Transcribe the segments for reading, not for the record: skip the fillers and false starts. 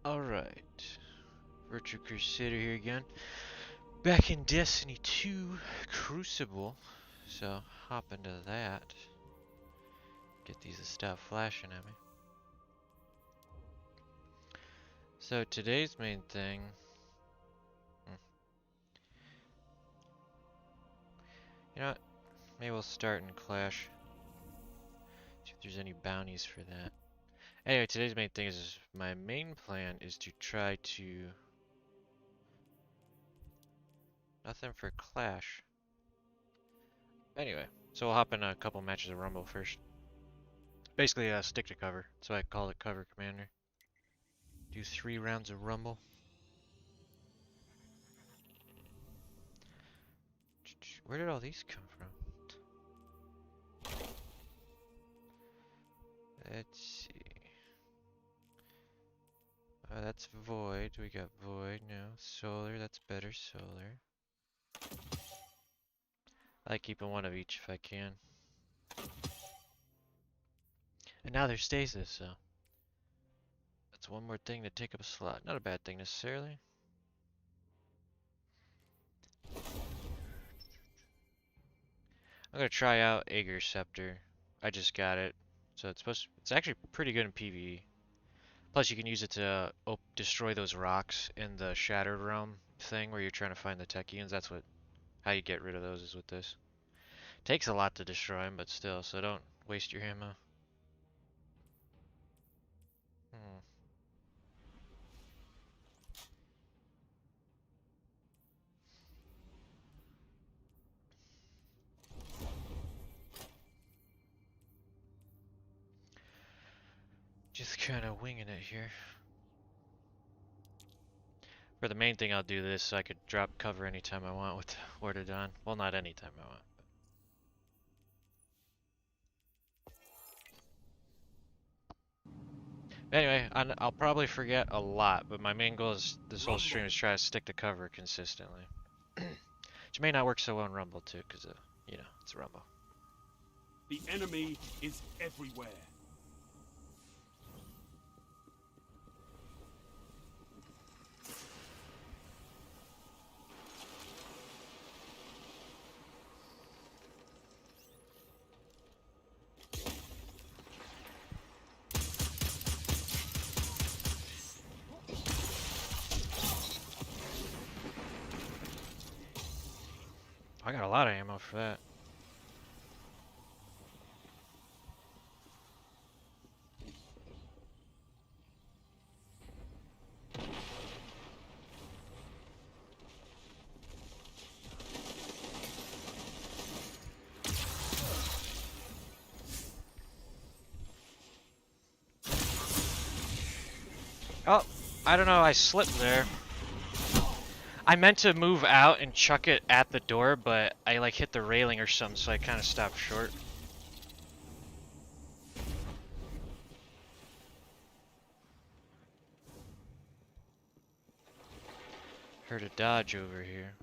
Alright, Virtual Crusader here again. Back in Destiny 2 Crucible. So, hop into that. Get these to stop flashing at me. So, today's main thing... You know what? Maybe we'll start in Clash. See if there's any bounties for that. Anyway, today's main thing is my main plan is to try to... Nothing for Clash. Anyway, so we'll hop in a couple matches of Rumble first. Basically, stick to cover, so I call it Cover Commander. Do 3 rounds of Rumble. Where did all these come from? Let's see. That's Void. We got Void now. Solar, that's better. Solar. I like keeping one of each if I can. And now there's Stasis, so that's one more thing to take up a slot. Not a bad thing necessarily. I'm gonna try out Aegir Scepter. I just got it, so it's actually pretty good in PvE. Plus, you can use it to destroy those rocks in the Shattered Realm thing where you're trying to find the Techians. That's how you get rid of those is with this. Takes a lot to destroy them, but still, so don't waste your ammo. Just kind of winging it here. For the main thing, I'll do this so I could drop cover anytime I want with Warded on. Well, not anytime I want. Anyway, I'll probably forget a lot, but my main goal is this whole stream is try to stick to cover consistently. Which may not work so well in Rumble too, because you know, it's Rumble. The enemy is everywhere. I got a lot of ammo for that. Oh, I don't know, I slipped there. I meant to move out and chuck it at the door, but I like hit the railing or something, so I kind of stopped short. Heard a dodge over here.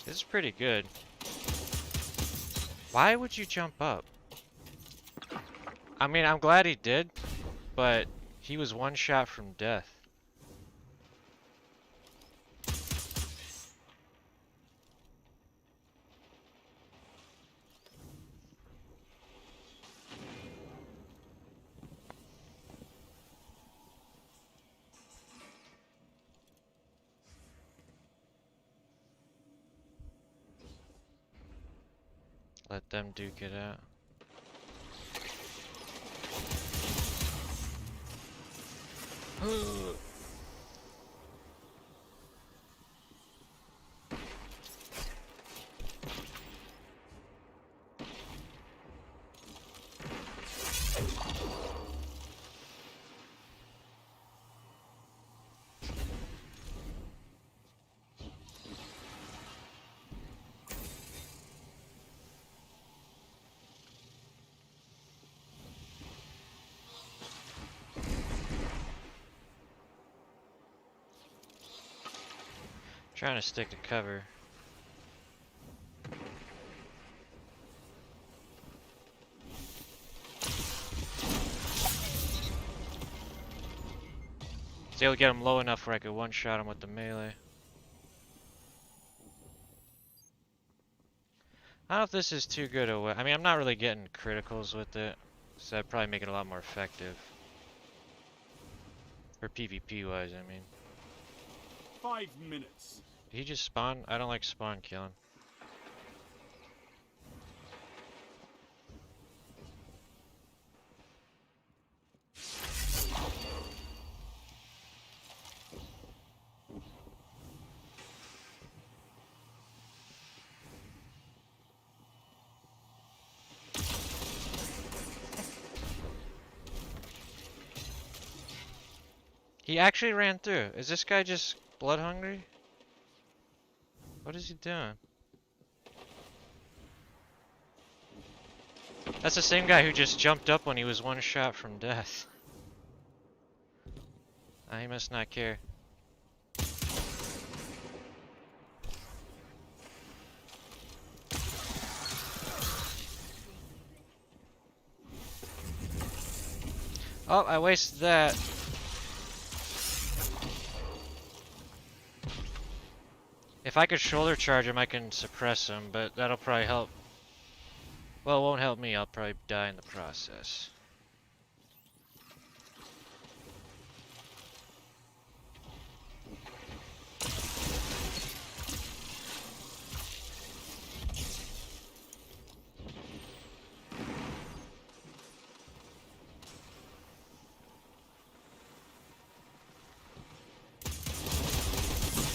This is pretty good. Why would you jump up? I mean, I'm glad he did, but he was one shot from death. Let them duke it out. Trying to stick to cover. Was able to get him low enough where I could one-shot him with the melee. I don't know if this is too good a way. I mean, I'm not really getting criticals with it, so I'd probably make it a lot more effective. For PvP wise, I mean. 5 minutes. Did he just spawn? I don't like spawn killing. He actually ran through. Is this guy just blood hungry? What is he doing? That's the same guy who just jumped up when he was one shot from death. He must not care. Oh, I wasted that. If I could shoulder charge him, I can suppress him, but that'll probably help. Well, it won't help me. I'll probably die in the process.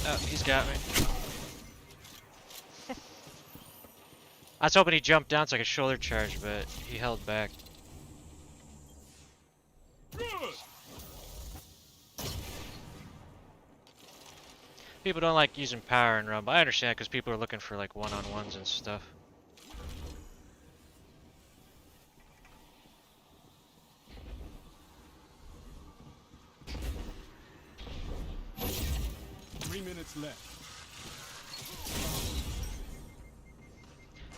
Oh, he's got me. I was hoping he jumped down so I could shoulder charge, but he held back. Good. People don't like using power and run, but I understand because people are looking for like one-on-ones and stuff. Minutes left.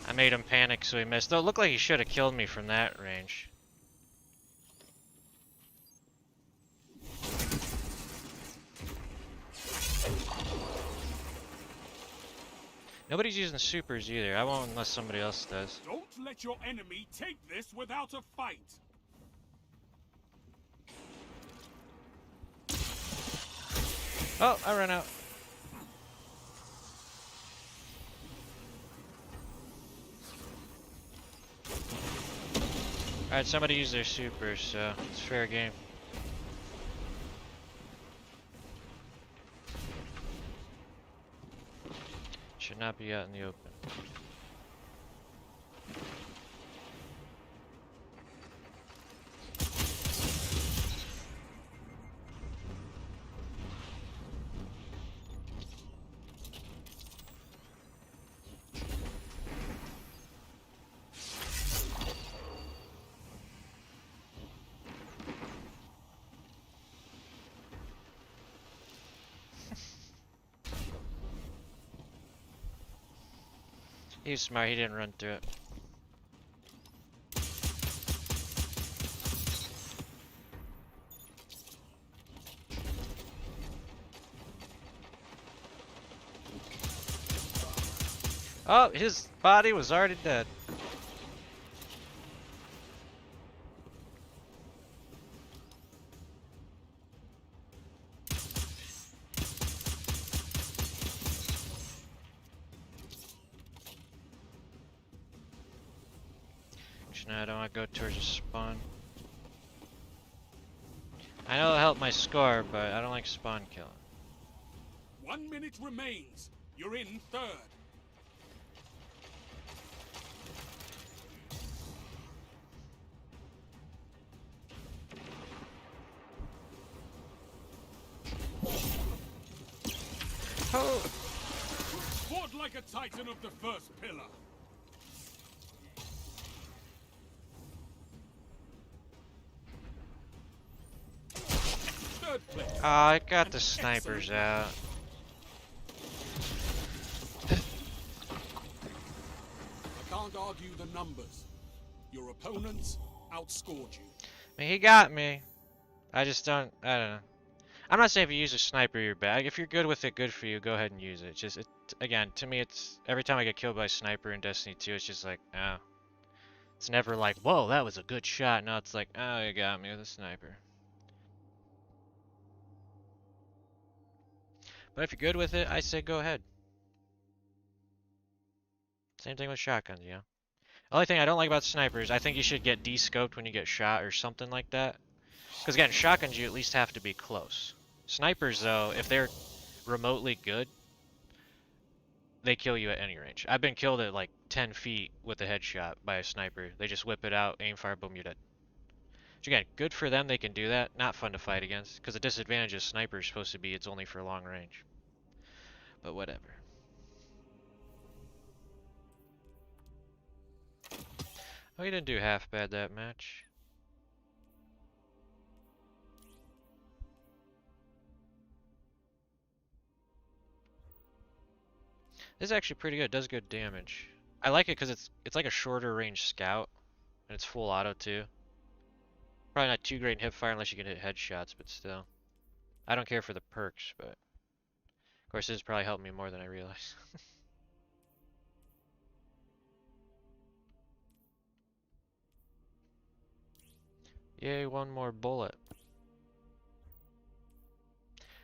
I made him panic so he missed. Though it looked like he should have killed me from that range. Nobody's using supers either. I won't unless somebody else does. Don't let your enemy take this without a fight. Oh, I ran out. Alright, somebody used their supers, so it's fair game. Should not be out in the open. He was smart, he didn't run through it. Oh, his body was already dead. No, I don't want to go towards the spawn. I know it'll help my score, but I don't like spawn killing. 1 minute remains. You're in third. Oh! Fought like a titan of the first pillar. Third place. I got the snipers out. I can't argue the numbers. Your opponents outscored you. I mean, he got me. I just don't. I don't know. I'm not saying if you use a sniper you're bad. If you're good with it, good for you. Go ahead and use it. Just again, to me, it's every time I get killed by a sniper in Destiny 2, it's just like, oh. It's never like, whoa, that was a good shot. No, it's like, oh, you got me with a sniper. But if you're good with it, I say go ahead. Same thing with shotguns, you know. Only thing I don't like about snipers, I think you should get de-scoped when you get shot or something like that. Because again, shotguns you at least have to be close. Snipers though, if they're remotely good, they kill you at any range. I've been killed at like 10 feet with a headshot by a sniper. They just whip it out, aim fire, boom, you're dead. Which again, good for them, they can do that. Not fun to fight against. Because the disadvantage of sniper is supposed to be it's only for long range. But whatever. Oh, you didn't do half bad that match. This is actually pretty good. It does good damage. I like it because it's like a shorter range scout, and it's full auto too. Probably not too great in hip fire unless you can hit headshots, but still. I don't care for the perks, but of course this has probably helped me more than I realized. Yay, one more bullet.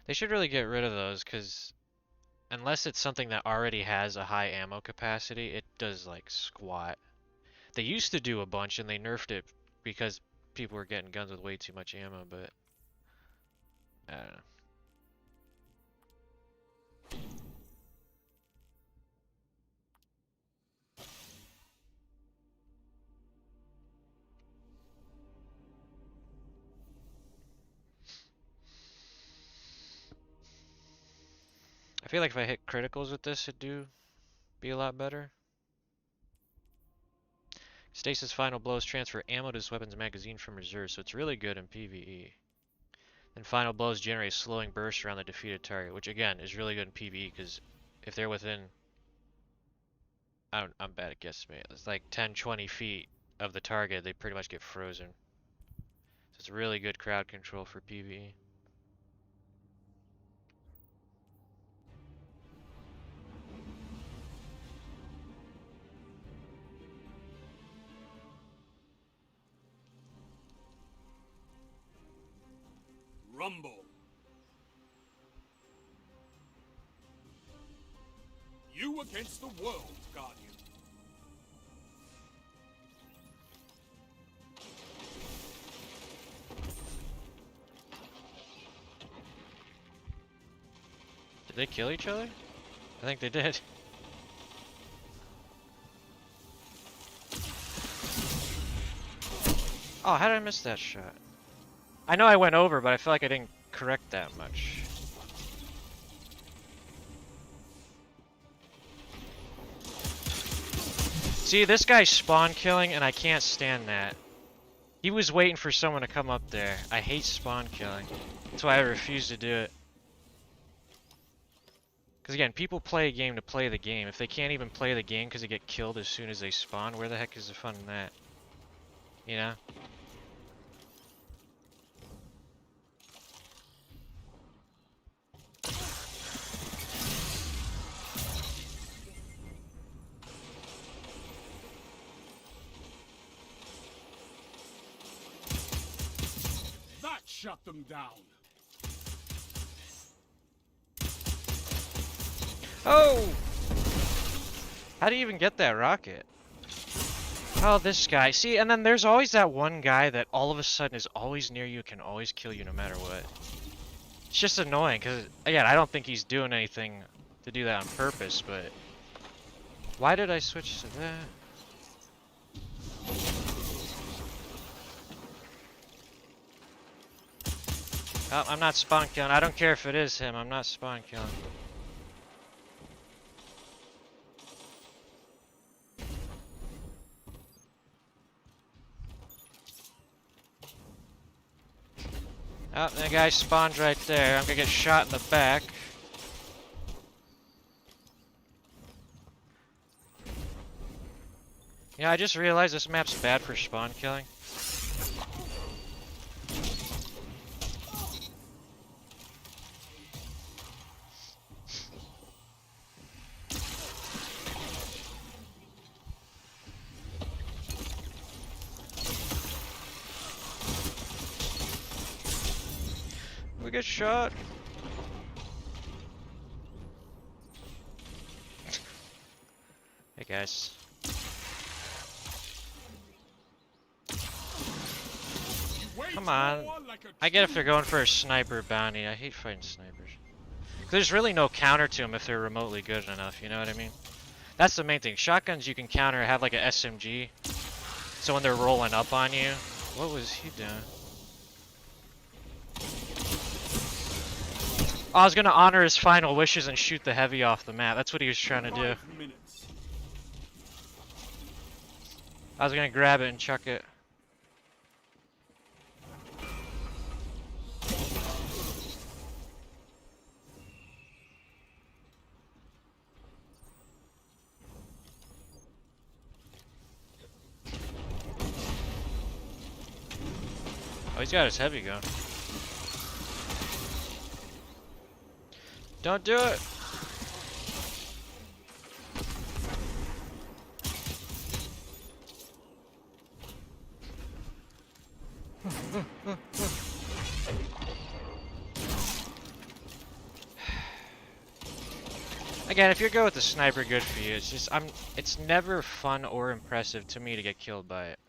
They should really get rid of those because unless it's something that already has a high ammo capacity, it does like squat. They used to do a bunch and they nerfed it because people were getting guns with way too much ammo, but I don't know. I feel like if I hit criticals with this, it'd be a lot better. Stasis final blows transfer ammo to this weapon's magazine from reserve, so it's really good in PvE. And final blows generate a slowing burst around the defeated target, which again is really good in PvE because if they're within, I'm bad at guesstimate, it's like 10, 20 feet of the target, they pretty much get frozen. So it's really good crowd control for PvE. Rumble. You against the world, Guardian. Did they kill each other? I think they did. Oh, how did I miss that shot? I know I went over, but I feel like I didn't correct that much. See, this guy's spawn killing, and I can't stand that. He was waiting for someone to come up there. I hate spawn killing. That's why I refuse to do it. Because again, people play a game to play the game. If they can't even play the game because they get killed as soon as they spawn, where the heck is the fun in that? You know? That shut them down. Oh! How do you even get that rocket? Oh, this guy. See, and then there's always that one guy that all of a sudden is always near you, can always kill you no matter what. It's just annoying, because, again, I don't think he's doing anything to do that on purpose, but... Why did I switch to that? Oh, I'm not spawn killing. I don't care if it is him. I'm not spawn killing. Oh, that guy spawned right there. I'm gonna get shot in the back. Yeah, I just realized this map's bad for spawn killing. we get shot? Hey guys. Come on. I get if they're going for a sniper bounty. I hate fighting snipers. There's really no counter to them if they're remotely good enough, you know what I mean? That's the main thing. Shotguns you can counter, have like a SMG. So when they're rolling up on you. What was he doing? Oh, I was gonna honor his final wishes and shoot the heavy off the map. That's what he was trying to do. I was gonna grab it and chuck it. Oh, he's got his heavy gun. Don't do it! Again, if you're good with the sniper, good for you. It's just it's never fun or impressive to me to get killed by it.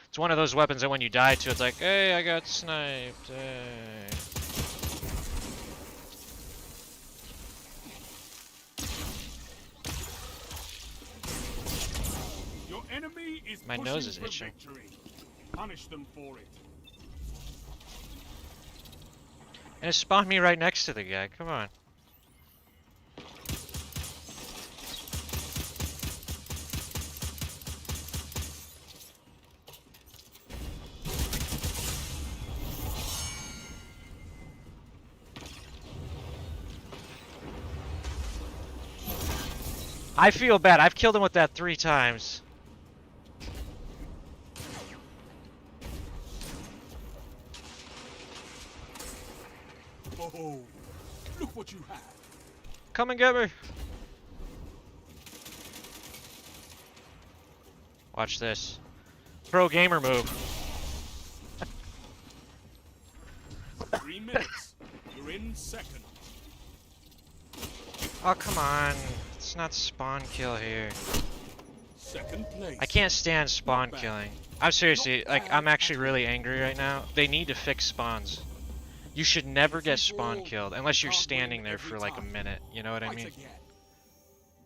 It's one of those weapons that when you die to, it's like, hey, I got sniped. Hey. Your enemy is My nose is itching. Victory. Punish them for it. And it spawned me right next to the guy. Come on. I feel bad. I've killed him with that 3 times. Oh, look what you have. Come and get me. Watch this. Pro gamer move. 3 minutes. You're in second. Oh, come on. It's not spawn kill here. Second place. I can't stand spawn killing. I'm seriously, like, I'm actually really angry right now. They need to fix spawns. You should never get spawn killed unless you're standing there for like a minute. You know what I mean?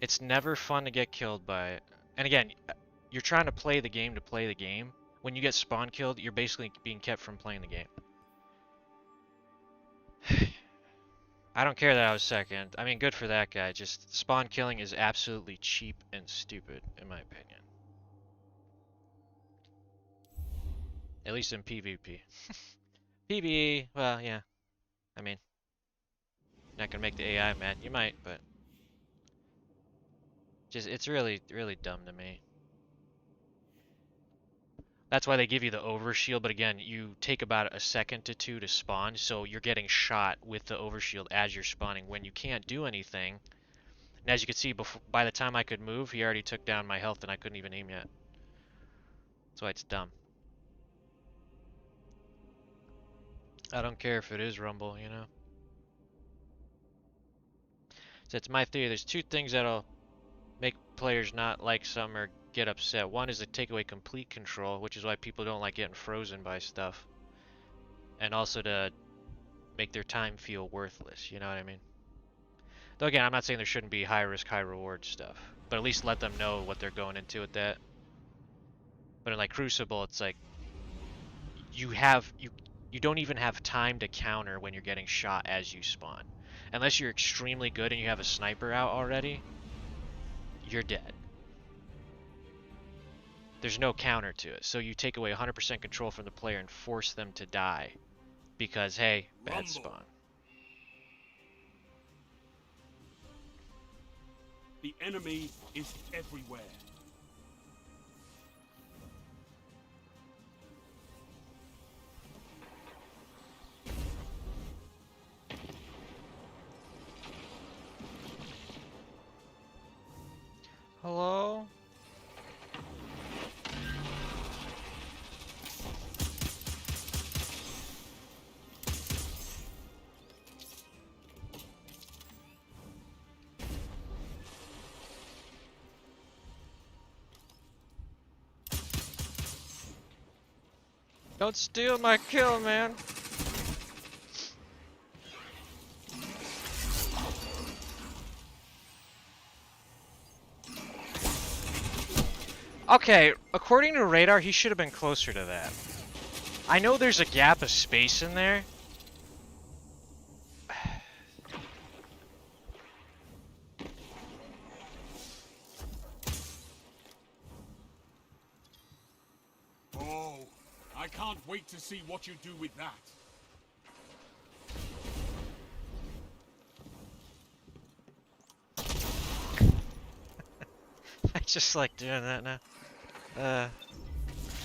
It's never fun to get killed by it. And again, you're trying to play the game to play the game. When you get spawn killed, you're basically being kept from playing the game. I don't care that I was second. I mean, good for that guy. Just spawn killing is absolutely cheap and stupid, in my opinion. At least in PvP. PvE, well, yeah. I mean, not gonna make the AI mad. You might, but just it's really, really dumb to me. That's why they give you the overshield, but again, you take about a second to 2 to spawn, so you're getting shot with the overshield as you're spawning when you can't do anything. And as you can see, by the time I could move, he already took down my health and I couldn't even aim yet. That's why it's dumb. I don't care if it is Rumble, you know? So it's my theory. There's 2 things that'll make players not like some or get upset. One is to take away complete control, which is why people don't like getting frozen by stuff. And also to make their time feel worthless, you know what I mean? Though again, I'm not saying there shouldn't be high risk, high reward stuff, but at least let them know what they're going into with that. But in like Crucible, it's like you don't even have time to counter when you're getting shot as you spawn. Unless you're extremely good and you have a sniper out already, you're dead. There's no counter to it. So you take away 100% control from the player and force them to die because, hey, bad spawn. The enemy is everywhere. Hello? Don't steal my kill, man. Okay, according to radar, he should have been closer to that. I know there's a gap of space in there. Oh, I can't wait to see what you do with that. I just like doing that now.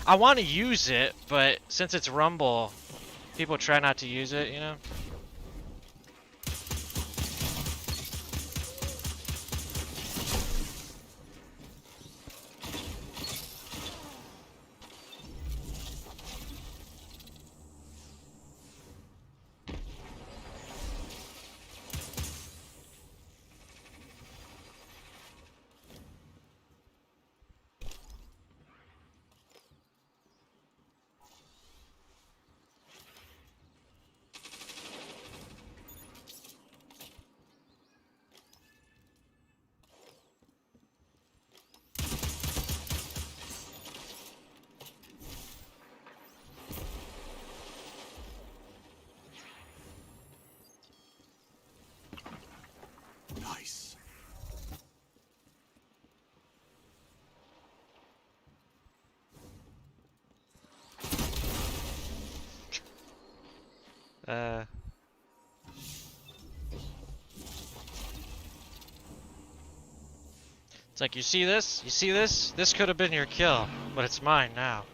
I want to use it, but since it's Rumble, people try not to use it, you know? Nice. It's like, you see this? You see this? This could have been your kill, but it's mine now.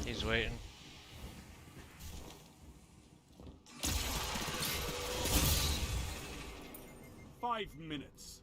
He's waiting. Five minutes.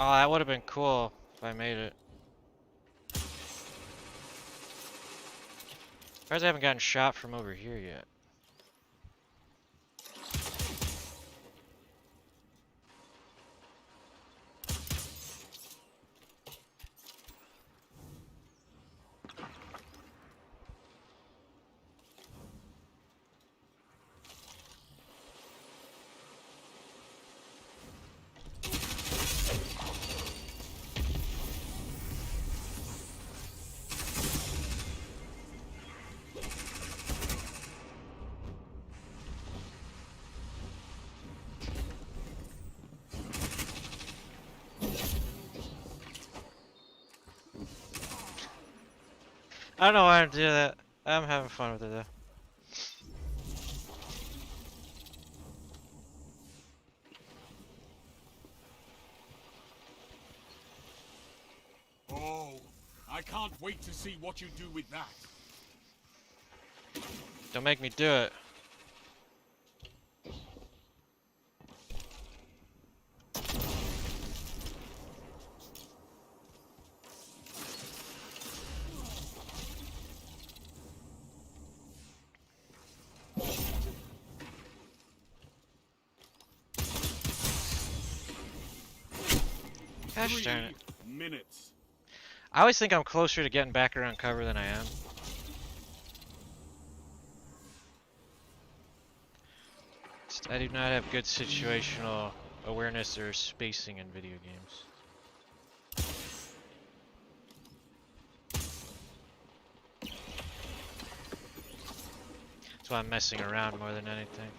Oh, that would have been cool if I made it. Surprised I haven't gotten shot from over here yet. I don't know why I'm doing that. I'm having fun with it though. Oh, I can't wait to see what you do with that. Don't make me do it. Gosh darn it. 3 minutes. I always think I'm closer to getting back around cover than I am. I do not have good situational awareness or spacing in video games. That's why I'm messing around more than anything.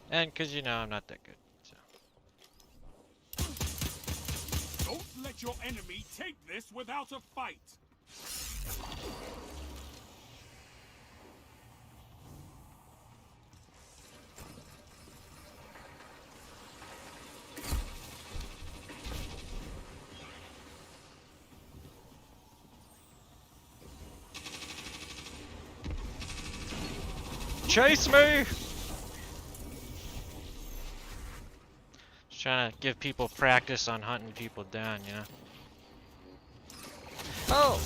And because, you know, I'm not that good. So. Don't let your enemy take this without a fight. Chase me! Just trying to give people practice on hunting people down, you know? Oh!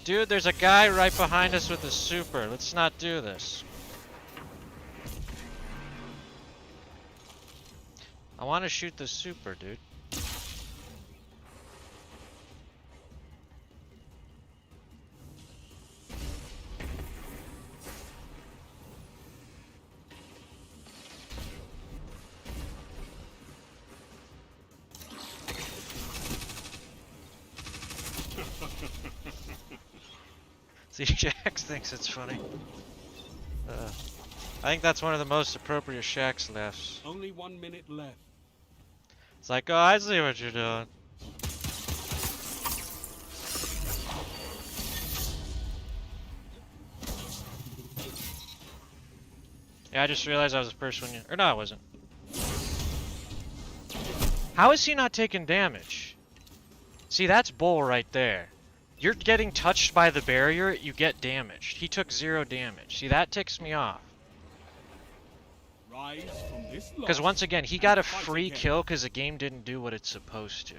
Dude, there's a guy right behind us with a super. Let's not do this. I want to shoot the super, dude. See, Shax thinks it's funny. I think that's one of the most appropriate Shax laughs. Only 1 minute left. It's like, oh, I see what you're doing. Yeah, I just realized I was the first one. Or no, I wasn't. How is he not taking damage? See, that's bull right there. You're getting touched by the barrier, you get damaged. He took 0 damage. See, that ticks me off. Because once again, he got a free kill because the game didn't do what it's supposed to.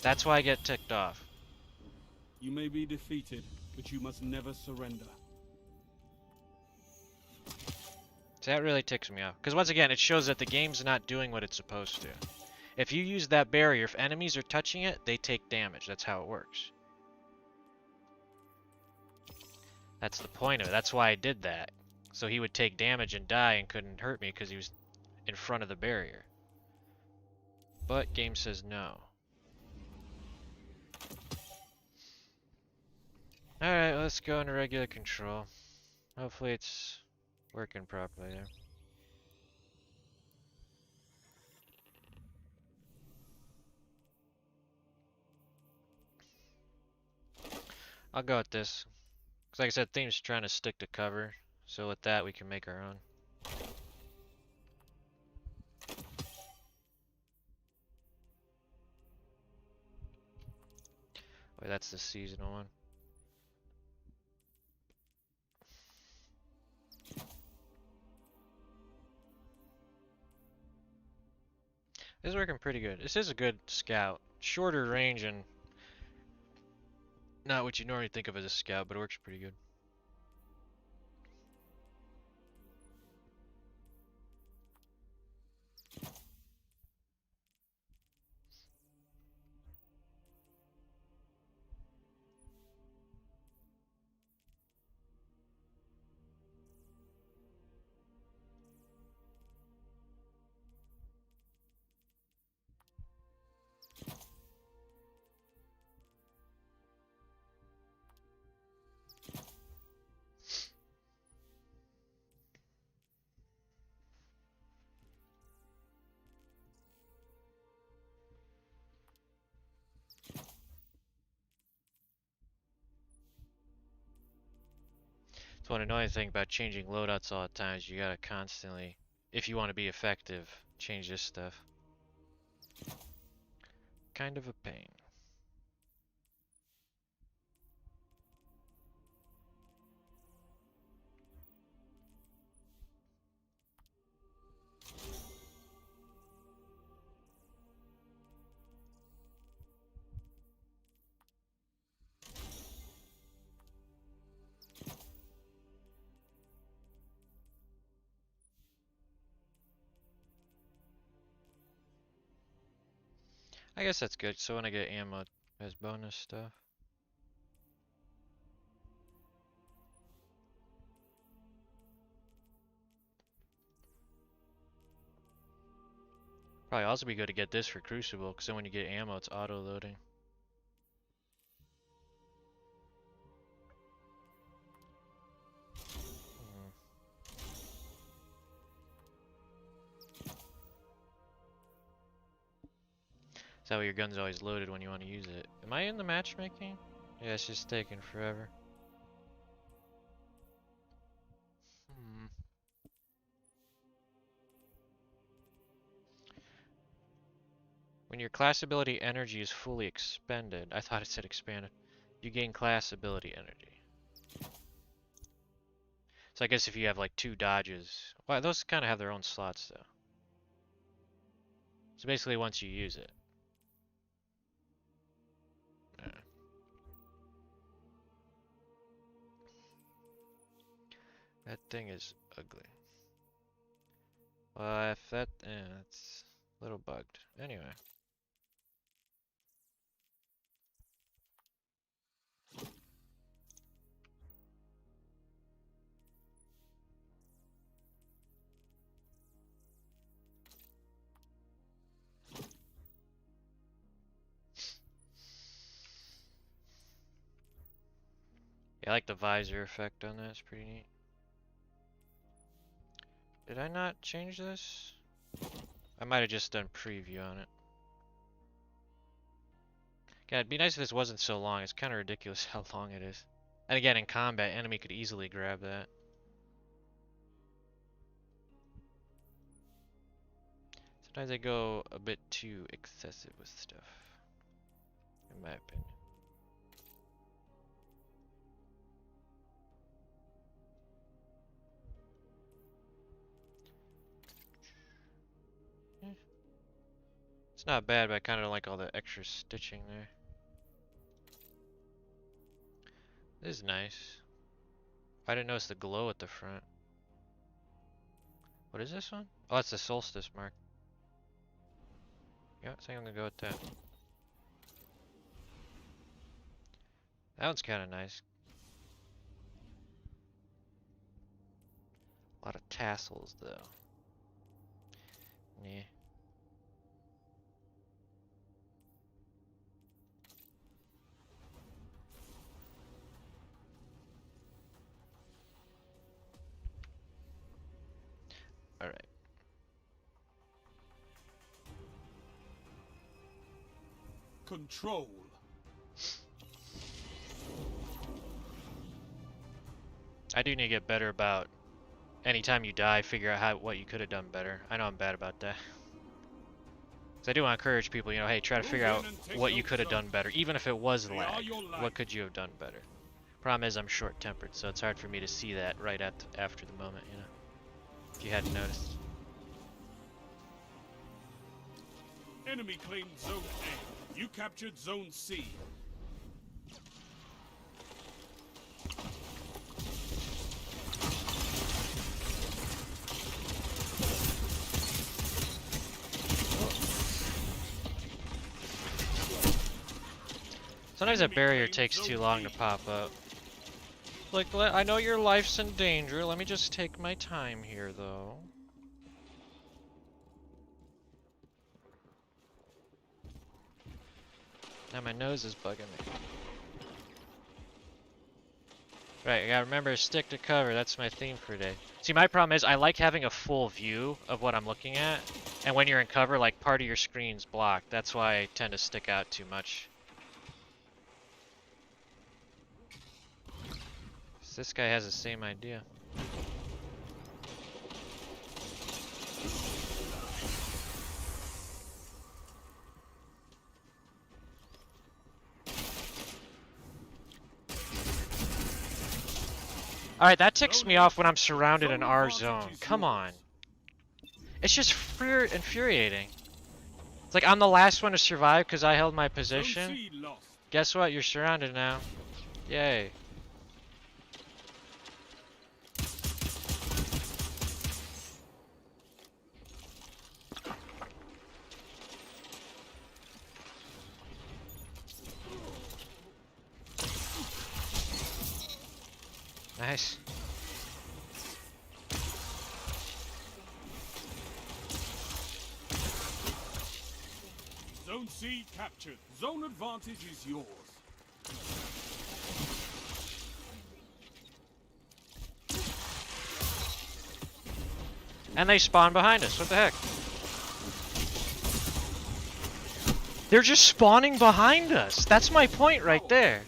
That's why I get ticked off. You may be defeated, but you must never surrender. So that really ticks me off. Because once again, it shows that the game's not doing what it's supposed to. If you use that barrier, if enemies are touching it, they take damage. That's how it works. That's the point of it. That's why I did that. So he would take damage and die and couldn't hurt me because he was in front of the barrier. But game says no. Alright, let's go into regular control. Hopefully it's working properly there. I'll go with this. Because like I said, theme's trying to stick to cover. So with that, we can make our own. Wait, that's the seasonal one. This is working pretty good. This is a good scout. Shorter range and not what you normally think of as a scout, but it works pretty good. So one annoying thing about changing loadouts all the time is you gotta constantly, if you want to be effective, change this stuff. Kind of a pain. I guess that's good, so when I get ammo as bonus stuff. Probably also be good to get this for Crucible, because then when you get ammo, it's auto-loading. Is that way your gun's always loaded when you want to use it. Am I in the matchmaking? Yeah, it's just taking forever. When your class ability energy is fully expended, I thought it said expanded, you gain class ability energy. So I guess if you have like 2 dodges, well, those kind of have their own slots though. So basically once you use it. That thing is ugly. Well, if that, it's a little bugged. Anyway. Yeah, I like the visor effect on that. It's pretty neat. Did I not change this? I might have just done preview on it. Yeah, it'd be nice if this wasn't so long. It's kind of ridiculous how long it is. And again, in combat, enemy could easily grab that. Sometimes they go a bit too excessive with stuff, in my opinion. Eh. It's not bad, but I kind of don't like all the extra stitching there. This is nice. I didn't notice the glow at the front. What is this one? Oh, that's the solstice mark. Yeah, I think I'm gonna go with that. That one's kind of nice. A lot of tassels, though. Yeah. Alright. Control. I do need to get better about anytime you die, figure out what you could have done better. I know I'm bad about that. Because I do want to encourage people, you know, hey, try to figure out what you could have done better. Even if it was lag, what could you have done better? Problem is I'm short-tempered, so it's hard for me to see that right after the moment, you know. If you hadn't noticed. Enemy claimed Zone A. You captured Zone C. Sometimes that barrier takes too long to pop up. Like, I know your life's in danger. Let me just take my time here, though. Now my nose is bugging me. Right, you gotta remember, stick to cover. That's my theme for today. See, my problem is I like having a full view of what I'm looking at. And when you're in cover, like, part of your screen's blocked. That's why I tend to stick out too much. This guy has the same idea. Alright, that ticks me off when I'm surrounded in our zone. Come on. It's just infuriating. It's like I'm the last one to survive because I held my position. Guess what? You're surrounded now. Yay. Nice. Zone C captured. Zone advantage is yours. And they spawn behind us. What the heck? They're just spawning behind us. That's my point right there.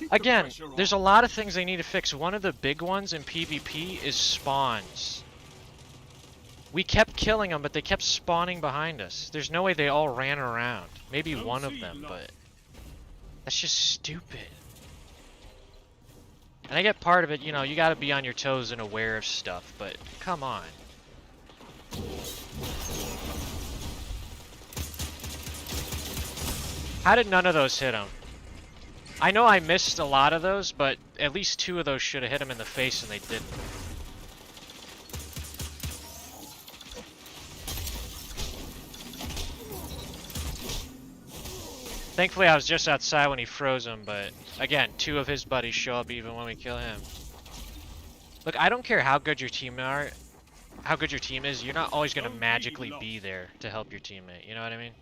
the Again, pressure there's a on. lot of things they need to fix. One of the big ones in PvP is spawns. We kept killing them, but they kept spawning behind us. There's no way they all ran around. Maybe Zone one of C them, lost. but that's just stupid. And I get part of it, you know, you gotta be on your toes and aware of stuff, but come on. How did none of those hit him? I know I missed a lot of those, but at least 2 of those should have hit him in the face and they didn't. Thankfully I was just outside when he froze him, but again, 2 of his buddies show up even when we kill him. Look, I don't care how good your team is, you're not always gonna magically be there to help your teammate, you know what I mean?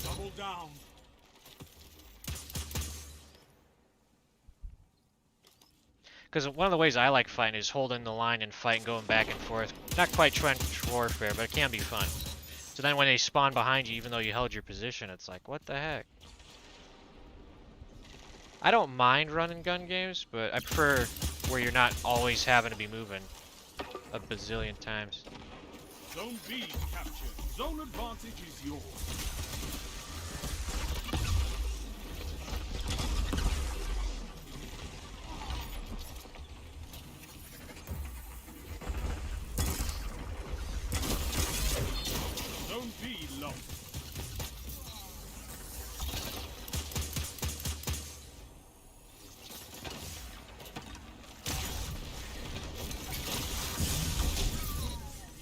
Double down. Because one of the ways I like fighting is holding the line and fighting, going back and forth. Not quite trench warfare, but it can be fun. So then when they spawn behind you, even though you held your position, it's like, what the heck? I don't mind running gun games, but I prefer where you're not always having to be moving a bazillion times. Zone B captured. Zone advantage is yours. Zone B lost.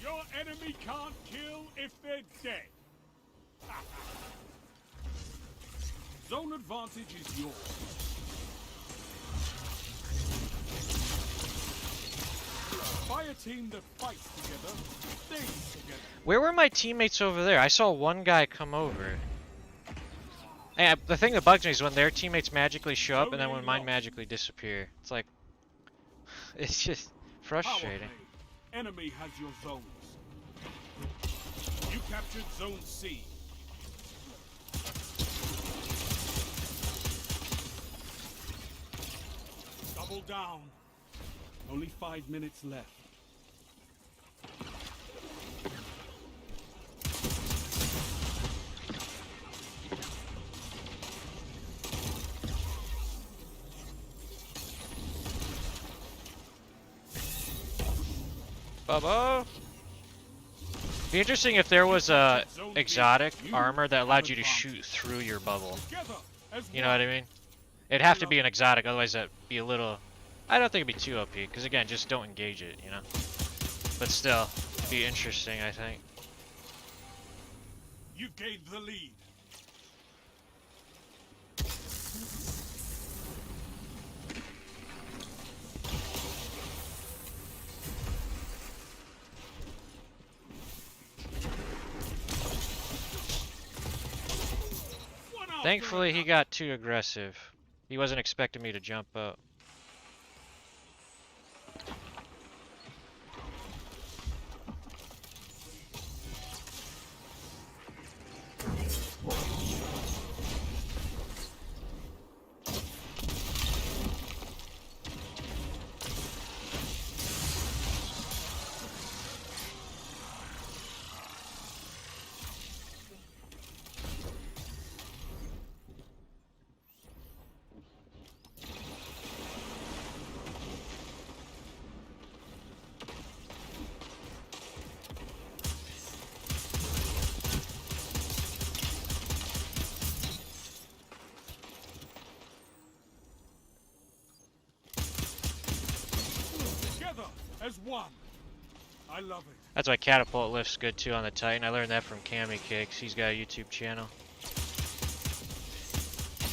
Your enemy can't kill if they're dead. Zone advantage is yours. Fire team that fights together stays together. Where were my teammates over there? I saw one guy come over. And the thing that bugs me is when their teammates magically show up and then when mine magically disappear. It's like, it's just frustrating. Power play. Enemy has your zones. You captured Zone C. Double down. Only 5 minutes left. Bubba! Be interesting if there was a exotic armor that allowed you to shoot through your bubble. Together as You know what I mean? It'd have to be an exotic, otherwise that'd be a little... I don't think it'd be too OP, because again, just don't engage it, you know? But still, be interesting, I think. You gained the lead. One after Thankfully, he another. got too aggressive. He wasn't expecting me to jump up. Together as one. I love it. That's why catapult lift's good too on the Titan. I learned that from Cammy Cakes. He's got a YouTube channel.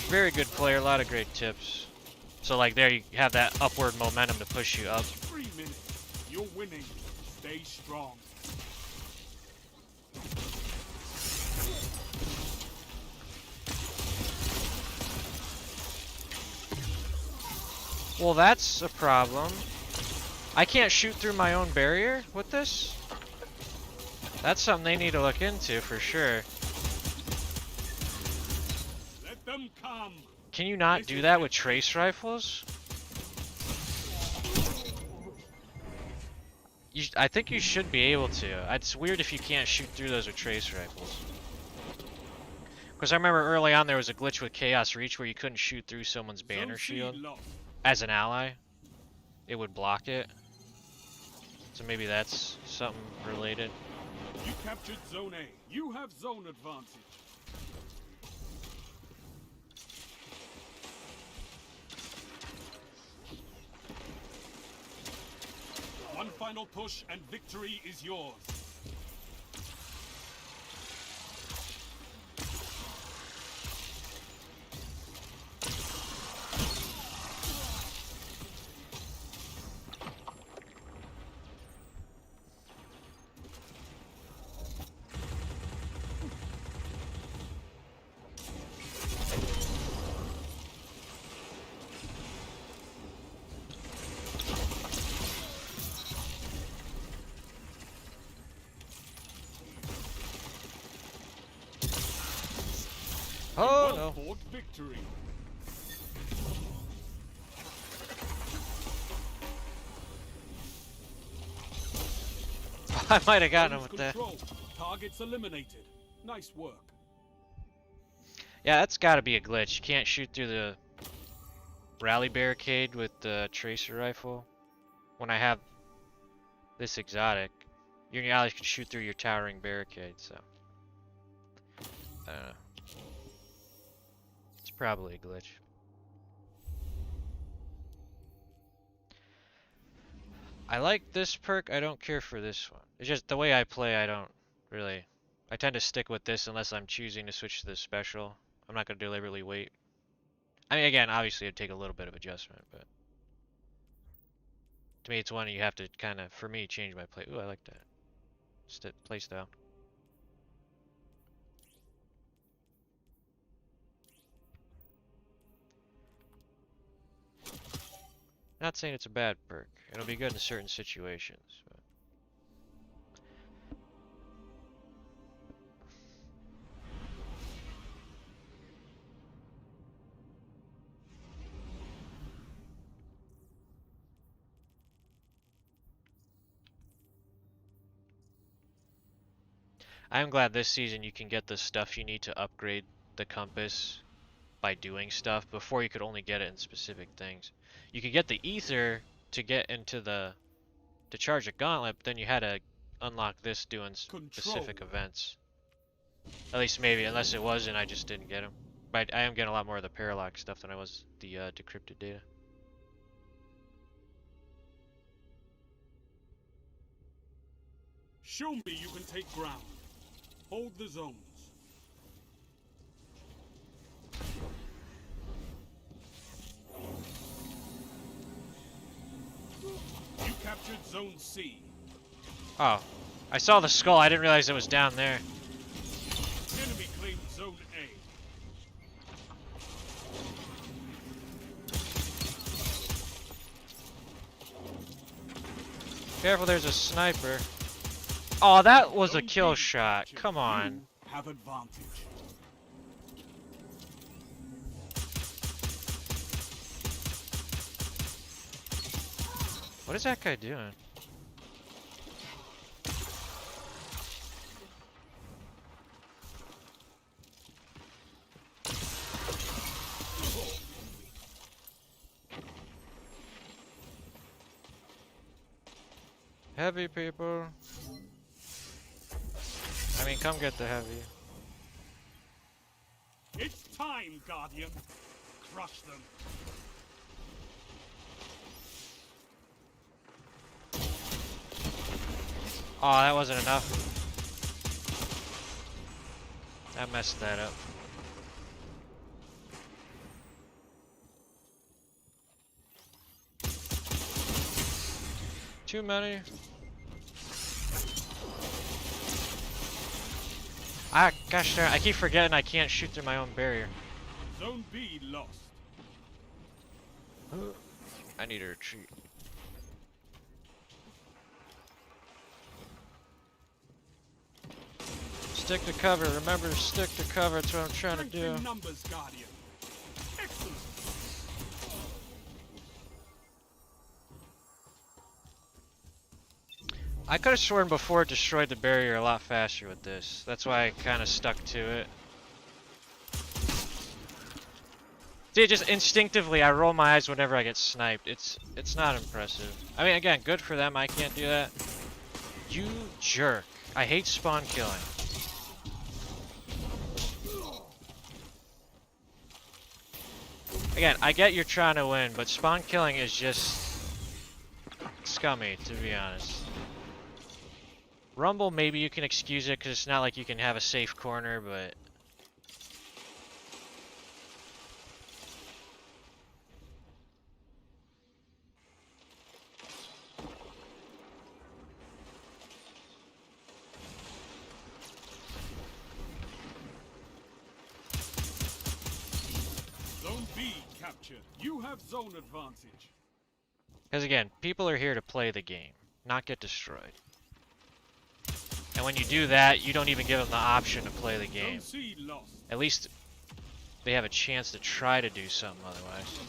Very good player, a lot of great tips. So like there you have that upward momentum to push you up. 3 minutes. You're winning. Stay strong. Well, that's a problem. I can't shoot through my own barrier with this? That's something they need to look into for sure. Let them come. Can you not do that with trace rifles? I think you should be able to. It's weird if you can't shoot through those with trace rifles. Because I remember early on there was a glitch with Chaos Reach where you couldn't shoot through someone's banner shield. As an ally, it would block it. So maybe that's something related. You captured Zone A. You have zone advantage. One final push and victory is yours. Oh no. Fought victory. I might have gotten him with that. Targets eliminated. Nice work. Yeah, that's gotta be a glitch. You can't shoot through the rally barricade with the tracer rifle. When I have this exotic, you and your allies can shoot through your towering barricade, so. I don't know. It's probably a glitch. I like this perk, I don't care for this one. It's just the way I play, I don't really. I tend to stick with this unless I'm choosing to switch to the special. I'm not going to deliberately wait. I mean, again, obviously it'd take a little bit of adjustment, but to me it's one you have to kind of, for me, change my play. Ooh, I like that. Play style. Not saying it's a bad perk. It'll be good in certain situations. But I'm glad this season you can get the stuff you need to upgrade the compass by doing stuff. Before you could only get it in specific things. You could get the ether to get into to charge a gauntlet, but then you had to unlock this doing specific events. At least maybe, unless it wasn't, I just didn't get them. But I am getting a lot more of the parallax stuff than I was the decrypted data. Show me you can take ground. Hold the zones. You captured Zone C. Oh, I saw the skull. I didn't realize it was down there. Enemy claimed Zone A. Careful, there's a sniper. Oh, that was a Zone kill B shot. captured. Come on. You have advantage. What is that guy doing? Heavy people. I mean, come get the heavy. It's time, Guardian. Crush them. Oh, that wasn't enough. I messed that up. Too many. Gosh darn, I keep forgetting I can't shoot through my own barrier. Zone B lost. I need to retreat. Stick to cover. Remember to stick to cover. That's what I'm trying to Strength do. in numbers, Guardian. Excellent. I could have sworn before it destroyed the barrier a lot faster with this. That's why I kind of stuck to it. See, just instinctively, I roll my eyes whenever I get sniped. It's not impressive. I mean, again, good for them. I can't do that. You jerk. I hate spawn killing. Again, I get you're trying to win, but spawn killing is just scummy, to be honest. Rumble, maybe you can excuse it because it's not like you can have a safe corner, but... Zone B captured. You have zone advantage. Because again, people are here to play the game, not get destroyed. And when you do that, you don't even give them the option to play the game. Zone C lost. At least they have a chance to try to do something otherwise.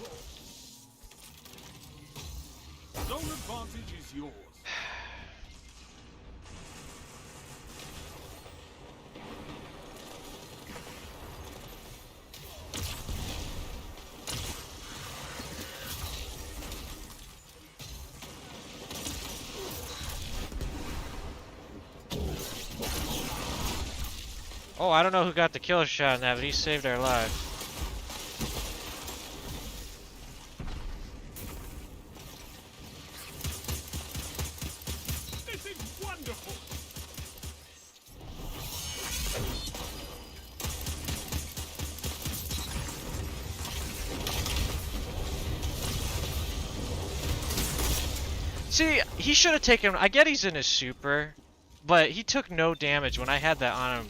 Zone advantage is yours. Oh, I don't know who got the kill shot on that, but he saved our lives. This is wonderful. See, he should have taken... I get he's in his super, but he took no damage when I had that on him.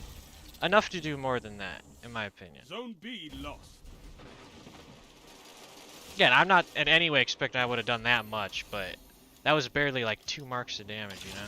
Enough to do more than that, in my opinion. Zone B lost. Again, I'm not in any way expecting I would have done that much, but that was barely like 2 marks of damage, you know?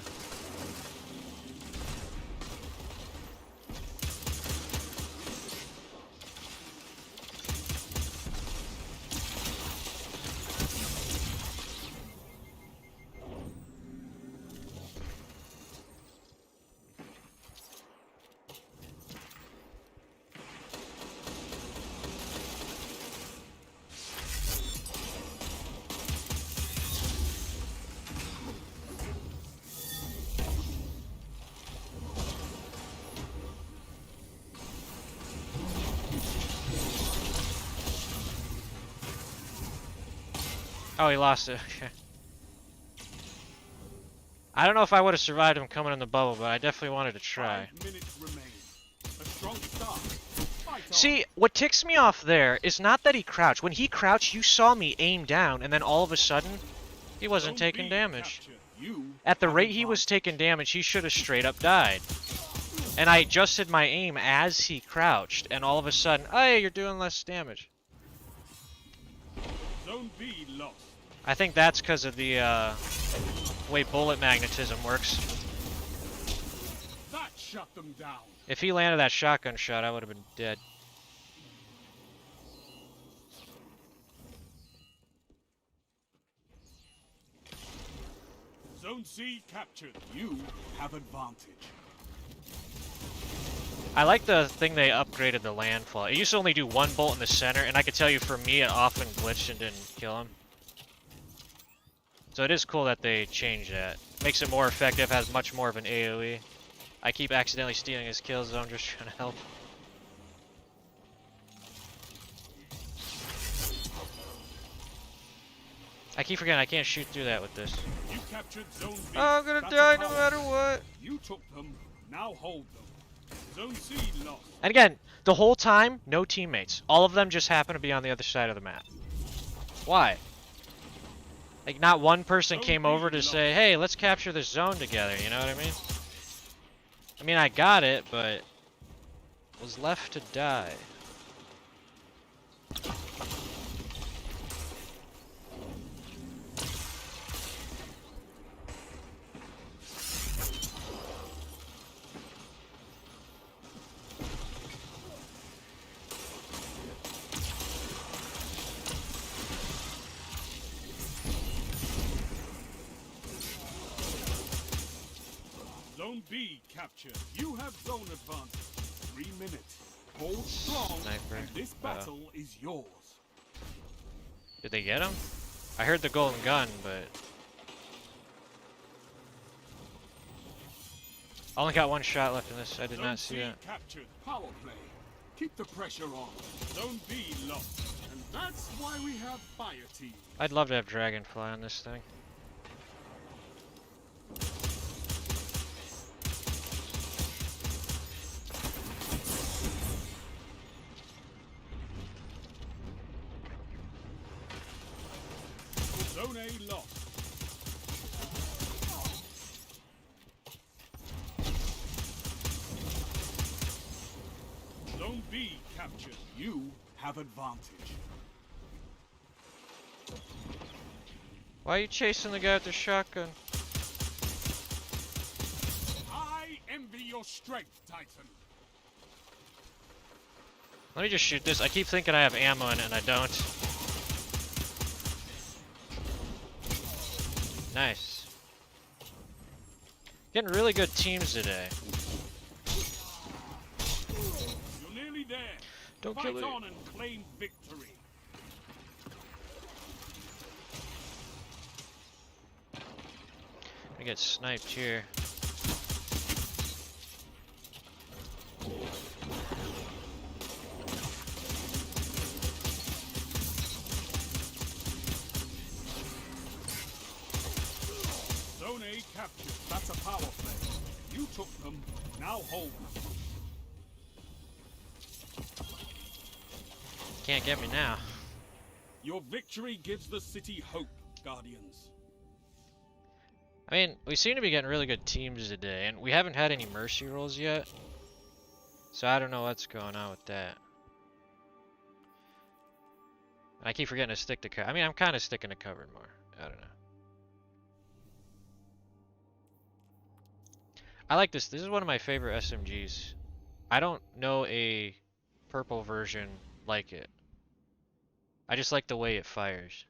Oh, he lost it. Okay. I don't know if I would have survived him coming in the bubble, but I definitely wanted to try. 5 minutes remain. A strong start. Fight on. See, what ticks me off there is not that he crouched. When he crouched, you saw me aim down, and then all of a sudden, he wasn't Zone taking B damage. captured. You At the have rate he was advantage. taking damage, he should have straight up died. And I adjusted my aim as he crouched, and all of a sudden, hey, you're doing less damage. Zone B lost. I think that's because of the way bullet magnetism works. That shut them down. If he landed that shotgun shot, I would have been dead. Zone C captured. You have advantage. I like the thing they upgraded the landfall. It used to only do 1 bolt in the center, and I can tell you for me it often glitched and didn't kill him. So it is cool that they changed that. Makes it more effective, has much more of an AoE. I keep accidentally stealing his kills, so I'm just trying to help. I keep forgetting I can't shoot through that with this. You captured Zone B. Oh, I'm gonna That's a die no power. matter what. You took them. Now hold them. Zone C lost. And again, the whole time, no teammates. All of them just happen to be on the other side of the map. Why? Like, not one person came over to say, hey, let's capture this zone together, you know what I mean? I mean, I got it, but was left to die. B captured. You have zone advantage. 3 minutes. Hold strong, Sniper. and this battle is yours. Did they get him? I heard the golden gun, but I only got one shot left in this. I did not see that. Captured. Power play. Keep the pressure on. Zone B lost. And that's why we have fire team. I'd love to have Dragonfly on this thing. Zone A lost. Zone B captured. You have advantage. Why are you chasing the guy with the shotgun? I envy your strength, Titan. Let me just shoot this. I keep thinking I have ammo in it and I don't. Nice. Getting really good teams today. You're nearly there. Don't Fight kill it. on and claim victory. I get sniped here. Zone A captured. That's a power play. You took them. Now hold them. Can't get me now. Your victory gives the city hope, Guardians. I mean, we seem to be getting really good teams today, and we haven't had any mercy rolls yet. So I don't know what's going on with that. I keep forgetting to stick to cover. I mean, I'm kind of sticking to cover more. I don't know. I like this. This is one of my favorite SMGs. I don't know a purple version like it. I just like the way it fires.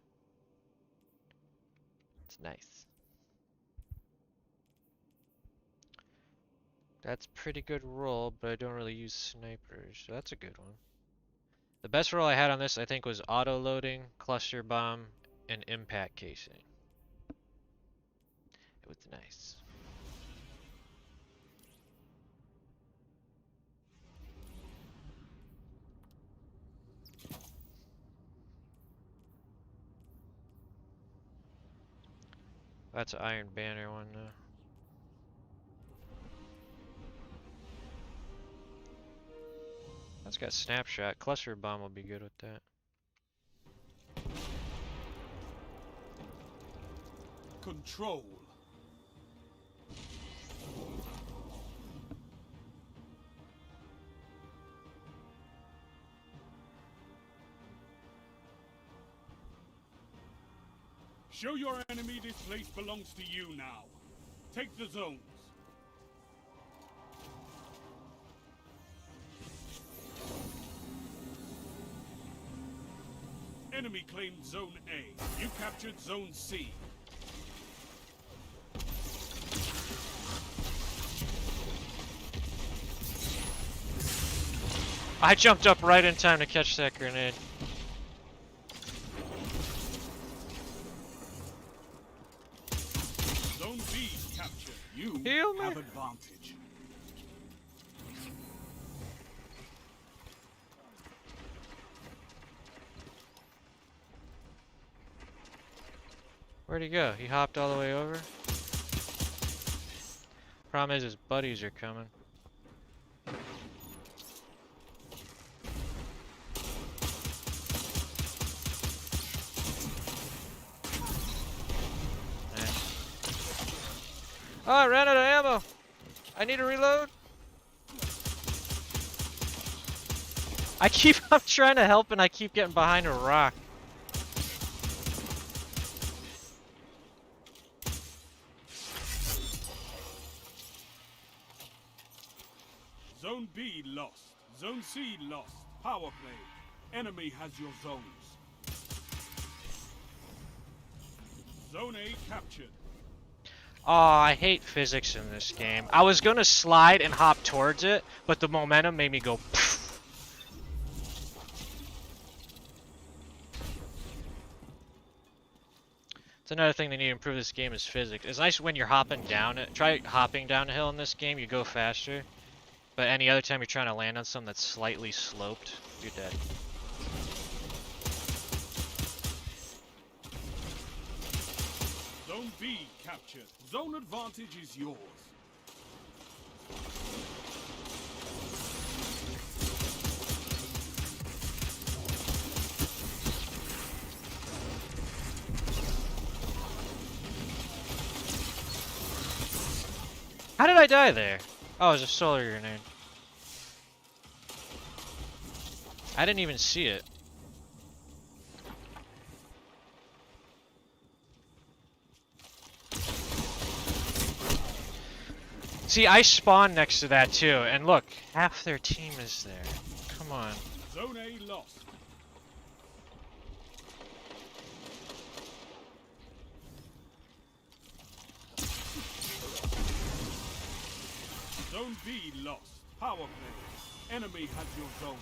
It's nice. That's pretty good roll, but I don't really use snipers, so that's a good one. The best roll I had on this, I think, was auto-loading, cluster bomb, and impact casing. It was nice. That's an Iron Banner one, though. That's got snapshot. Cluster bomb will be good with that. Control. Show your enemy this place belongs to you now. Take the zones. Enemy claimed Zone A. You captured Zone C. I jumped up right in time to catch that grenade. Zone B captured. You Heal me. have advantage. Where'd he go? He hopped all the way over? Problem is his buddies are coming. Nice. Oh, I ran out of ammo! I need to reload! I'm trying to help and I keep getting behind a rock. Zone B lost. Zone C lost. Power play. Enemy has your zones. Zone A captured. Oh, I hate physics in this game. I was gonna slide and hop towards it, but the momentum made me go poof. It's another thing they need to improve this game is physics. It's nice when you're hopping down it. Try hopping down a hill in this game, you go faster. But any other time you're trying to land on something that's slightly sloped, you're dead. Zone B captured. Zone advantage is yours. How did I die there? Oh, it was a solar grenade. I didn't even see it. See, I spawned next to that too, and look, half their team is there. Come on. Zone A lost. Zone B lost. Power play. Enemy has your zone.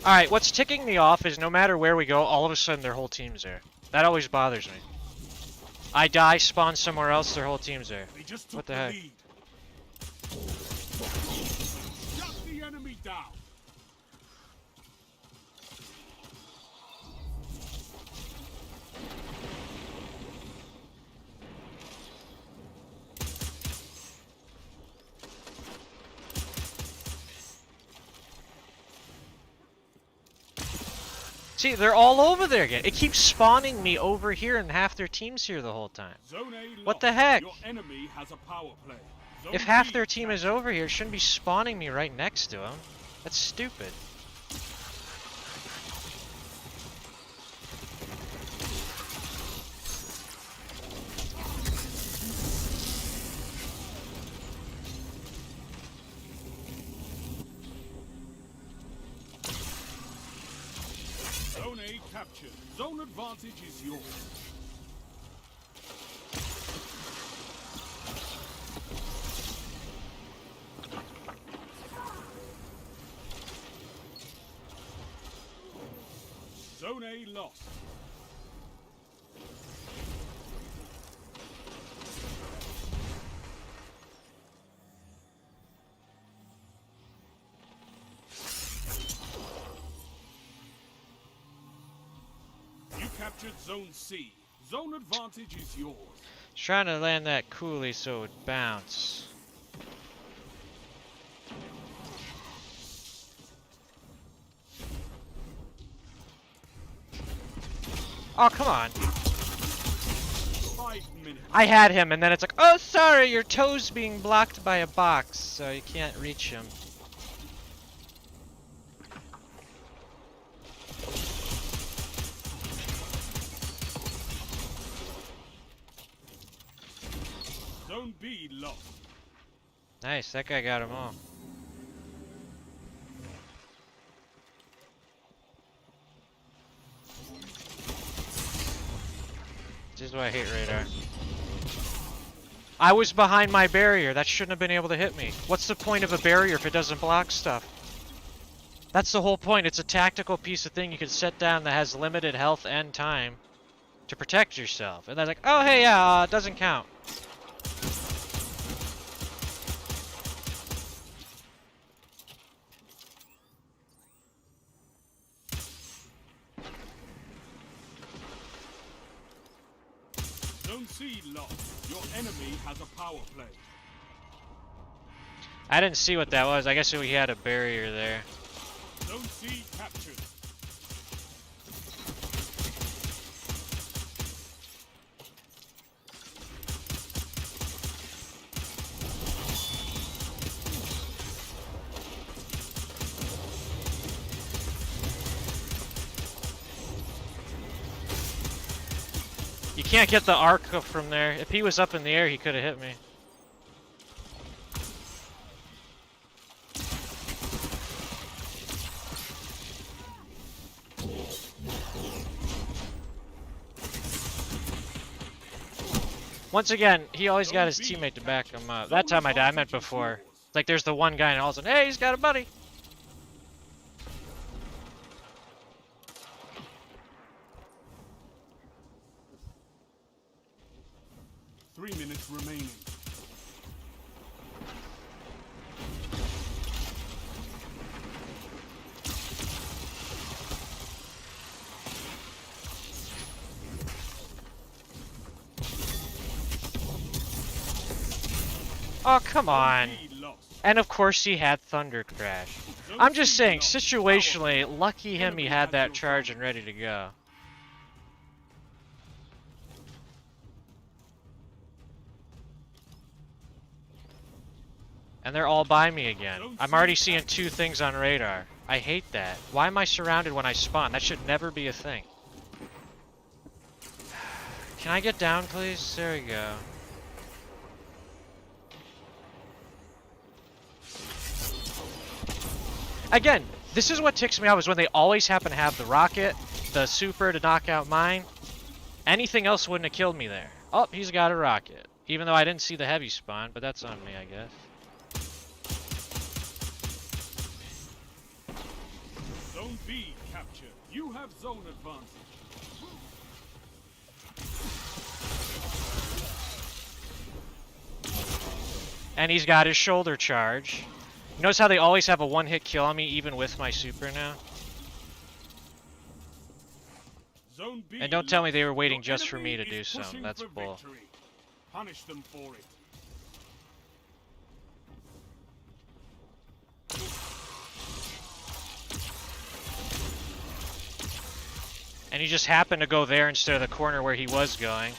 Alright, what's ticking me off is no matter where we go, all of a sudden their whole team's there. That always bothers me. I die, spawn somewhere else, their whole team's there. They just took What the heck? lead. Shut the enemy down. See, they're all over there again. It keeps spawning me over here and half their team's here the whole time. Zone A lost. What the heck? Your enemy has a power play. Zone If half B their team is captured. over here, it shouldn't be spawning me right next to them. That's stupid. Zone A captured. Zone advantage is yours. Zone A lost. You captured Zone C. Zone advantage is yours. Just trying to land that coolie so it would bounce. Oh, come on. 5 minutes. I had him, and then it's like, oh, sorry, your toe's being blocked by a box, so you can't reach him. Zone B lost. Nice, that guy got them all. This is why I hate radar. I was behind my barrier. That shouldn't have been able to hit me. What's the point of a barrier if it doesn't block stuff? That's the whole point. It's a tactical piece of thing you can set down that has limited health and time to protect yourself. And they're like, oh, hey, yeah, it doesn't count. Zone C lost. Your enemy has a power play. I didn't see what that was. I guess we had a barrier there. Zone C captured. You can't get the arc from there. If he was up in the air, he could have hit me. Once again, he always got Zone his B teammate to back him up. Zone That time I died. I meant advantage is before. yours. It's like there's the one guy and all of a sudden, hey, he's got a buddy. 3 minutes remaining. Oh, come on. Zone B lost. And of course he had Thunder Crash. Zone I'm just C saying, lost. situationally, lucky him he Enemy had has that your charge zone. and ready to go. And they're all by me again. I'm already seeing 2 things on radar. I hate that. Why am I surrounded when I spawn? That should never be a thing. Can I get down, please? There we go. Again, this is what ticks me off is when they always happen to have the rocket, the super to knock out mine. Anything else wouldn't have killed me there. Oh, he's got a rocket. Even though I didn't see the heavy spawn, but that's on me, I guess. Zone B captured. You have zone advantage. And he's got his shoulder charge. Notice how they always have a one-hit kill on me, even with my super now? Zone B And don't tell me lost. they were waiting Your just for me enemy to do is something. pushing That's for bull. victory. Punish them for it. And he just happened to go there instead of the corner where he was going.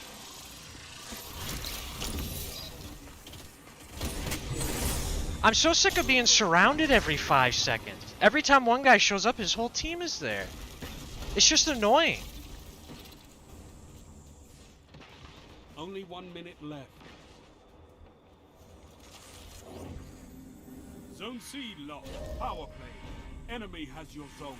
I'm so sick of being surrounded every 5 seconds. Every time one guy shows up, his whole team is there. It's just annoying. Only 1 minute left. Zone C lost. Power play. Enemy has your zones.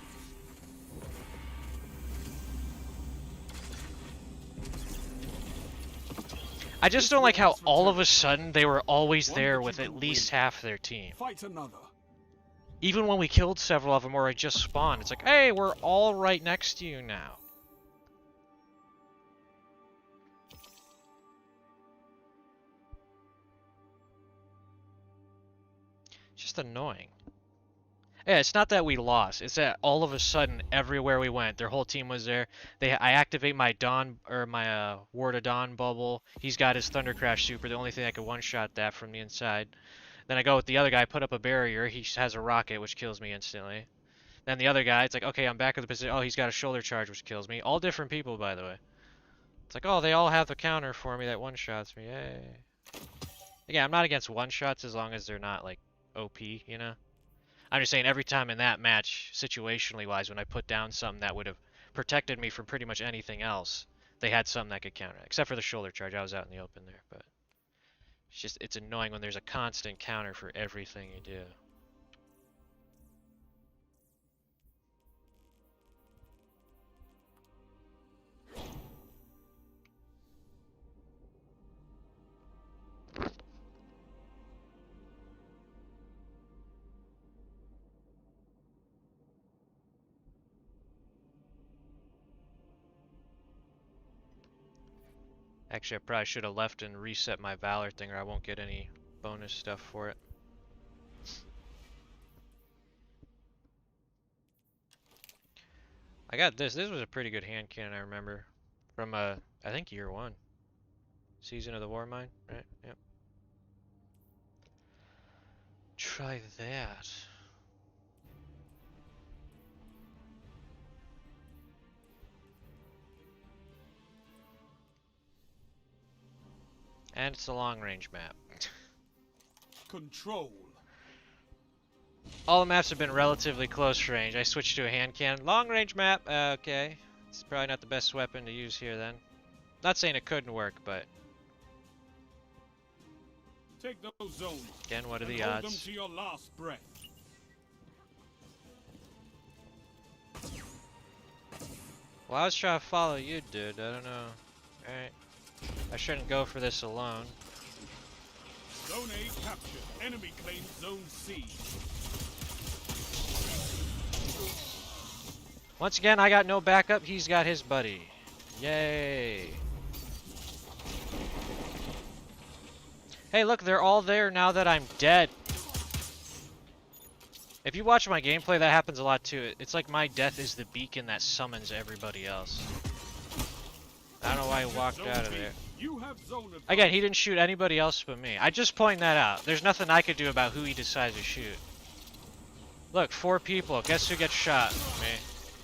I just don't like how all of a sudden they were always One there that you with at can least win. half their team. Fight another. Even when we killed several of them or I just spawned, it's like, hey, we're all right next to you now. Just annoying. Yeah, it's not that we lost. It's that all of a sudden, everywhere we went, their whole team was there. I activate my Dawn or my Ward of Dawn bubble. He's got his Thunder Crash super. The only thing that could one-shot that from the inside. Then I go with the other guy, put up a barrier. He has a rocket, which kills me instantly. Then the other guy, it's like, okay, I'm back in the position. Oh, he's got a shoulder charge, which kills me. All different people, by the way. It's like, oh, they all have the counter for me that one-shots me. Yay. Again, I'm not against one-shots as long as they're not like OP, you know. I'm just saying every time in that match, situationally wise, when I put down something that would have protected me from pretty much anything else, they had something that could counter it. Except for the shoulder charge, I was out in the open there, but it's annoying when there's a constant counter for everything you do. Actually, I probably should have left and reset my Valor thing or I won't get any bonus stuff for it. I got this. This was a pretty good hand cannon, I remember. From, I think year 1. Season of the Warmind, right? Yep. Try that. And it's a long-range map. Control. All the maps have been relatively close range. I switched to a hand cannon. Long-range map, okay. It's probably not the best weapon to use here then. Not saying it couldn't work, but Take those zones. again, what are and the hold them odds? to your last breath. Well, I was trying to follow you, dude. I don't know. Alright. I shouldn't go for this alone. Zone A captured. Enemy claims Zone C. Once again, I got no backup. He's got his buddy. Yay. Hey, look, they're all there now that I'm dead. If you watch my gameplay, that happens a lot too. It's like my death is the beacon that summons everybody else. I don't know why he walked out of there. Again, he didn't shoot anybody else but me. I just point that out. There's nothing I could do about who he decides to shoot. Look, 4 people. Guess who gets shot? Me.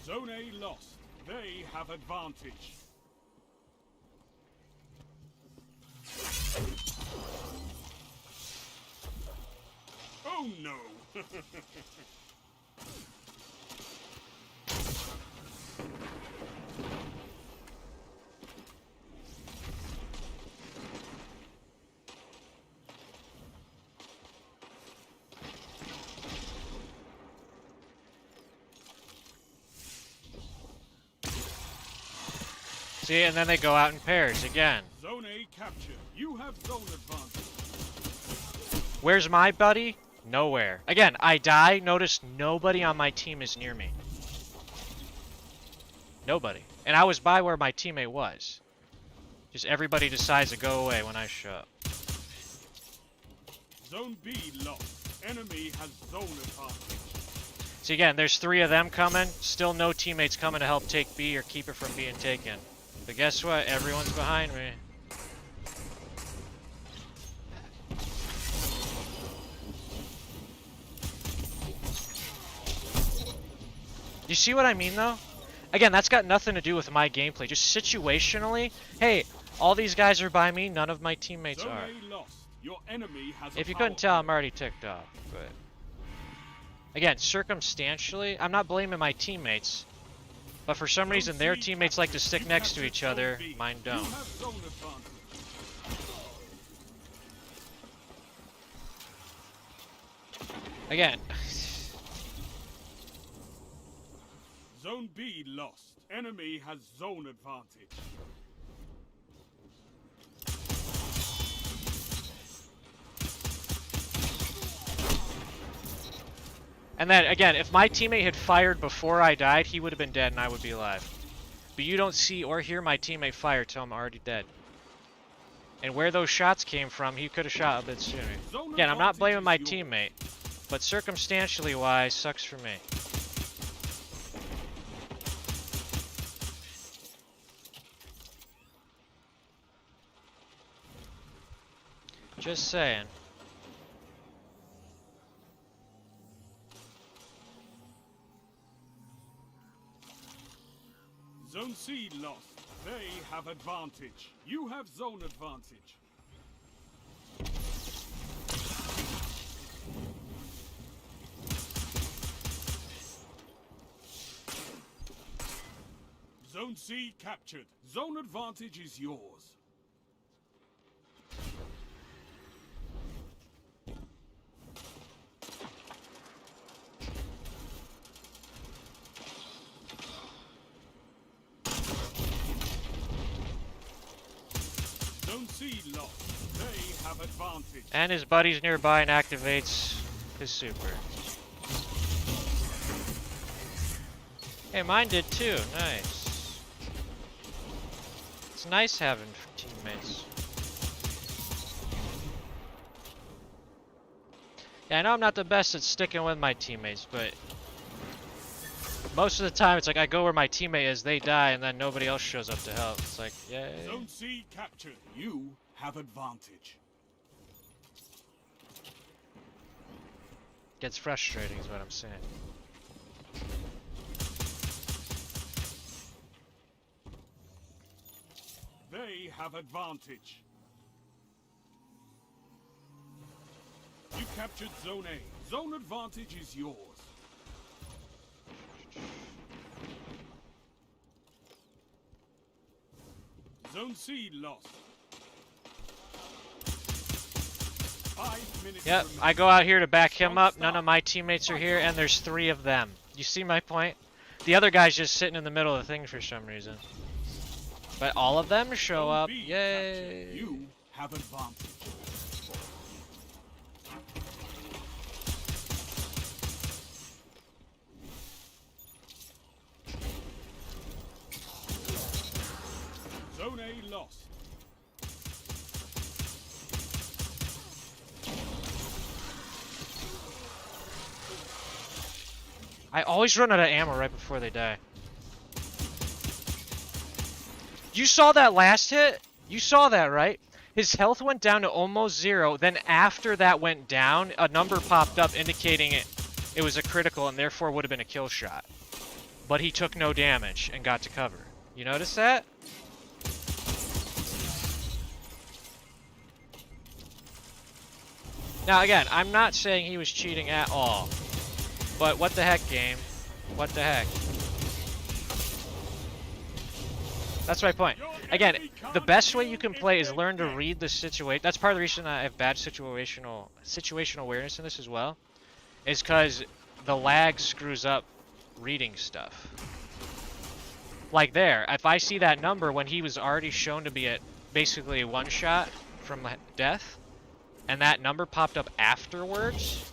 Zone A lost. They have advantage. Oh no! See, and then they go out in pairs again. Zone A captured. You have zone advantage. Where's my buddy? Nowhere. Again, I die. Notice nobody on my team is near me. Nobody. And I was by where my teammate was. Just everybody decides to go away when I show up. Zone B lost. Enemy has zone advantage. See, again, there's 3 of them coming. Still no teammates coming to help take B or keep it from being taken. But guess what? Everyone's behind me. You see what I mean, though? Again, that's got nothing to do with my gameplay. Just situationally, hey, all these guys are by me. None of my teammates are. Your enemy has if you couldn't tell, I'm already ticked off. But again, circumstantially, I'm not blaming my teammates. But for some reason, their teammates like to stick next to each other. Mine don't. Again. Zone B lost. Enemy has zone advantage. And then, again, if my teammate had fired before I died, he would have been dead and I would be alive. But you don't see or hear my teammate fire till I'm already dead. And where those shots came from, he could have shot a bit sooner. Again, I'm not blaming my teammate, but circumstantially wise, sucks for me. Just saying. Zone C lost. They have advantage. You have zone advantage. Zone C captured. Zone advantage is yours. Zone C lost. They have advantage. And his buddy's nearby and activates his super. Hey, mine did too. Nice. It's nice having teammates. Yeah, I know I'm not the best at sticking with my teammates, but most of the time it's like I go where my teammate is, they die, and then nobody else shows up to help. It's like, yay. Zone C captured. You have advantage. Gets frustrating is what I'm saying. They have advantage. You captured Zone A. Zone advantage is yours. Zone C lost. 5 minutes. Yep, I go out here to back him up. None of my teammates are here, and there's 3 of them. You see my point? The other guy's just sitting in the middle of the thing for some reason. But all of them show Zone up. B captured. Yay! You have advantage. Zone A lost. I always run out of ammo right before they die. You saw that last hit? You saw that, right? His health went down to almost 0, then after that went down, a number popped up indicating it was a critical and therefore would have been a kill shot. But he took no damage and got to cover. You notice that? Now again, I'm not saying he was cheating at all. But what the heck, game? What the heck? That's my point. Again, the best way you can play is learn to read the situation. That's part of the reason I have bad situational awareness in this as well. Is because the lag screws up reading stuff. Like there, if I see that number when he was already shown to be at basically a one shot from death, and that number popped up afterwards,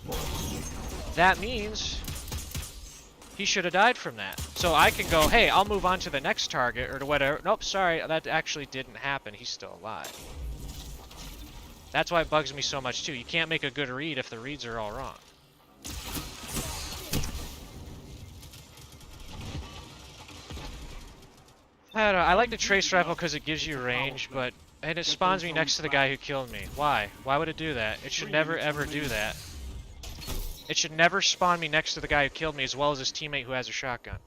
that means he should have died from that. So I can go, hey, I'll move on to the next target or to whatever. Nope, sorry, that actually didn't happen. He's still alive. That's why it bugs me so much too. You can't make a good read if the reads are all wrong. I don't know. I like the trace rifle because it gives you range, but and it spawns me next to the guy who killed me. Why? Why would it do that? It should never ever do that. It should never spawn me next to the guy who killed me as well as his teammate who has a shotgun.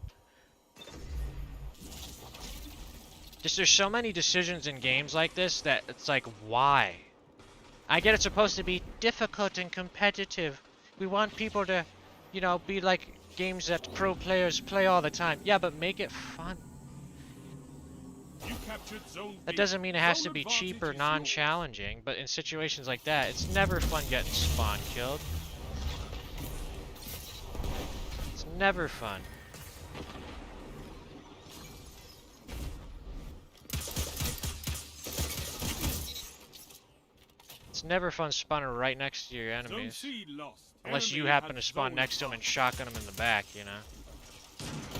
Just there's so many decisions in games like this that it's like, why? I get it's supposed to be difficult and competitive. We want people to, you know, be like games that pro players play all the time. Yeah, but make it fun. You captured zone That B. doesn't mean it has to Zone be cheap or advantage is yours. non-challenging, but in situations like that, it's never fun getting spawn killed. It's never fun. It's never fun spawning right next to your Zone enemies. C lost. Unless you Enemy happen to has spawn zone next to him and advantage. shotgun him in the back, you know?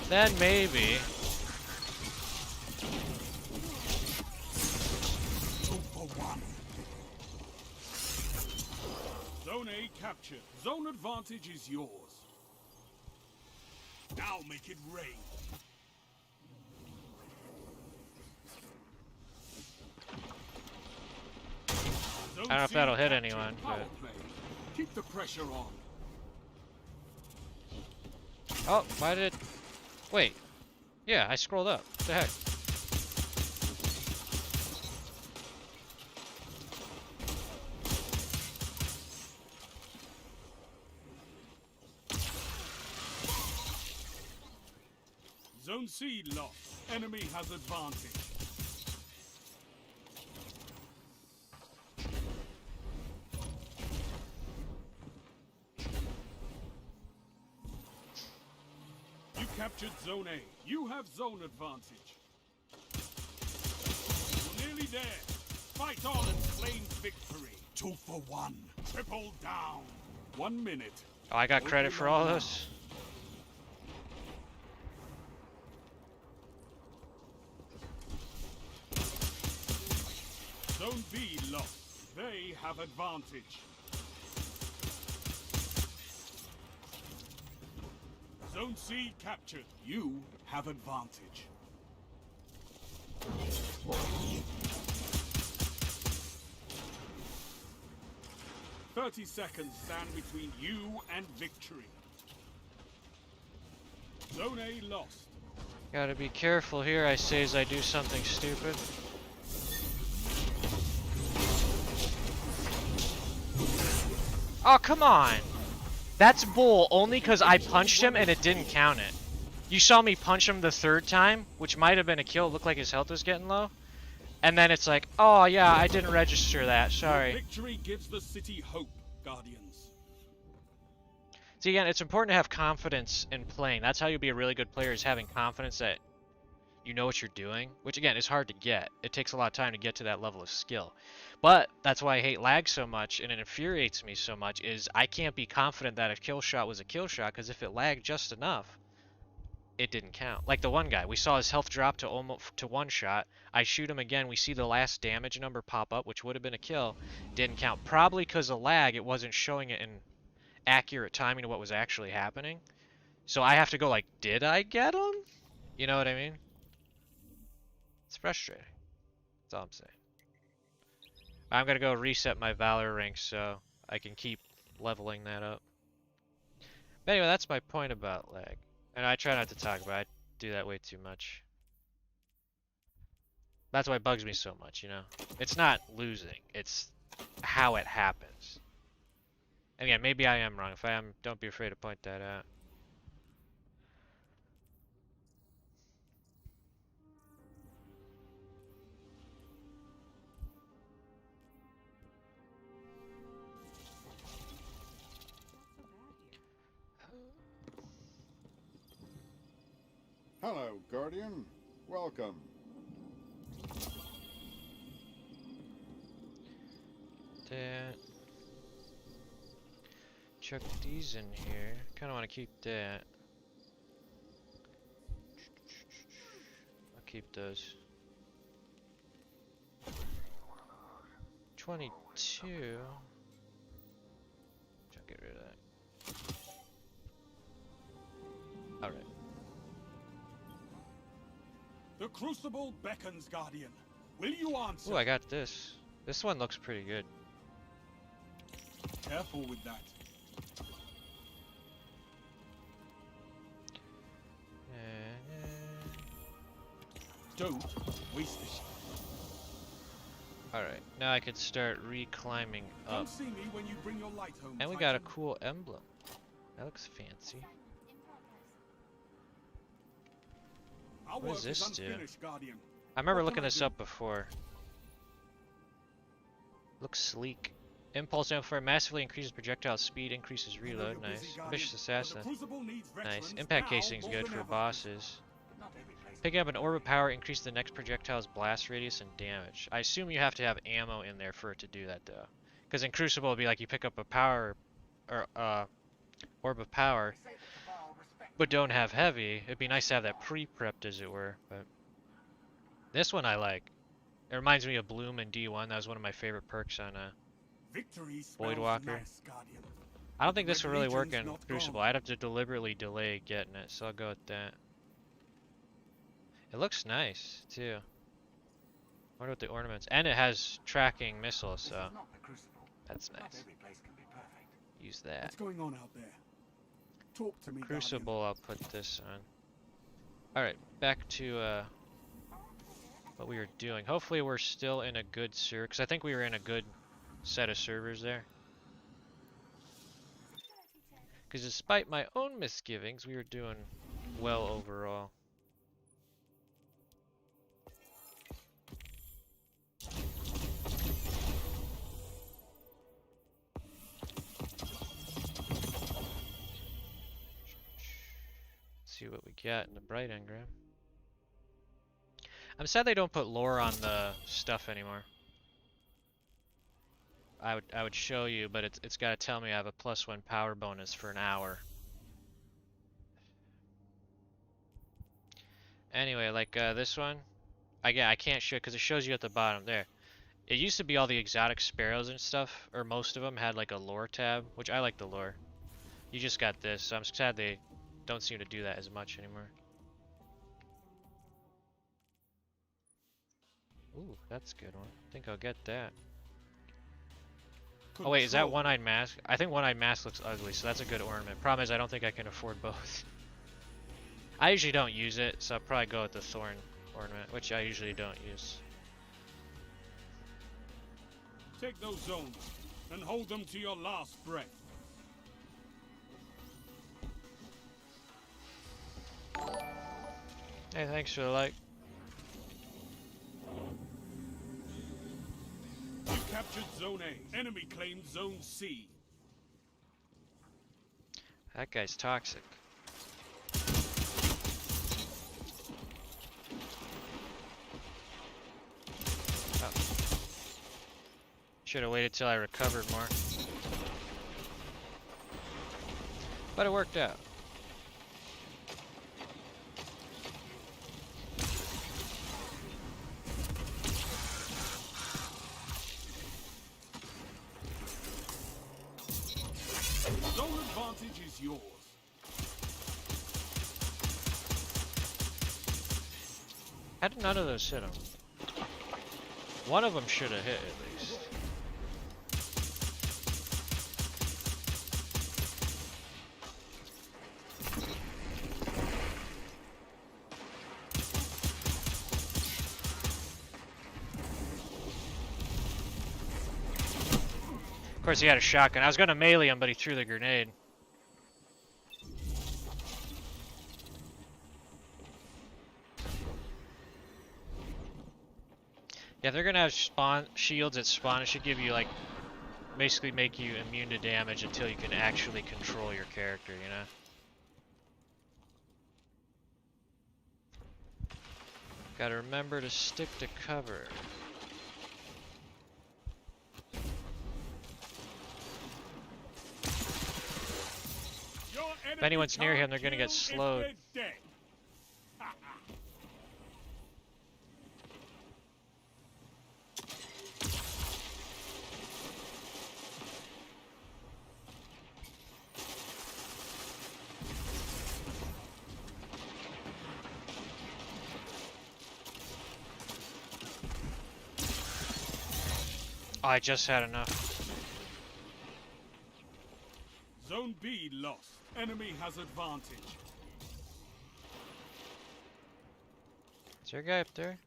Then maybe. 2 for 1. Zone A captured. Zone advantage is yours. Now make it rain. Zone I don't know if C that'll hit captured. anyone, Power but- play. Keep the pressure on. Oh, why did... Wait. Yeah, I scrolled up. What the heck? Zone C lost. Enemy has advantage. You captured Zone A. You have zone advantage. You're nearly there. Fight on and claim victory. 2 for 1. Triple down. 1 minute. Oh, I got credit for all this? Zone B lost. They have advantage. Zone C captured. You have advantage. "30 seconds stand between you and victory. Zone A lost. Gotta be careful here, I say as I do something stupid. Oh, come on! That's bull only because I punched him and it didn't count it. You saw me punch him the third time, which might have been a kill. It looked like his health was getting low. And then it's like, oh yeah, I didn't register that, sorry. Victory gives the city hope, Guardians. See, again, it's important to have confidence in playing. That's how you'll be a really good player, is having confidence that you know what you're doing, which again is hard to get. It takes a lot of time to get to that level of skill. But that's why I hate lag so much, and it infuriates me so much, is I can't be confident that a kill shot was a kill shot, because if it lagged just enough, it didn't count. Like the one guy, we saw his health drop to almost to one shot. I shoot him again, we see the last damage number pop up, which would have been a kill. Didn't count. Probably because of lag, it wasn't showing it in accurate timing of what was actually happening. So I have to go like, did I get him? You know what I mean? It's frustrating. That's all I'm saying. I'm gonna go reset my Valor rank so I can keep leveling that up. But anyway, that's my point about lag. And I try not to talk about it. I do that way too much. That's why it bugs me so much, you know? It's not losing, it's how it happens. And again, maybe I am wrong. If I am, don't be afraid to point that out. Hello, Guardian. Welcome. That. Chuck these in here. Kind of want to keep that. I'll keep those. 22. I'll get rid of that. Alright. The Crucible beckons, Guardian. Will you answer? Ooh, I got this. This one looks pretty good. Careful with that. Don't waste it. Alright, now I could start re-climbing up. Come see me when you bring your light home. And we got a cool emblem. That looks fancy. Our What does work is this do? unfinished, Guardian. I remember What looking can I this do? up before. Looks sleek. Impulse amplifier massively increases projectile speed, increases I know reload. you're busy, Nice. Guardian, Ambitious but assassin. the Crucible needs Nice. veterans Impact now casing's more good than for ever. bosses. Not every place Picking up an orb of power increases the next projectile's blast radius and damage. I assume you have to have ammo in there for it to do that though. Because in Crucible it'd be like you pick up a power or orb of power but don't have heavy. It'd be nice to have that pre-prepped as it were, but this one I like. It reminds me of Bloom in D1. That was one of my favorite perks on Victory Void spells Walker. mass, Guardian. I don't think this Red will really work Legion's in not Crucible. gone. I'd have to deliberately delay getting it, so I'll go with that. It looks nice, too. Wonder what the ornaments... And it has tracking missiles, so... That's nice. Use that. What's going on out there? Talk to me, Crucible, I'll put this on. Alright, back to what we were doing. Hopefully we're still in a good server, because I think we were in a good set of servers there. Because despite my own misgivings, we were doing well overall. See what we got in the bright engram. I'm sad they don't put lore on the stuff anymore. I would show you, but it's got to tell me I have a +1 power bonus for an hour. Anyway, like this one, I can't show because it shows you at the bottom there. It used to be all the exotic sparrows and stuff, or most of them had like a lore tab, which I like the lore. You just got this, so I'm sad they don't seem to do that as much anymore. Ooh, that's a good one. I think I'll get that. Oh wait, is that One-Eyed Mask? I think One-Eyed Mask looks ugly, so that's a good ornament. Problem is I don't think I can afford both. I usually don't use it, so I'll probably go with the Thorn ornament, which I usually don't use. Take those zones and hold them to your last breath. Hey, thanks for the like. You captured Zone A. Enemy claimed Zone C. That guy's toxic. Should have waited till I recovered more. But it worked out. Zone advantage is yours. How did none of those hit him? One of them should have hit at least. Of course, he had a shotgun. I was gonna melee him, but he threw the grenade. Yeah, they're gonna have spawn shields at spawn. It should give you like, basically make you immune to damage until you can actually control your character, you know? Gotta remember to stick to cover. If anyone's near him, they're gonna get slowed. Oh, I just had enough. Zone B lost. Enemy has advantage. Is there a guy up there?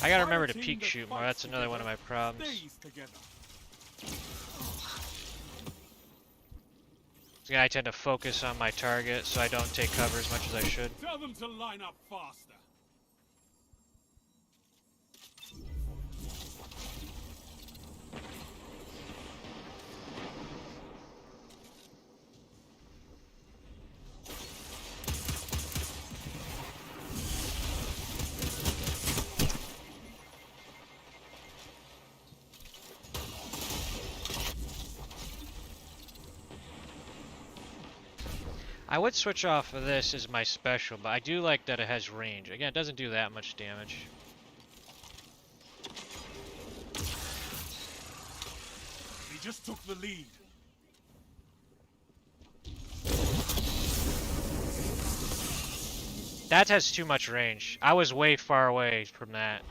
I gotta remember to peek shoot more. That's another one of my problems. I tend to focus on my target so I don't take cover as much as I should. Tell them to line up faster. I would switch off of this as my special, but I do like that it has range. Again, it doesn't do that much damage. He just took the lead. That has too much range. I was way far away from that.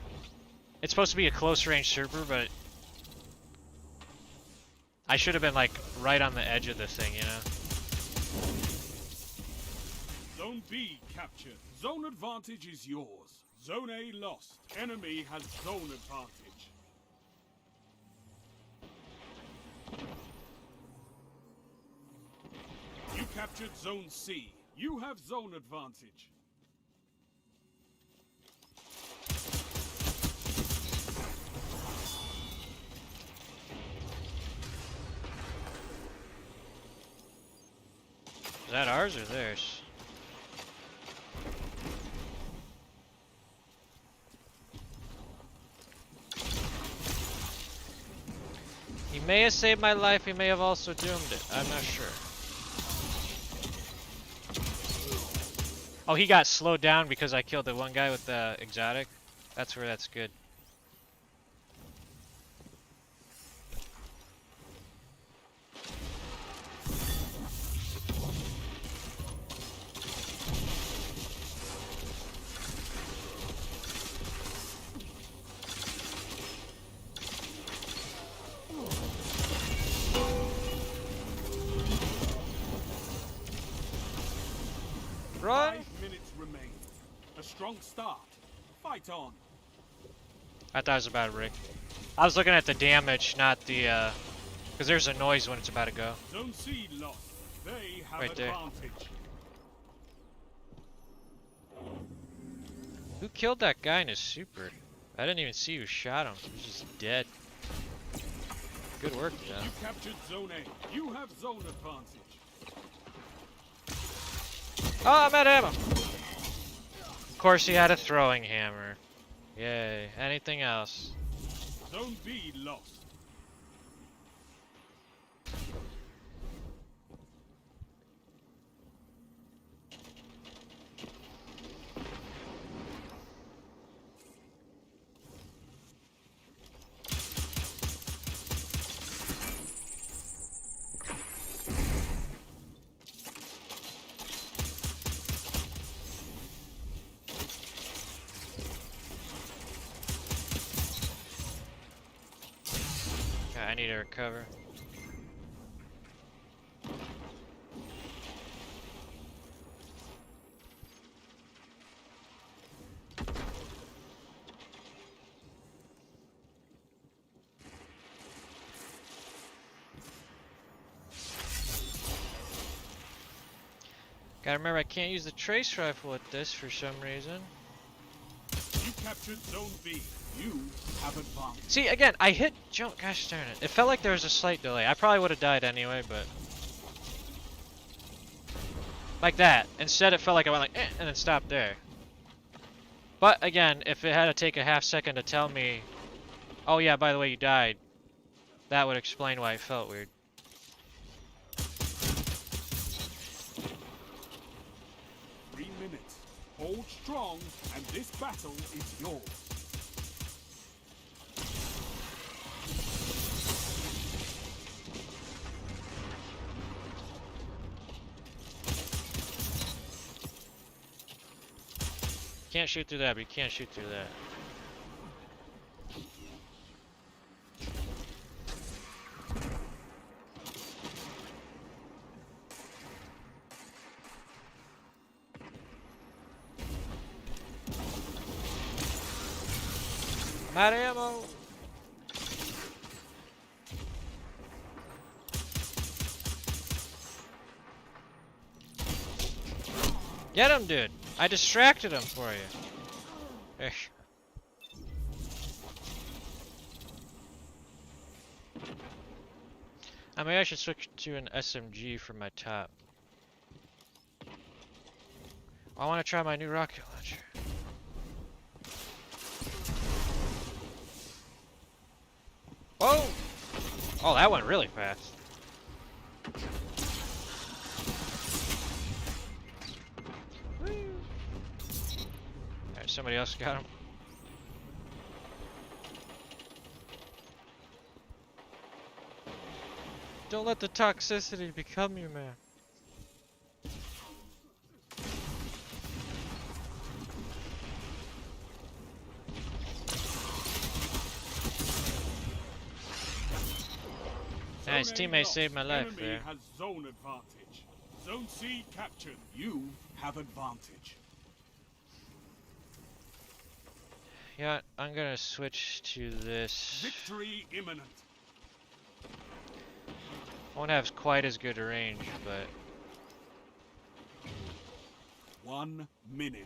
It's supposed to be a close range super, but I should have been like right on the edge of the thing, you know? Zone B captured. Zone advantage is yours. Zone A lost. Enemy has zone advantage. You captured Zone C. You have zone advantage. Is that ours or theirs? He may have saved my life, he may have also doomed it. I'm not sure. Oh, he got slowed down because I killed the one guy with the exotic. That's where that's good. Run! 5 minutes remain. A strong start. Fight on. I thought it was about to rig. I was looking at the damage, not the, because there's a noise when it's about to go. Zone C lost. They have Right there. advantage. Who killed that guy in his super? I didn't even see who shot him. He was just dead. Good work, John. You captured Zone A. You have zone advantage. Oh, I'm out of ammo! Of course he had a throwing hammer. Yay. Anything else? Zone B lost. Okay, I need to recover. Gotta remember I can't use the trace rifle with this for some reason. You captured Zone B. You have advantage. See, again, I hit jump. Gosh darn it. It felt like there was a slight delay. I probably would have died anyway, but... like that. Instead, it felt like I went like, and then stopped there. But, again, if it had to take a half second to tell me, oh yeah, by the way, you died, that would explain why it felt weird. 3 minutes. Hold strong, and this battle is yours. Can't shoot through that, but you can't shoot through that. I'm out of ammo! Get him, dude! I distracted him for you. Eh. I mean, I should switch to an SMG for my top. I want to try my new rocket launcher. Whoa! Oh, that went really fast. Alright, somebody else got him. Don't let the toxicity become you, man. Nice, Zone A teammate lost. saved my life Enemy there. has zone advantage. Zone C captured. You have advantage. Yeah, I'm gonna switch to this. Victory imminent. Won't have quite as good a range, but 1 minute.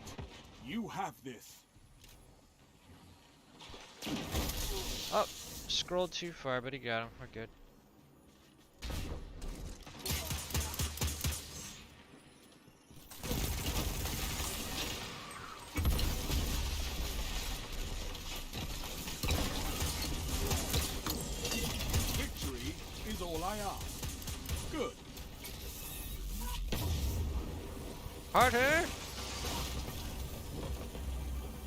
You have this. oh, scrolled too far, but he got him. We're good. Victory is all I ask. Good. Party!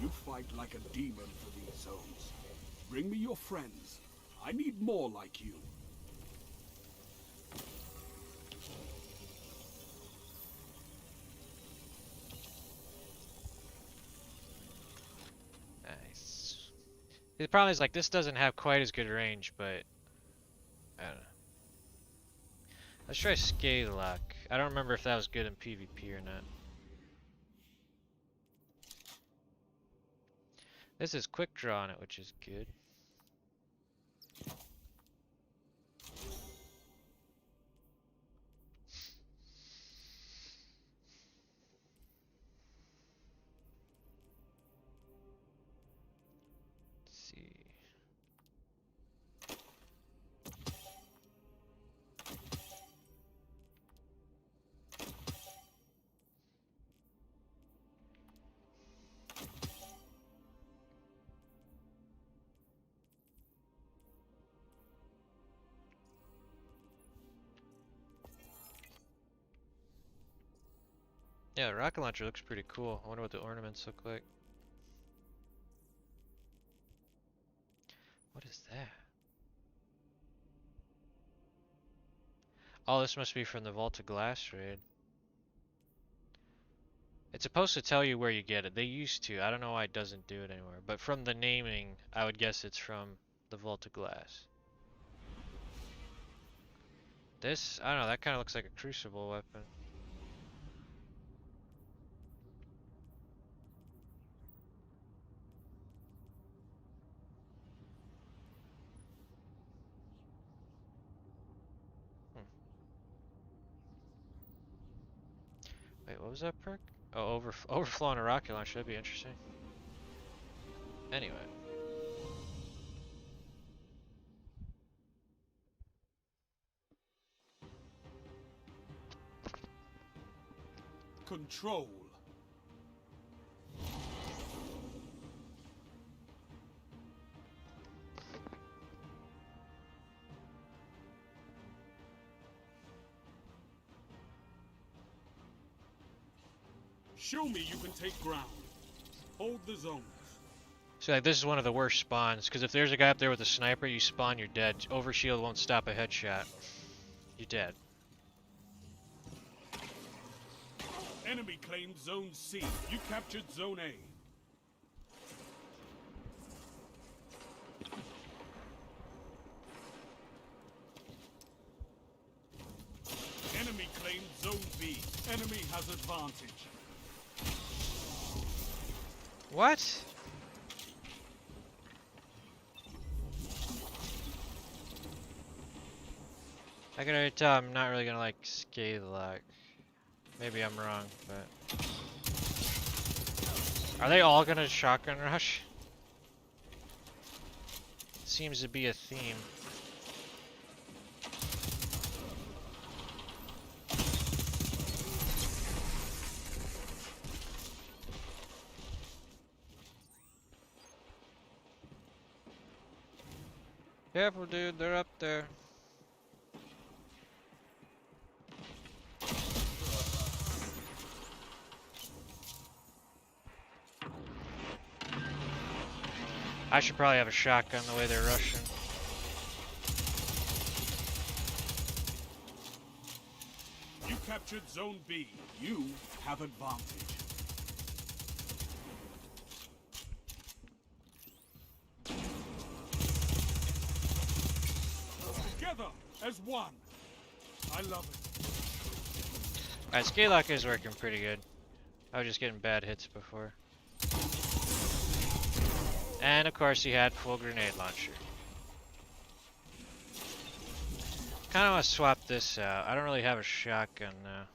You fight like a demon for these zones. Bring me your friends. I need more like you. Nice. The problem is, like, this doesn't have quite as good range, but I don't know. Let's try Scavelock. I don't remember if that was good in PvP or not. This is quick draw on it, which is good. Let's see. Yeah, the rocket launcher looks pretty cool. I wonder what the ornaments look like. What is that? Oh, this must be from the Vault of Glass raid. It's supposed to tell you where you get it. They used to. I don't know why it doesn't do it anymore. But from the naming, I would guess it's from the Vault of Glass. This, I don't know, that kind of looks like a Crucible weapon. Hmm. Wait, what was that perk? Oh, overflowing a rocket launcher. That'd be interesting. Anyway. Control. Show me you can take ground. Hold the zones. So like, this is one of the worst spawns, because if there's a guy up there with a sniper, you spawn, you're dead. Overshield won't stop a headshot. You're dead. Enemy claimed Zone C. You captured Zone A. Enemy claimed Zone B. Enemy has advantage. What? I can already tell I'm not really gonna like Scathe. Maybe I'm wrong, but are they all gonna shotgun rush? Seems to be a theme. Careful, dude, they're up there. I should probably have a shotgun the way they're rushing. You captured Zone B. You have advantage. Together as one. I love it. Alright, Scathe is working pretty good. I was just getting bad hits before. And of course he had full grenade launcher. Kinda wanna swap this out. I don't really have a shotgun now.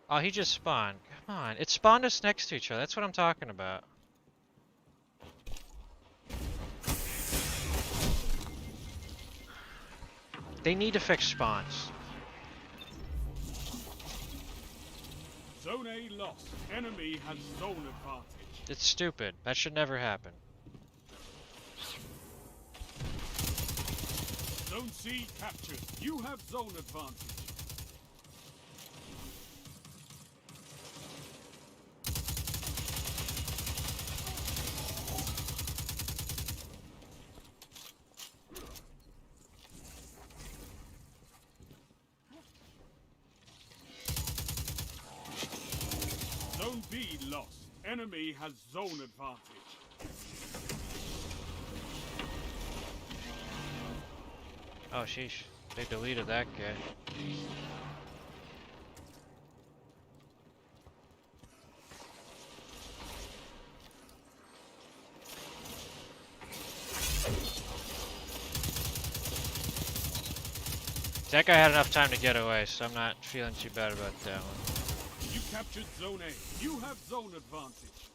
Oh, he just spawned. Come on, it spawned us next to each other. That's what I'm talking about. They need to fix spawns. Zone A lost. Enemy has zone advantage. It's stupid. That should never happen. Zone C captured. You have zone advantage. Zone B lost. Enemy has zone advantage. Oh, sheesh. They deleted that guy. That guy had enough time to get away, so I'm not feeling too bad about that one. You captured Zone A. You have zone advantage.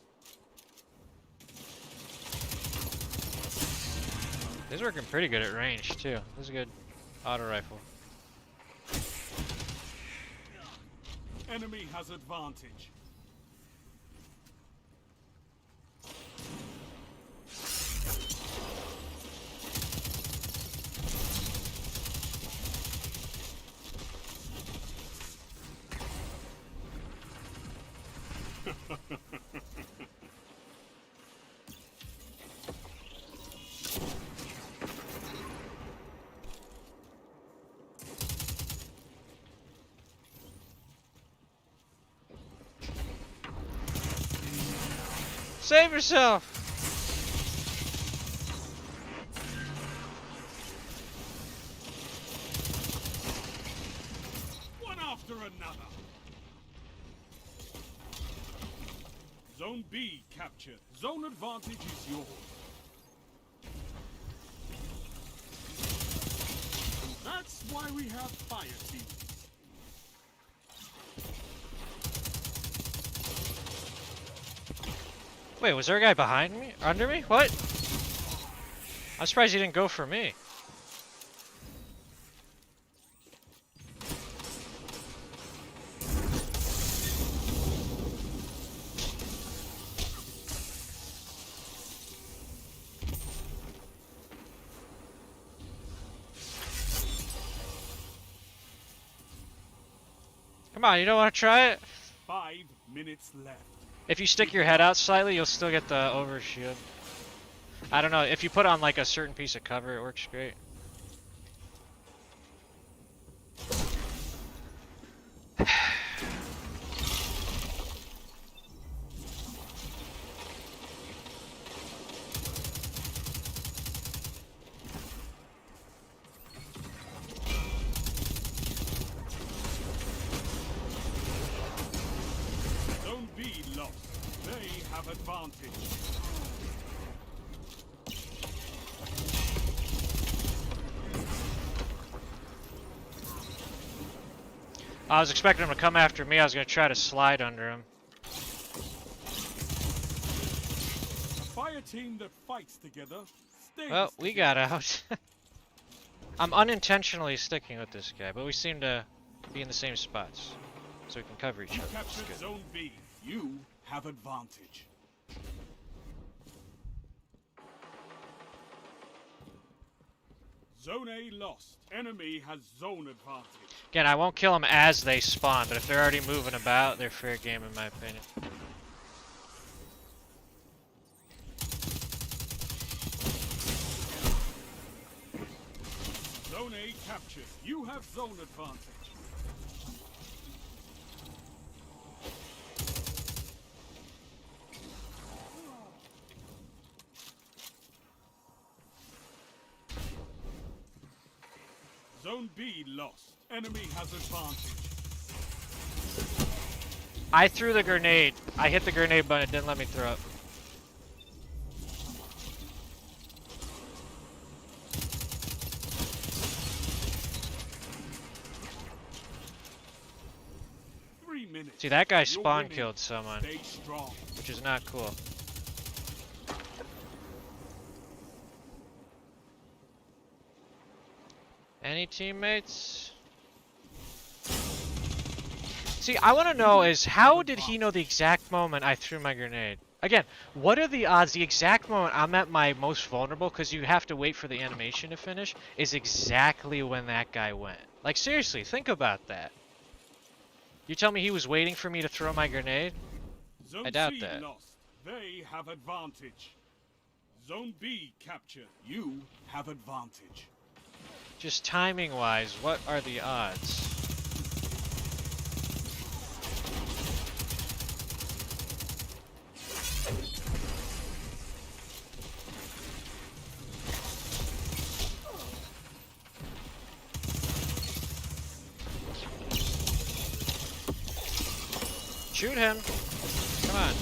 He's working pretty good at range, too. This is a good auto rifle. Enemy has advantage. Save yourself! One after another. Zone B captured. Zone advantage is yours. That's why we have fire teams. Wait, was there a guy behind me? Under me? What? I'm surprised he didn't go for me. Come on, you don't want to try it? 5 minutes left. If you stick your head out slightly, you'll still get the overshield. I don't know, if you put on like a certain piece of cover, it works great. Zone B lost. They have advantage. I was expecting him to come after me. I was going to try to slide under him. A fire team that fights together stays Well, we together. got out. I'm unintentionally sticking with this guy, but we seem to be in the same spots. So we can cover each You other. That's captured good. Zone B. You have advantage. Zone A lost. Enemy has zone advantage. Again, I won't kill them as they spawn, but if they're already moving about, they're fair game in my opinion. Zone A captured. You have zone advantage. Zone B lost. Enemy has advantage. I threw the grenade. I hit the grenade button, it didn't let me throw it. See, that guy spawn killed someone, Stay strong. which is not cool. Any teammates? See, I want to know is how did he know the exact moment I threw my grenade? Again, what are the odds the exact moment I'm at my most vulnerable, because you have to wait for the animation to finish, is exactly when that guy went? Like, seriously, think about that. You tell me he was waiting for me to throw my grenade? Zone I doubt C that. lost. They have advantage. Zone B captured. You have advantage. Just timing-wise, what are the odds? Shoot him. Come on.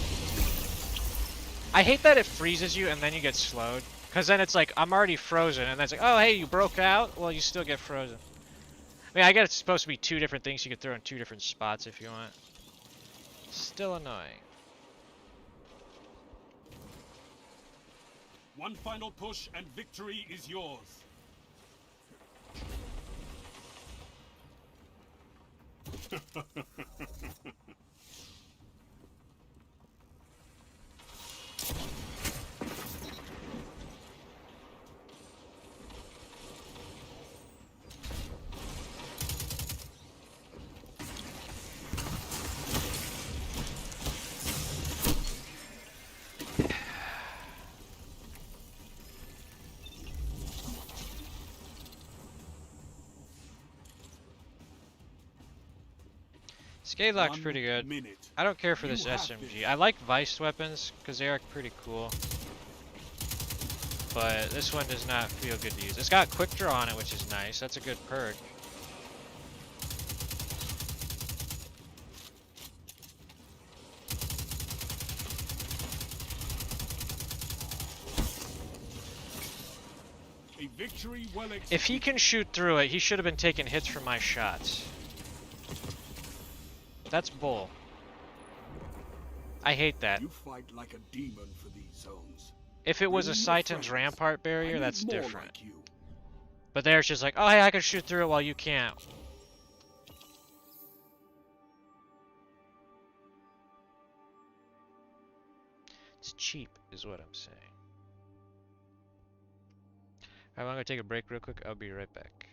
I hate that it freezes you and then you get slowed. Because then it's like, I'm already frozen. And then it's like, oh, hey, you broke out? Well, you still get frozen. I mean, I guess it's supposed to be two different things you could throw in two different spots if you want. Still annoying. One final push and victory is yours. Skadelock's pretty good. 1 minute. I don't care for You this have SMG. this. I like Vice weapons because they are pretty cool. But this one does not feel good to use. It's got quick draw on it, which is nice. That's a good perk. A victory well executed. If he can shoot through it, he should have been taking hits from my shots. That's bull. I hate that. You fight like a demon for these zones. If it was a Bring your Saiten's friends. Rampart I barrier, need that's more different. like you. But there it's just like, oh hey, I can shoot through it while you can't. It's cheap, is what I'm saying. Alright, I'm gonna take a break real quick. I'll be right back.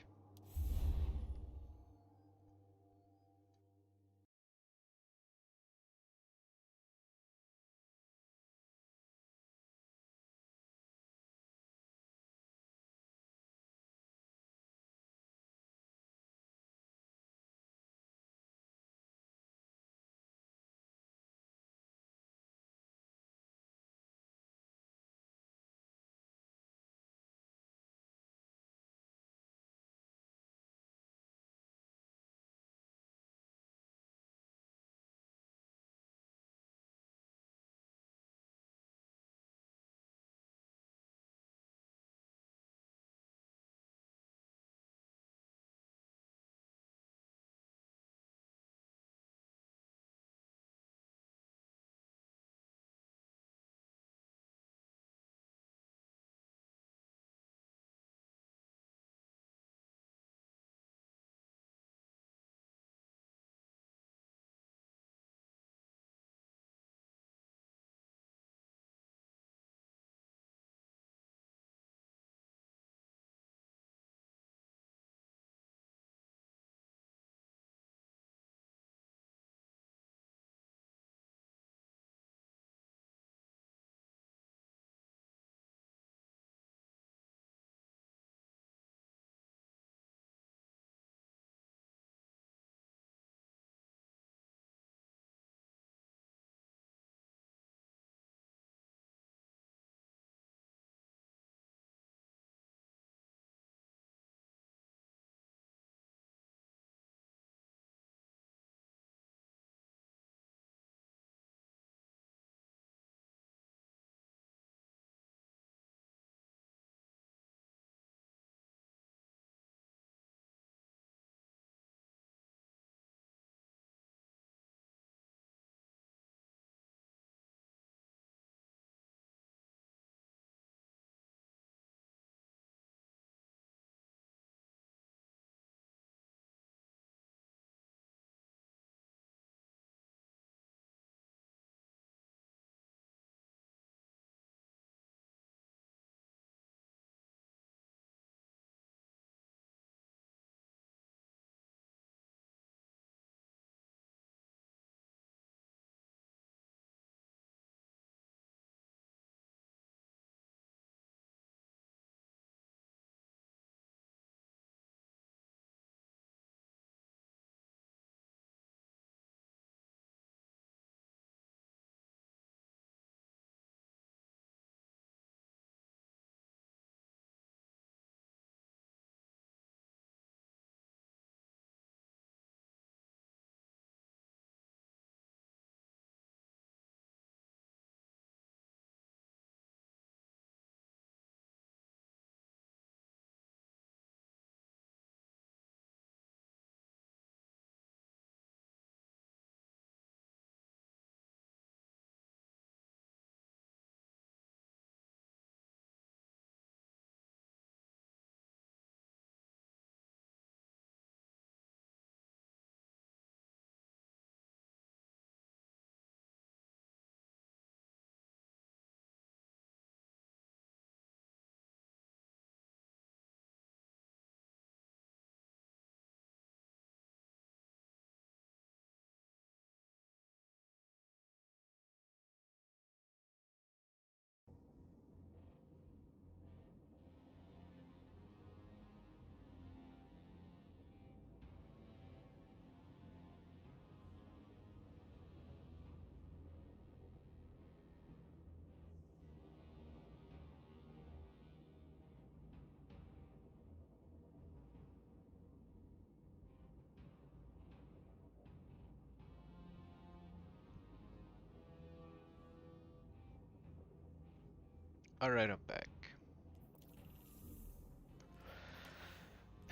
Alright, I'm back.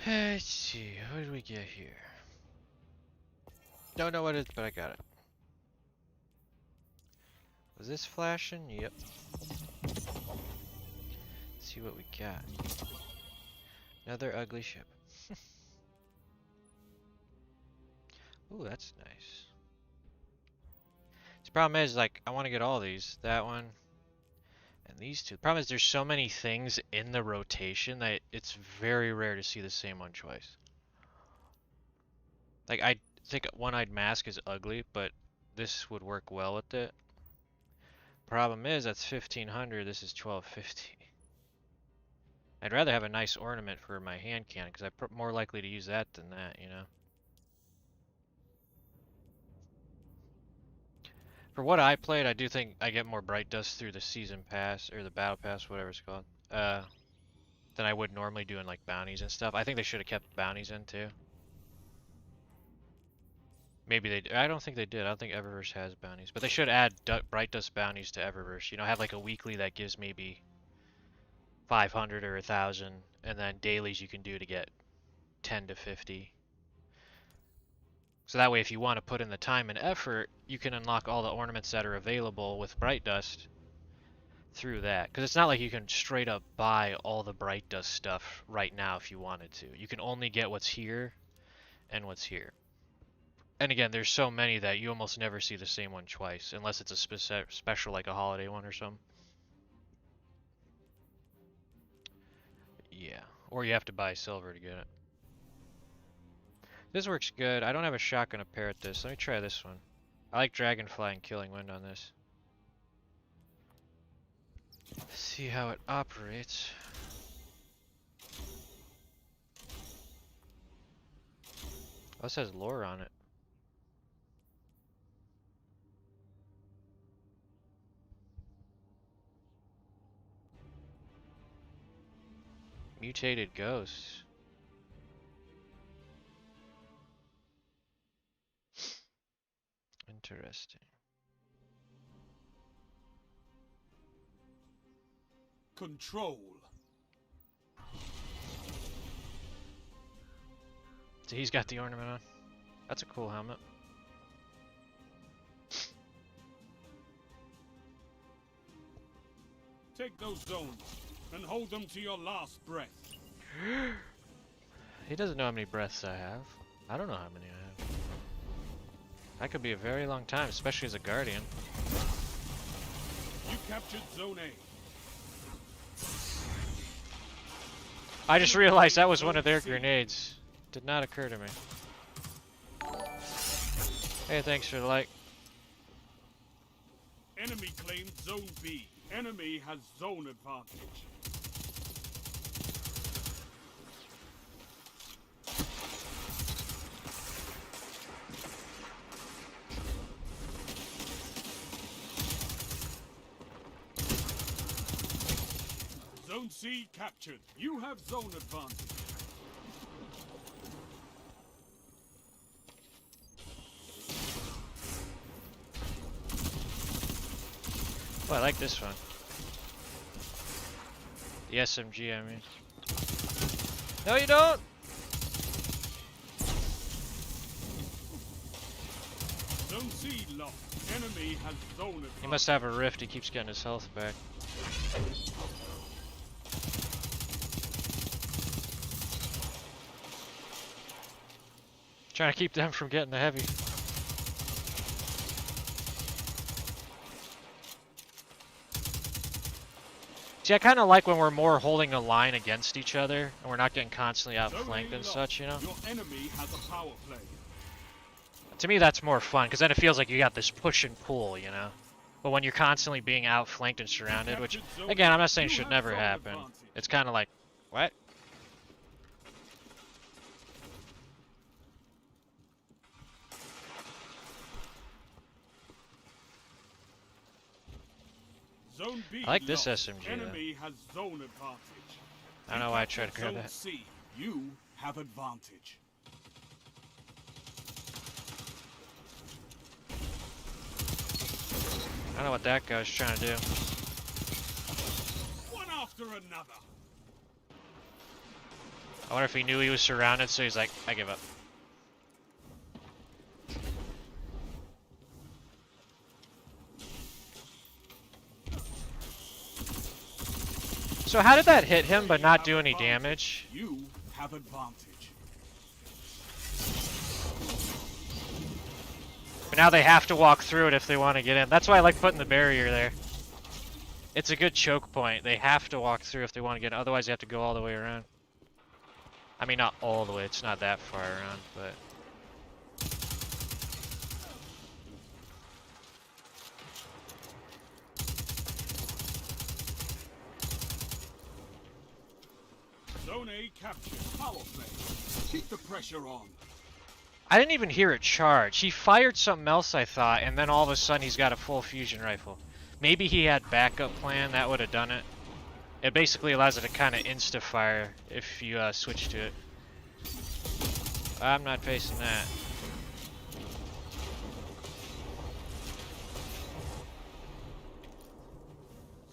Let's see, what did we get here? Don't know what it is, but I got it. Was this flashing? Yep. Let's see what we got. Another ugly ship. Ooh, that's nice. The problem is, like, I want to get all these. That one, and these two. The problem is there's so many things in the rotation that it's very rare to see the same one twice. Like, I think One-Eyed Mask is ugly, but this would work well with it. Problem is, that's 1500, this is 1250. I'd rather have a nice ornament for my hand cannon, because I'm more likely to use that than that, you know? For what I played, I do think I get more Bright Dust through the Season Pass, or the Battle Pass, whatever it's called, than I would normally doing, like, bounties and stuff. I think they should have kept bounties in, too. Maybe they. I don't think they did. I don't think Eververse has bounties, but they should add Bright Dust bounties to Eververse. You know, have like a weekly that gives maybe 500 or 1,000, and then dailies you can do to get 10 to 50. So that way, if you want to put in the time and effort, you can unlock all the ornaments that are available with Bright Dust through that. Because it's not like you can straight up buy all the Bright Dust stuff right now if you wanted to. You can only get what's here and what's here. And again, there's so many that you almost never see the same one twice, unless it's a special like a holiday one or something. Yeah, or you have to buy silver to get it. This works good. I don't have a shotgun to pair with this. Let me try this one. I like Dragonfly and Killing Wind on this. See how it operates. Oh, this has lore on it. Mutated ghosts. Interesting. Control. So he's got the ornament on. That's a cool helmet. Take those zones and hold them to your last breath. He doesn't know how many breaths I have. I don't know how many I have. That could be a very long time, especially as a guardian. You captured Zone A. I just realized that was one of their grenades. Did not occur to me. Hey, thanks for the like. Enemy claimed Zone B. Enemy has zone advantage. Zone C captured. You have zone advantage. Oh, I like this one. The SMG, I mean. No, you don't! Zone C lost. Enemy has zone advantage. He must have a rift, he keeps getting his health back. Trying to keep them from getting the heavy. See, I kind of like when we're more holding a line against each other, and we're not getting constantly outflanked and such, you know? Your enemy has a power play. To me, that's more fun, because then it feels like you got this push and pull, you know? But when you're constantly being outflanked and surrounded, which, again, I'm not saying should never happen. It's kind of like, what? Zone B I like this lost. SMG, Enemy has zone advantage. I don't know why I tried to grab Zone that. C. You have advantage. I don't know what that guy's trying to do. another. I wonder if he knew he was surrounded, so he's like, I give up. So how did that hit him but not do any damage? You have advantage. But now they have to walk through it if they want to get in. That's why I like putting the barrier there. It's a good choke point. They have to walk through if they want to get in. Otherwise, they have to go all the way around. I mean, not all the way. It's not that far around, but... Zone A captured. Power play. Keep the pressure on. I didn't even hear it charge. He fired something else, I thought, and then all of a sudden he's got a full fusion rifle. Maybe he had backup plan. That would have done it. It basically allows it to kind of insta-fire if you switch to it. I'm not facing that.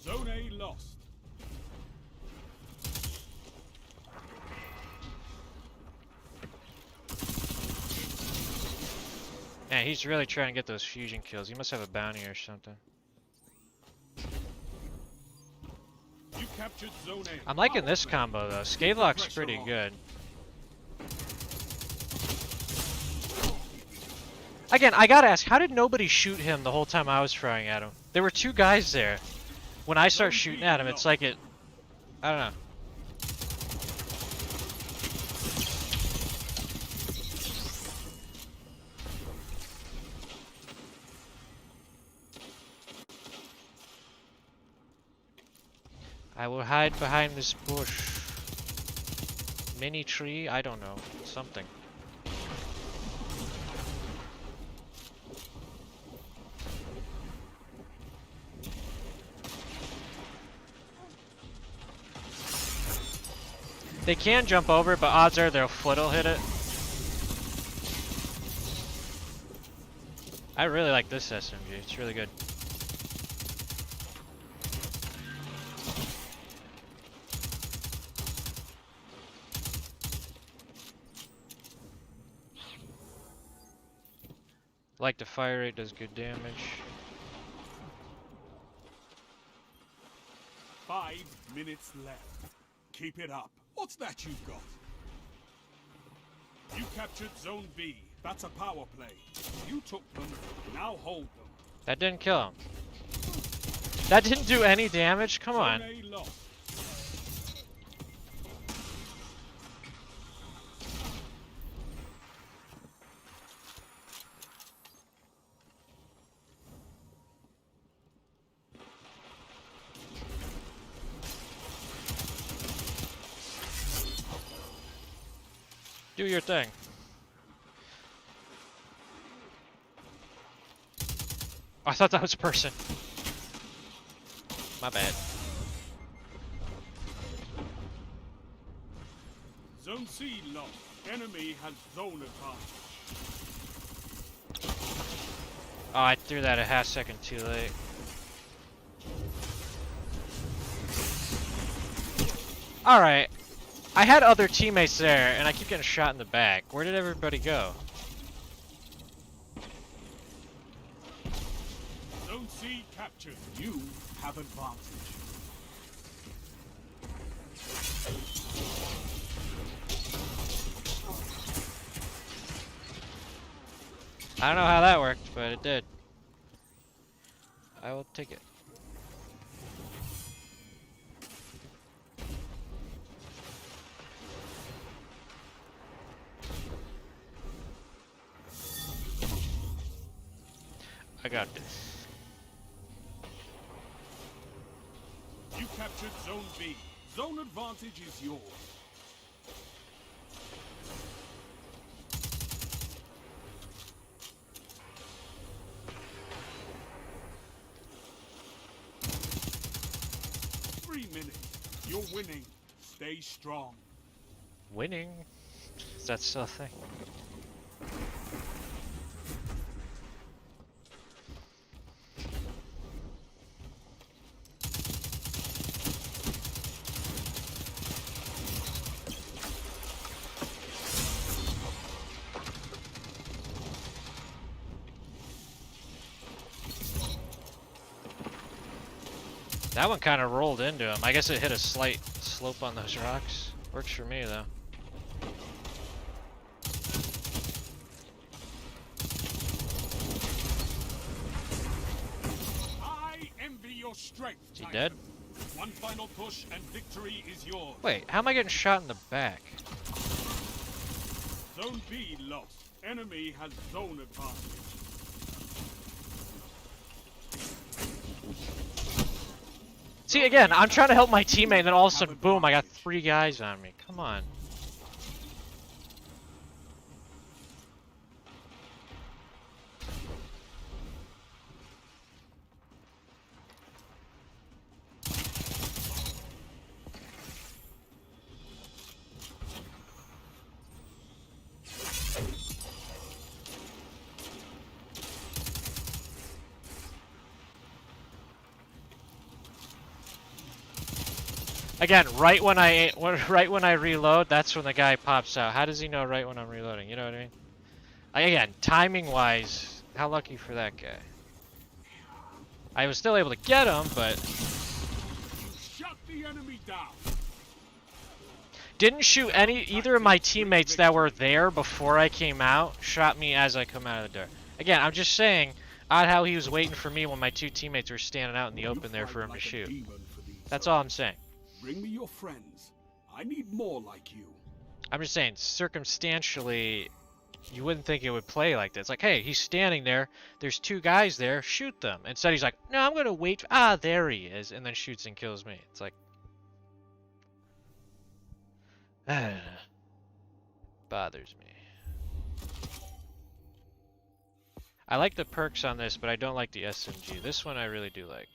Zone A lost. Man, he's really trying to get those fusion kills. He must have a bounty or something. You captured Zone A. I'm liking Power this play. combo though. Scavelock's pretty good. Again, I gotta ask, how did nobody shoot him the whole time I was throwing at him? There were two guys there. When I start shooting at him, it's like it... I don't know. I will hide behind this bush. Mini tree? I don't know. Something. They can jump over, but odds are their foot will hit it. I really like this SMG. It's really good. Like the fire rate, does good damage. 5 minutes left. Keep it up. What's that you've got? You captured Zone B. That's a power play. You took them. Now hold them. That didn't kill him. That didn't do any damage? Come on. Zone A lost. Do your thing. I thought that was a person. My bad. Zone C lost. Enemy has zone advantage. Oh, I threw that a half second too late. Alright. I had other teammates there, and I keep getting shot in the back. Where did everybody go? Zone C captured. You have advantage. I don't know how that worked, but it did. I will take it. I got this. You captured Zone B. Zone advantage is yours. You're winning. Stay strong. Winning? Is that still a thing? That one kind of rolled into him. I guess it hit a slight slope on those rocks. Works for me, though. I envy your strength, Is he Titan. dead? One final push and victory is yours. Wait, how am I getting shot in the back? Zone B lost. Enemy has zone advantage. See, again, I'm trying to help my teammate, and then all of a sudden, boom, I got 3 guys on me. Come on. Again, right when I reload, that's when the guy pops out. How does he know right when I'm reloading? You know what I mean? Again, timing-wise, how lucky for that guy. I was still able to get him, but Shut the enemy down. didn't shoot either of my teammates that were there before I came out. Shot me as I come out of the door. Again, I'm just saying, odd how he was waiting for me when my 2 teammates were standing out in the open there for him to shoot. That's all I'm saying. Bring me your friends. I need more like you. I'm just saying, circumstantially, you wouldn't think it would play like this. Like, hey, he's standing there. There's 2 guys there. Shoot them. Instead, he's like, no, I'm going to wait. Ah, there he is. And then shoots and kills me. It's like, I don't know. Bothers me. I like the perks on this, but I don't like the SMG. This one I really do like.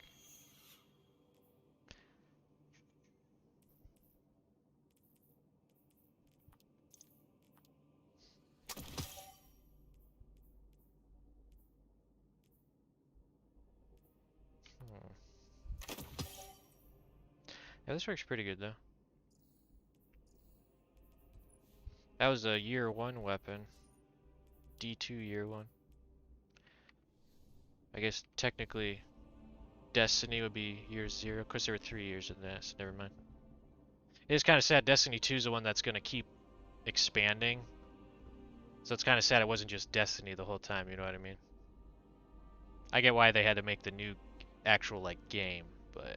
Yeah, this works pretty good though. That was a year 1 weapon. D2 year 1. I guess technically Destiny would be year 0. Of course there were 3 years in that, so never mind. It is kind of sad Destiny 2 is the one that's going to keep expanding. So it's kind of sad it wasn't just Destiny the whole time, you know what I mean? I get why they had to make the new actual like game, but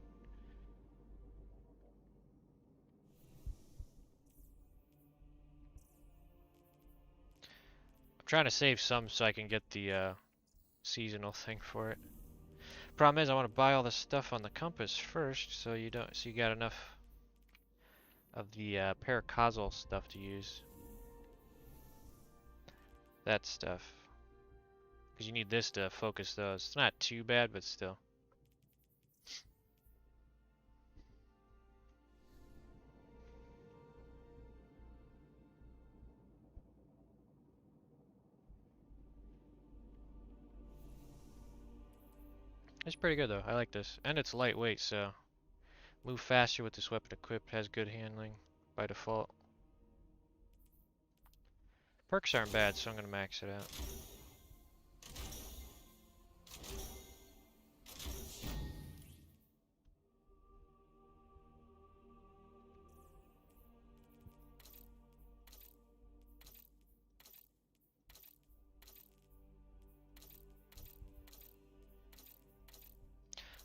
I'm trying to save some so I can get the seasonal thing for it. Problem is I want to buy all the stuff on the compass first, so you got enough of the paracausal stuff to use. That stuff. Because you need this to focus those. It's not too bad, but still. It's pretty good though. I like this. And it's lightweight, so move faster with this weapon equipped. Has good handling by default. Perks aren't bad, so I'm going to max it out.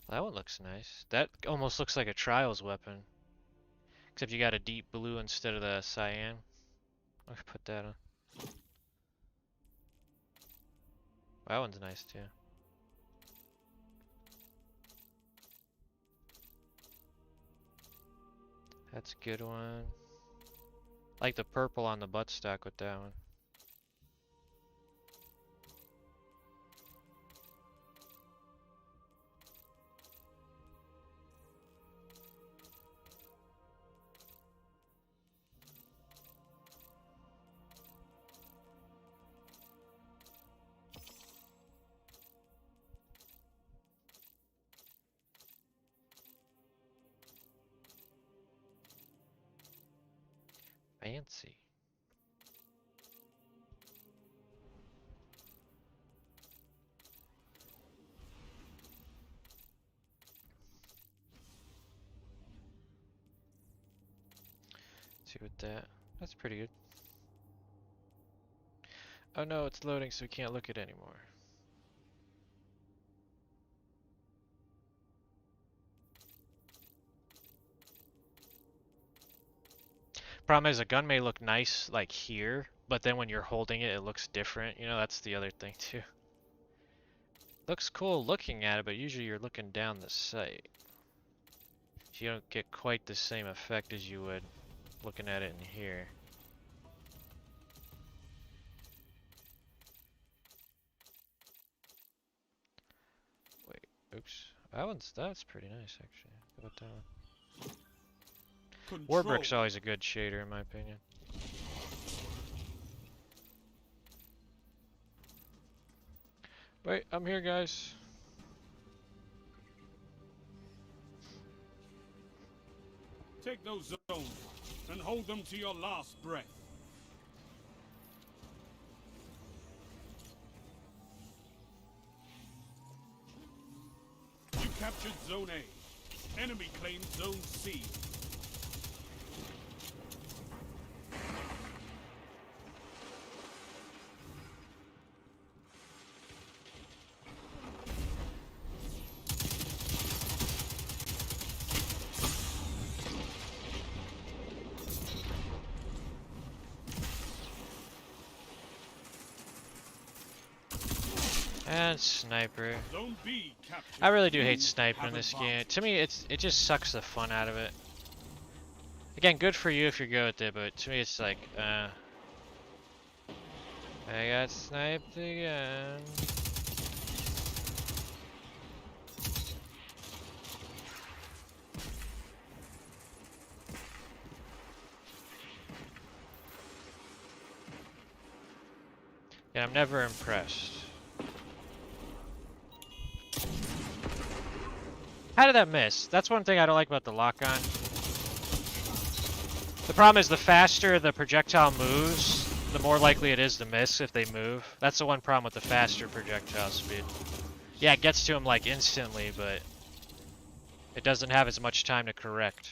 That one looks nice. That almost looks like a Trials weapon. Except you got a deep blue instead of the cyan. I could put that on. That one's nice too. That's a good one. Like the purple on the buttstock with that one. Fancy. See with that. That's pretty good. Oh no, it's loading, so we can't look at it anymore. Problem is, a gun may look nice, like here, but then when you're holding it, it looks different. You know, that's the other thing too. Looks cool looking at it, but usually you're looking down the sight. So you don't get quite the same effect as you would looking at it in here. Wait, oops. That's pretty nice actually. How about that one? Warbrick's always a good shader in my opinion. Wait, I'm here, guys. Take those zones and hold them to your last breath. You captured Zone A. Enemy claimed Zone C. And sniper. Zone B captured. I really do hate sniping in this game. To me, it just sucks the fun out of it. Again, good for you if you're good with it, but to me it's like, I got sniped again. Yeah, I'm never impressed. How did that miss? That's one thing I don't like about the lock-on. The problem is the faster the projectile moves, the more likely it is to miss if they move. That's the one problem with the faster projectile speed. Yeah, it gets to him like instantly, but it doesn't have as much time to correct.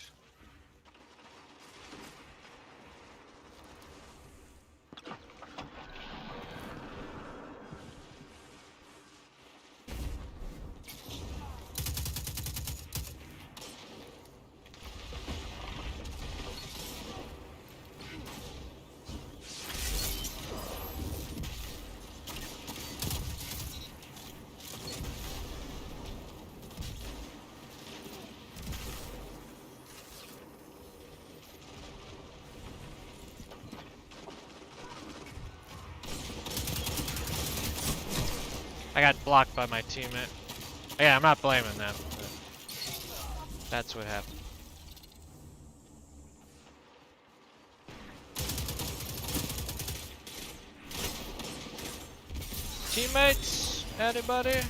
I got blocked by my teammate. Yeah, I'm not blaming them, but that's what happened. Teammates, anybody?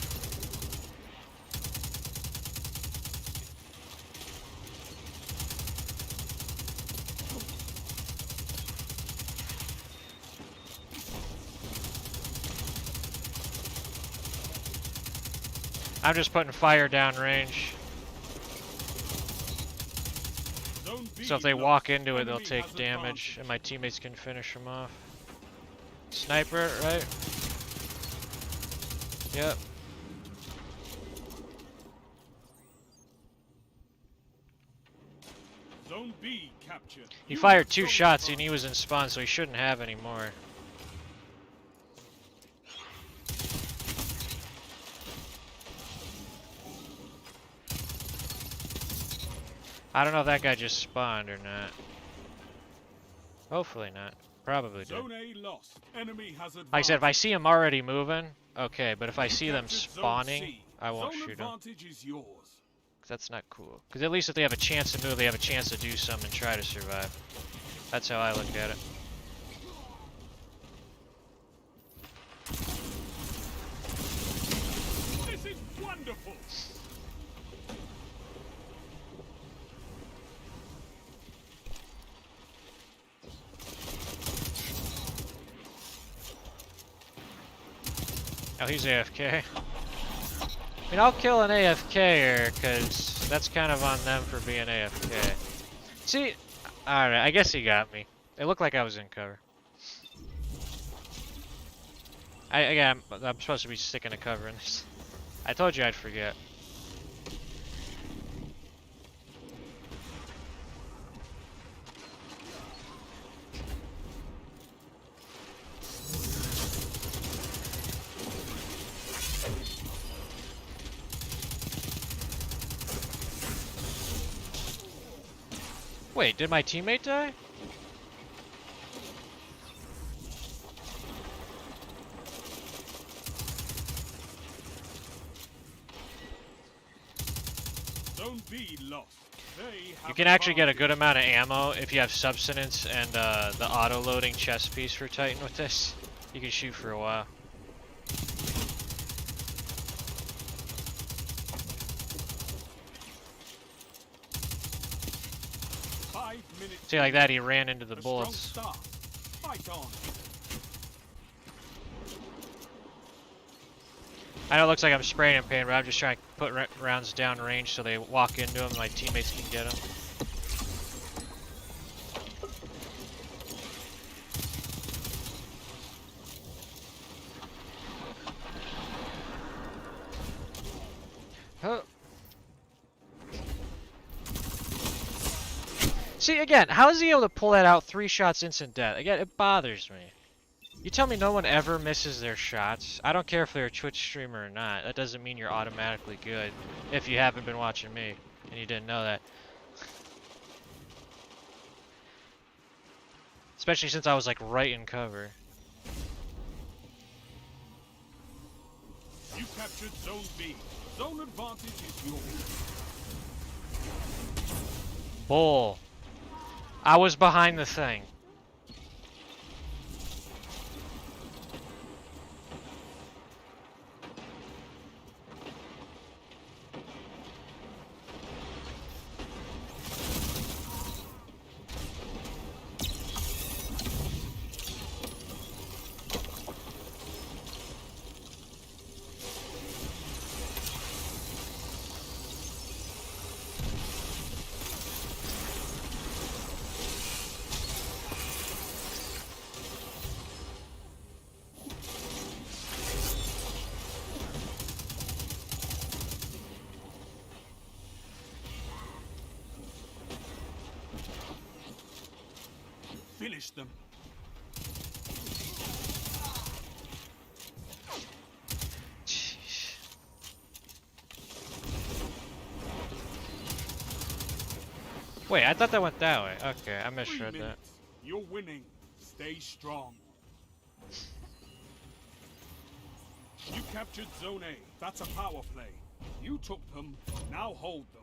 I'm just putting fire down range. So if they walk into it, they'll take damage, and my teammates can finish them off. Sniper, right? Yep. Zone B captured. He fired 2 shots and he was in spawn, so he shouldn't have any more. I don't know if that guy just spawned or not. Hopefully not. Probably did. Zone A lost. Enemy has advanced. Like I said, if I see them already moving, okay, but if I see them spawning, I won't Zone shoot them. advantage is yours. That's not cool. Because at least if they have a chance to move, they have a chance to do something and try to survive. That's how I look at it. This is wonderful. Oh, he's AFK. I mean, I'll kill an AFKer, because that's kind of on them for being AFK. See, Alright, I guess he got me. It looked like I was in cover. Again, I'm supposed to be sticking to cover in this. I told you I'd forget. Wait, did my teammate die? Zone B lost. They have You can actually get a advantage. good amount of ammo if you have substance and the auto-loading chest piece for Titan with this. You can shoot for a while. 5 minutes. See, like that, he ran into the A strong bullets. start. Fight on. I know it looks like I'm spraying and pain, but I'm just trying to put rounds down range so they walk into them and my teammates can get them. Huh. See, again, how is he able to pull that out 3 shots instant death? Again, it bothers me. You tell me no one ever misses their shots. I don't care if they're a Twitch streamer or not. That doesn't mean you're automatically good if you haven't been watching me and you didn't know that. Especially since I was like right in cover. You captured Zone B. Zone advantage is yours. Bull. I was behind the thing. Finish them. Jeez. Wait, I thought that went that way. Okay, I 3 misread that. minutes. You're winning. Stay strong. You captured Zone A. That's a power play. You took them. Now hold them.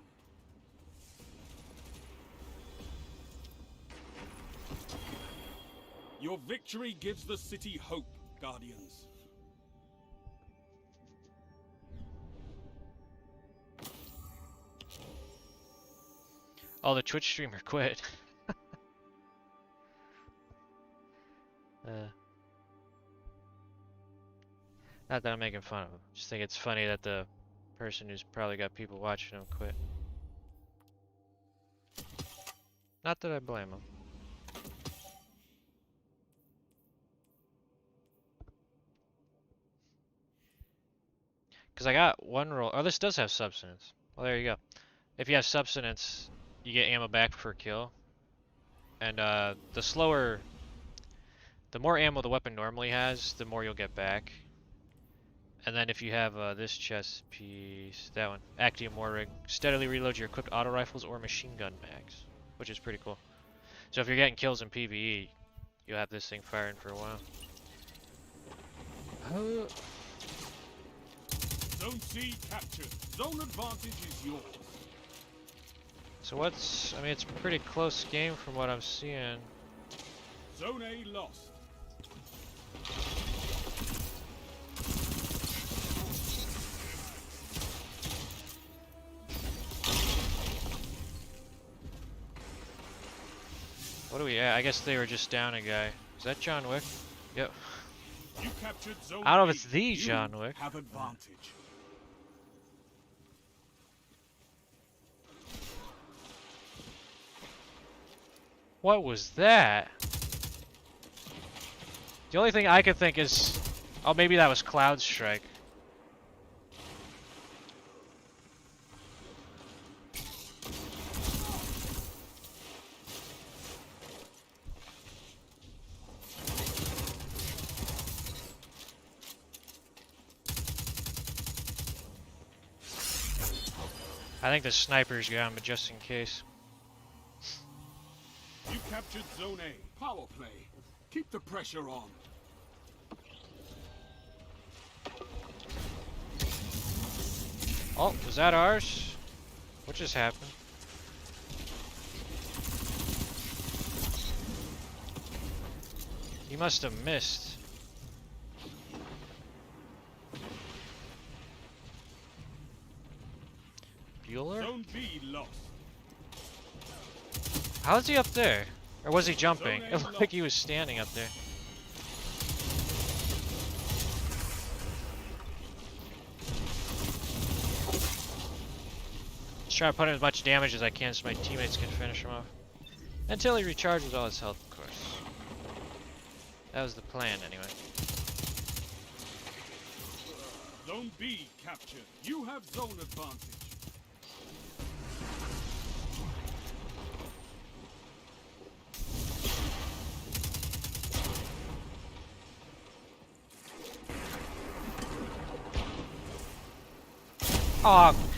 Your victory gives the city hope, Guardians. Oh, the Twitch streamer quit. Not that I'm making fun of him. Just think it's funny that the person who's probably got people watching him quit. Not that I blame him. Because I got one roll. Oh, this does have substance. Well, there you go. If you have substance, you get ammo back per kill. And the more ammo the weapon normally has, the more you'll get back. And then if you have this chest piece, that one, Actium War Rig, steadily reload your equipped auto rifles or machine gun mags, which is pretty cool. So if you're getting kills in PvE, you'll have this thing firing for a while. Zone C captured. Zone advantage is yours. So what's, I mean, it's a pretty close game from what I'm seeing. Zone A lost. What do we, I guess they were just down a guy. Is that John Wick? Yep. You captured Zone I don't know if B. it's the You John Wick. have advantage. What was that? The only thing I could think is, oh, maybe that was Cloud Strike. I think the sniper's gone, but just in case. You captured Zone A. Power play. Keep the pressure on. Oh, was that ours? What just happened? He must have missed. Bueller? Zone B lost. How is he up there? Or was he jumping? Zone A It looked like he was standing up there. Just trying to put in as much damage as I can so my teammates can finish him off. Until he recharges all his health, of course. That was the plan, anyway. Zone B captured. You have zone advantage.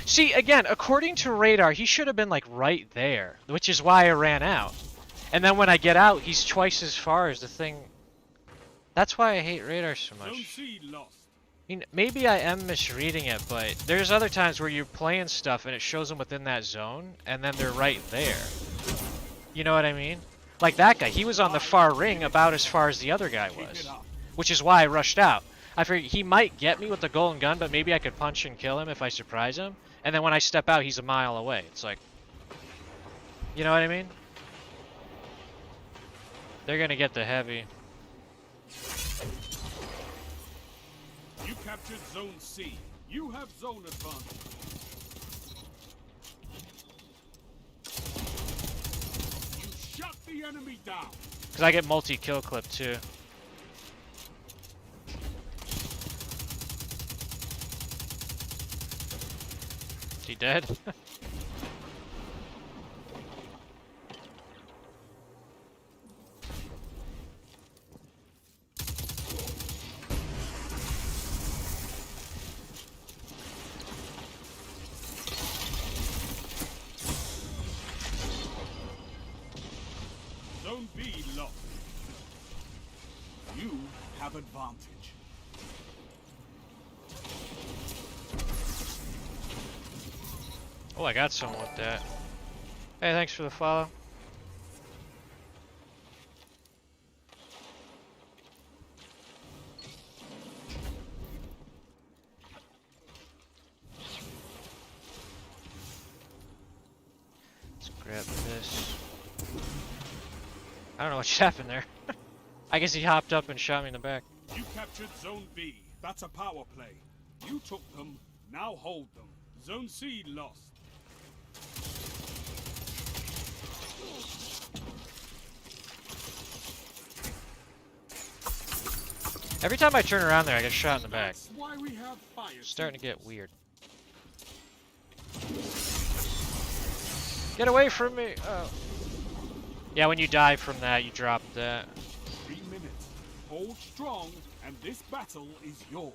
See, again, according to radar, he should have been, like, right there, which is why I ran out. And then when I get out, he's twice as far as the thing. That's why I hate radar so much. Zone C lost. I mean, maybe I am misreading it, but there's other times where you're playing stuff and it shows them within that zone, and then they're right there. You know what I mean? Like that guy, he was on the far ring about as far as the other guy was. Which is why I rushed out. I figured he might get me with the golden gun, but maybe I could punch and kill him if I surprise him. And then when I step out, he's a mile away. It's like... You know what I mean? They're gonna get the heavy. You captured Zone C. You have zone advantage. You shut the enemy down. Because I get multi-kill clip too. Is he dead? Zone B lost. You have advantage. Oh, I got someone with that. Hey, thanks for the follow. Let's grab this. I don't know what just happened there. I guess he hopped up and shot me in the back. You captured Zone B. That's a power play. You took them. Now hold them. Zone C lost. Every time I turn around there, I get shot in the back. That's why we have fire. It's starting to get weird. Get away from me! Oh. Yeah, when you die from that, you drop that. 3 minutes. Hold strong, and this battle is yours.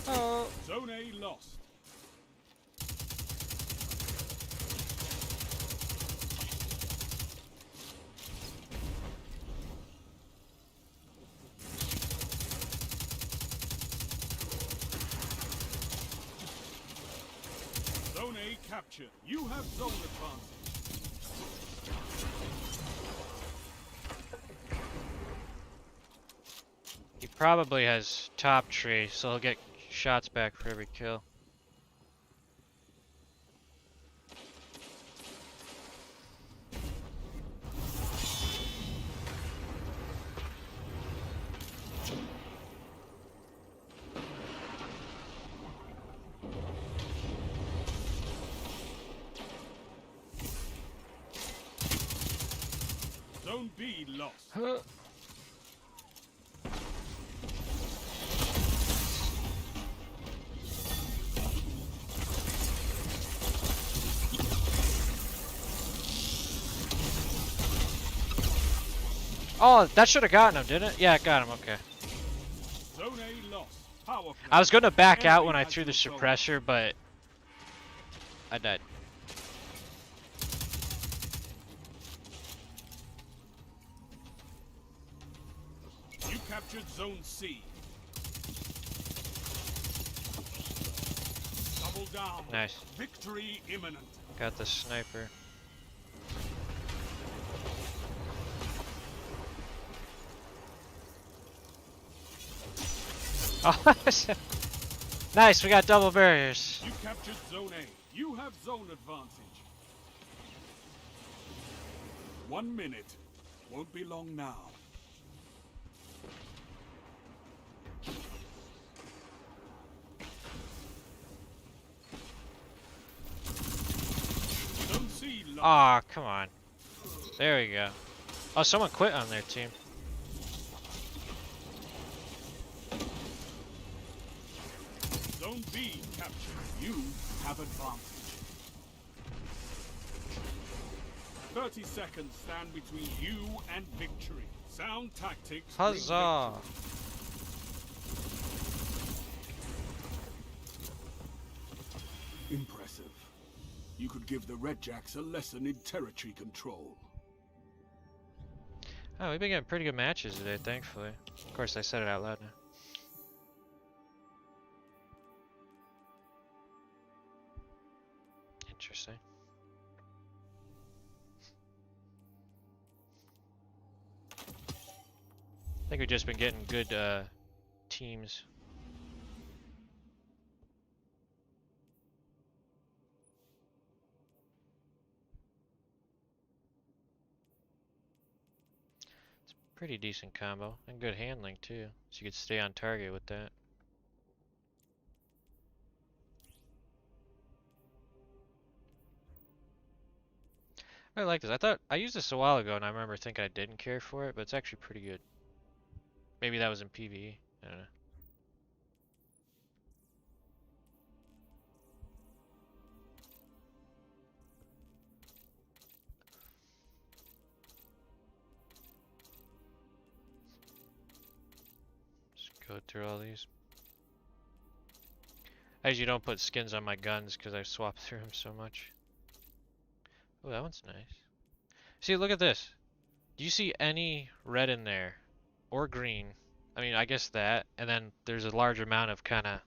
Oh. Zone A lost. Zone A captured. You have zone advantage. He probably has top tree, so he'll get shots back for every kill. Zone B lost. Huh. Oh, that should have gotten him, didn't it? Yeah, it got him. Okay. Zone A lost. Power play. I was gonna back out Enemy when I has threw the your zone. suppressor, but I died. You captured Zone C. Double down. Nice. Victory imminent. Got the sniper. Oh, nice. We got double barriers. You captured Zone A. You have zone advantage. 1 minute. Won't be long now. Zone C lost. Aw, come on. There we go. Oh, someone quit on their team. Zone B captured. You have advantage. 30 seconds stand between you and victory. Sound tactics. bring Huzzah! victory. Impressive. You could give the Red Jacks a lesson in territory control. Oh, we've been getting pretty good matches today, thankfully. Of course, I said it out loud now. Interesting. I think we've just been getting good teams. It's a pretty decent combo and good handling too, so you could stay on target with that. I like this. I thought I used this a while ago and I remember thinking I didn't care for it, but it's actually pretty good. Maybe that was in PvE. I don't know. Just go through all these. I usually don't put skins on my guns because I swap through them so much. Oh, that one's nice. See, look at this. Do you see any red in there? Or green? I mean, I guess that. And then there's a large amount of kind of...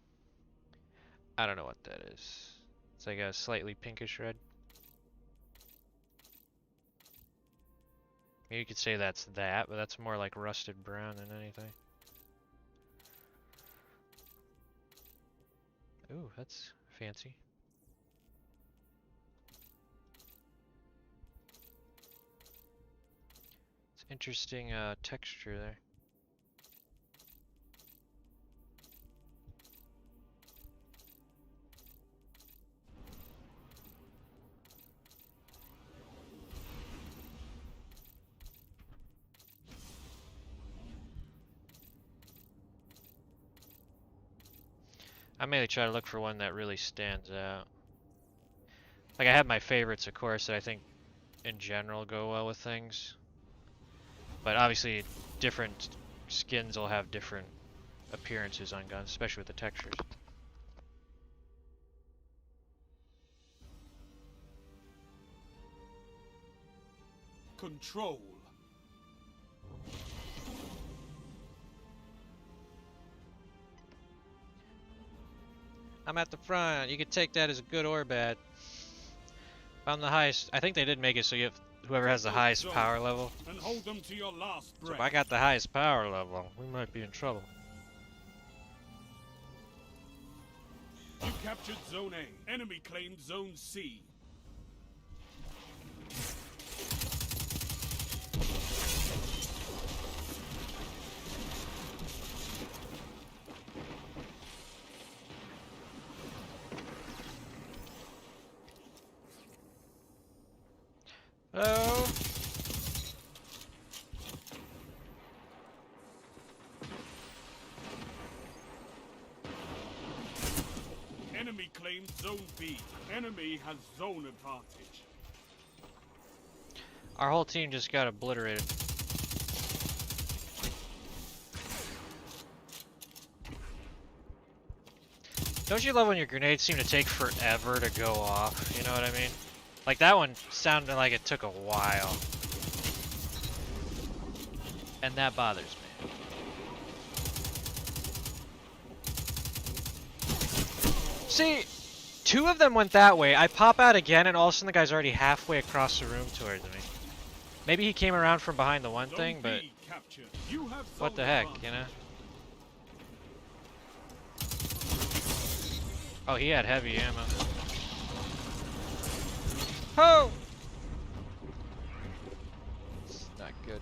I don't know what that is. It's like a slightly pinkish red. Maybe you could say that's that, but that's more like rusted brown than anything. Ooh, that's fancy. It's interesting texture there. I mainly try to look for one that really stands out. Like I have my favorites, of course, that I think in general go well with things. But obviously different skins will have different appearances on guns, especially with the textures. Control. I'm at the front. You can take that as good or bad. If I'm the highest, I think they did make it so you have whoever has the highest power level. And hold them to your last So breath. if I got the highest power level, we might be in trouble. You captured Zone A. Enemy claimed Zone C. Hello? Enemy claimed Zone B. Enemy has zone advantage. Our whole team just got obliterated. Don't you love when your grenades seem to take forever to go off? You know what I mean? Like that one sounded like it took a while. And that bothers me. See, two of them went that way. I pop out again and all of a sudden the guy's already halfway across the room towards me. Maybe he came around from behind the one thing, but what the heck, you know? Oh, he had heavy ammo. Oh! It's not good.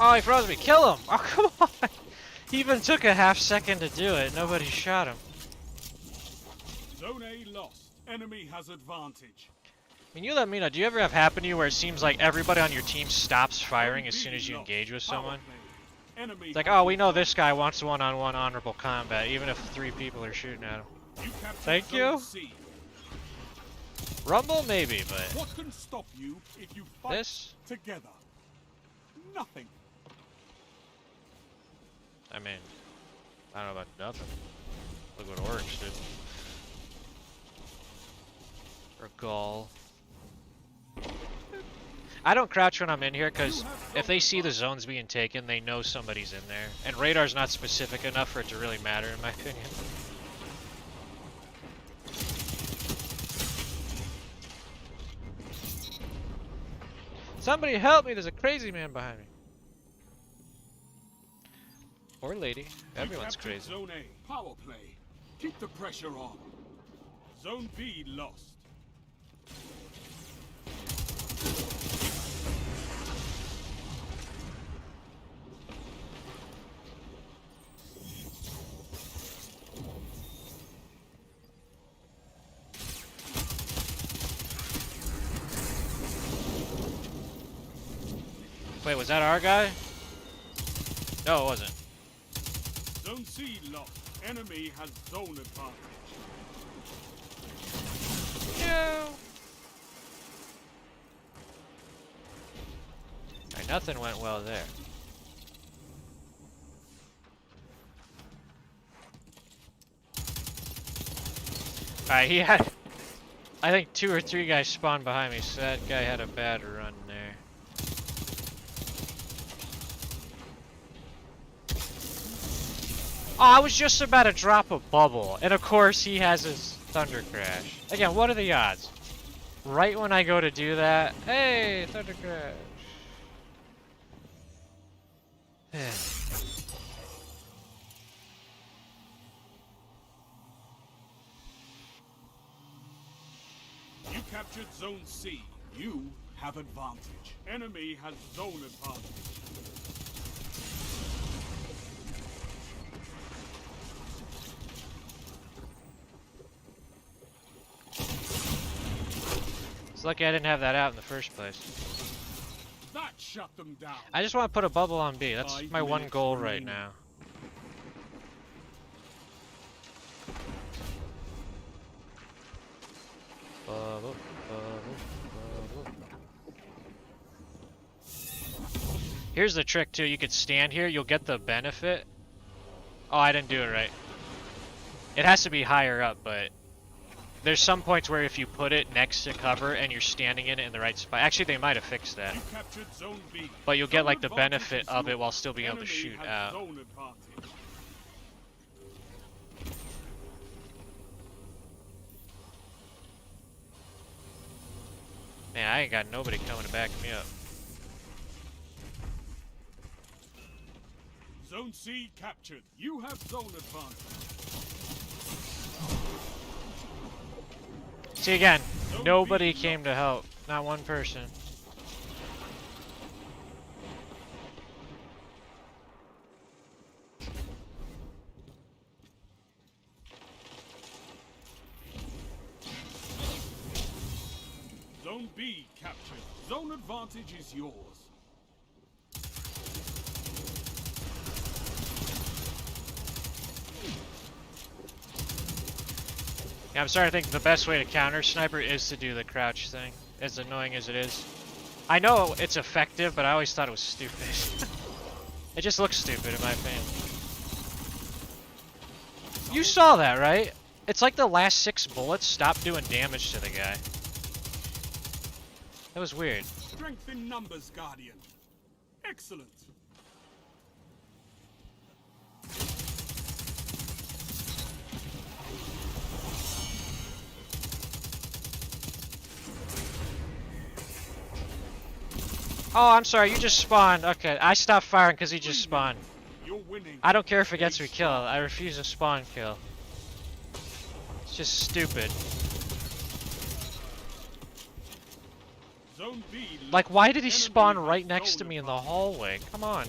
Oh, he froze me. Kill him! Oh, come on! He even took a half second to do it. Nobody shot him. Zone A lost. Enemy has advantage. I mean, you let me know. Do you ever have happen to you where it seems like everybody on your team stops firing as soon as you engage with someone? It's like, oh, we know this guy wants one-on-one honorable combat, even if 3 people are shooting at him. Thank you. Rumble, maybe, but What can stop you if you fight this? together? Nothing. I mean, I don't know about nothing. Look what Oryx did. Or Gaul. I don't crouch when I'm in here because if they see the zones being taken, they know somebody's in there. And radar's not specific enough for it to really matter, in my opinion. Somebody help me! There's a crazy man behind me. Or lady. Everyone's crazy. Zone A. Power play. Keep the pressure on. Zone B lost. Wait, was that our guy? No, it wasn't. Zone C lost. Enemy has zone advantage. No. Alright, nothing went well there. Alright, he had, I think 2 or 3 guys spawned behind me, so that guy had a bad run there. Oh, I was just about to drop a bubble, and of course he has his Thunder Crash. Again, what are the odds? Right when I go to do that, hey, Thunder Crash. You captured Zone C. You have advantage. Enemy has zone advantage. It's lucky I didn't have that out in the first place. That shut them down. I just want to put a bubble on B. That's 5 my one minutes goal right remaining. now. Bubble, bubble, bubble. Here's the trick too. You could stand here. You'll get the benefit. Oh, I didn't do it right. It has to be higher up, but there's some points where if you put it next to cover and you're standing in it in the right spot. Actually, they might have fixed that. You captured Zone B. But you'll get Zone like the advantage benefit is of it yours. while still being able to Enemy shoot has out. zone advantage. Man, I ain't got nobody coming to back me up. Zone C captured. You have zone advantage. See again, Zone nobody B came to help. Not one person. Zone B captured. Zone advantage is yours. Yeah, I'm starting to think the best way to counter sniper is to do the crouch thing, as annoying as it is. I know it's effective, but I always thought it was stupid. It just looks stupid in my opinion. You saw that, right? It's like the last 6 bullets stopped doing damage to the guy. That was weird. Strength in numbers, Guardian. Excellent. Oh, I'm sorry, you just spawned. Okay, I stopped firing because he just spawned. You're winning. I don't care if it gets me killed. I refuse a spawn kill. It's just stupid. Zone B. Like, why did he Enemy spawn has right next to zone me in the advantage. hallway? Come on.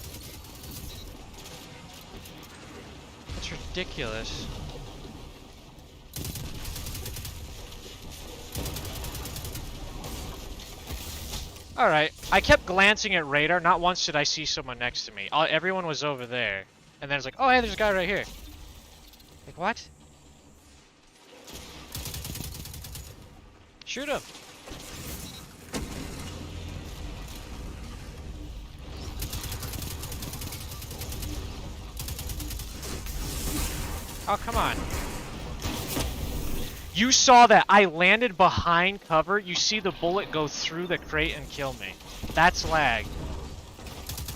That's ridiculous. Alright, I kept glancing at radar. Not once did I see someone next to me. Everyone was over there. And then it's like, oh hey, there's a guy right here. Like, what? Shoot him. Oh, come on. You saw that. I landed behind cover. You see the bullet go through the crate and kill me. That's lag.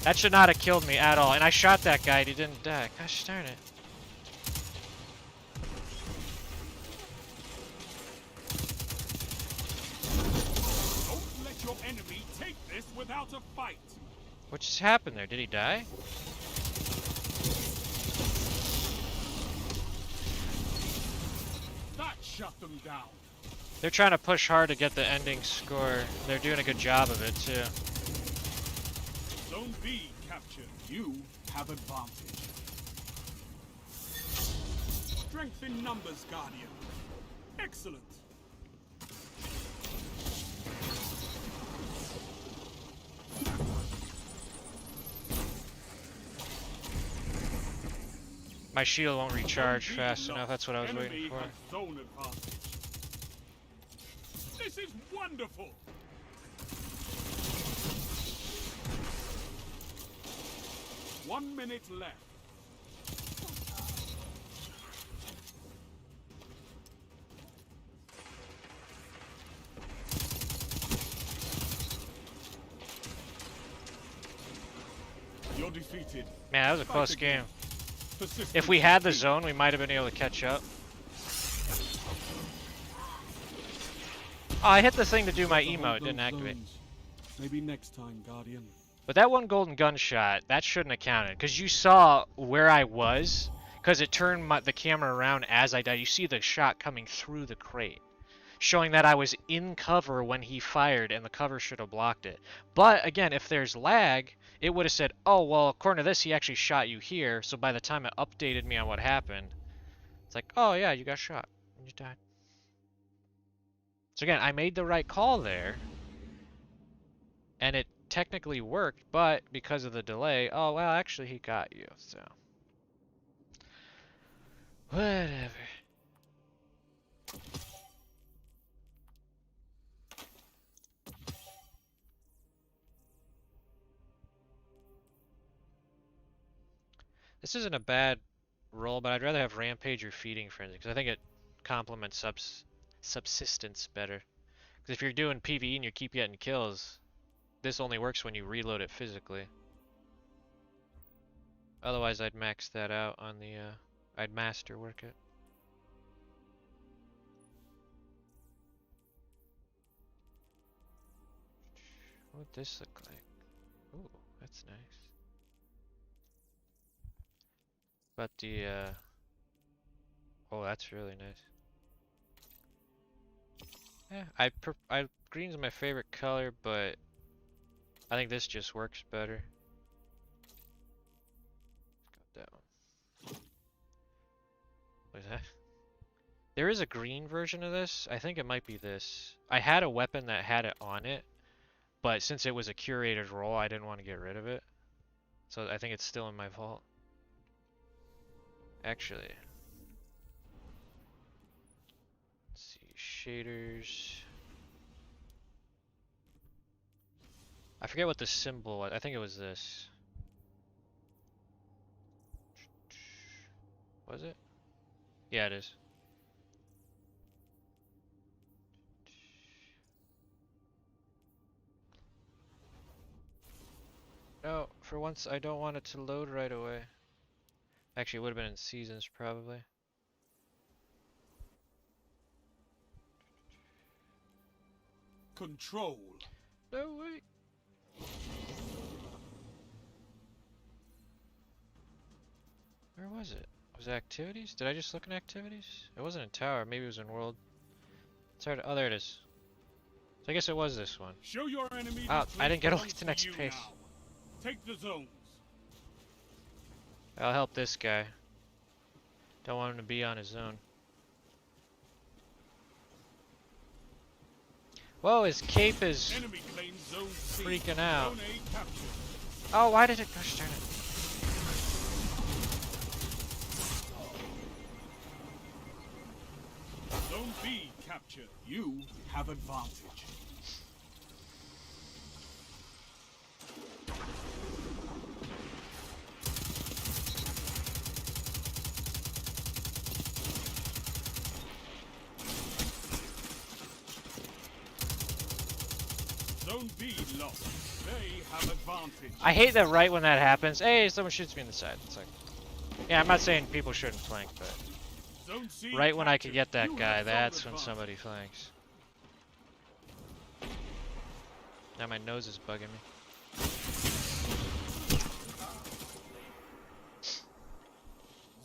That should not have killed me at all. And I shot that guy and he didn't die. Gosh darn it. Don't let your enemy take this without a fight. What just happened there? Did he die? That shut them down. They're trying to push hard to get the ending score. They're doing a good job of it too. Zone B captured. You have advantage. Strength in numbers, Guardian. Excellent. My shield won't recharge Zone B fast lost. enough. That's what I was Enemy waiting for. has zone advantage. This is wonderful. One minute left. You're defeated. Man, that was a Fight close again. game. Persistence If we had the is key. zone, we might have been able to catch up. Oh, I hit the thing to do my Hold emote. It those didn't activate. zones. Maybe next time, Guardian. But that one golden gunshot, that shouldn't have counted. Because you saw where I was. Because it turned the camera around as I died. You see the shot coming through the crate. Showing that I was in cover when he fired and the cover should have blocked it. But again, if there's lag, it would have said, oh, well, according to this, he actually shot you here. So by the time it updated me on what happened, it's like, oh yeah, you got shot. And you died. So again, I made the right call there. And it technically worked, but because of the delay, oh, well, actually he got you, so. Whatever. This isn't a bad roll, but I'd rather have Rampage or Feeding Frenzy, because I think it complements subsistence better. Because if you're doing PvE and you keep getting kills, this only works when you reload it physically. Otherwise, I'd max that out on the, I'd master work it. What would this look like? Ooh, that's nice. But the oh, that's really nice. Yeah, green's my favorite color, but I think this just works better. Let's go down. What is that? There is a green version of this. I think it might be this. I had a weapon that had it on it, but since it was a curated role, I didn't want to get rid of it. So I think it's still in my vault. Actually, let's see, shaders. I forget what the symbol was. I think it was this. Was it? Yeah, it is. No, for once I don't want it to load right away. Actually, it would have been in seasons probably. Control. No, wait. Where was it? Was it activities? Did I just look in activities? It wasn't in tower. Maybe it was in world. It's hard. Oh, there it is. So I guess it was this one. Show your enemy Oh, the I didn't get place over to the belongs next you page. now. Take the zones. I'll help this guy. Don't want him to be on his own. Whoa, his cape is Enemy claims zone C. freaking out. Zone A captured. Oh, why did it gosh darn it? Zone B captured. You have advantage. Zone B lost. They have advantage. I hate that right when that happens. Hey, someone shoots me in the side. It's like, yeah, I'm not saying people shouldn't flank, but Zone C right when I could captured. get that You guy, have zone that's when advantage. somebody flanks. Now my nose is bugging me.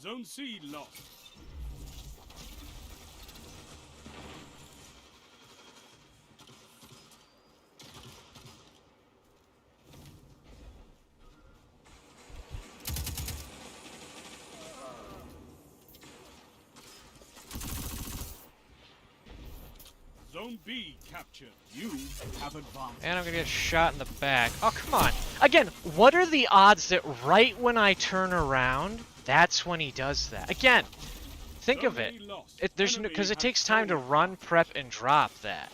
Zone C lost. Zone B captured. You have advantage. And I'm gonna get shot in the back. Oh, come on. Again, what are the odds that right when I turn around, that's when he does that? Again, think of it. There's because it takes time to run, prep, and drop that.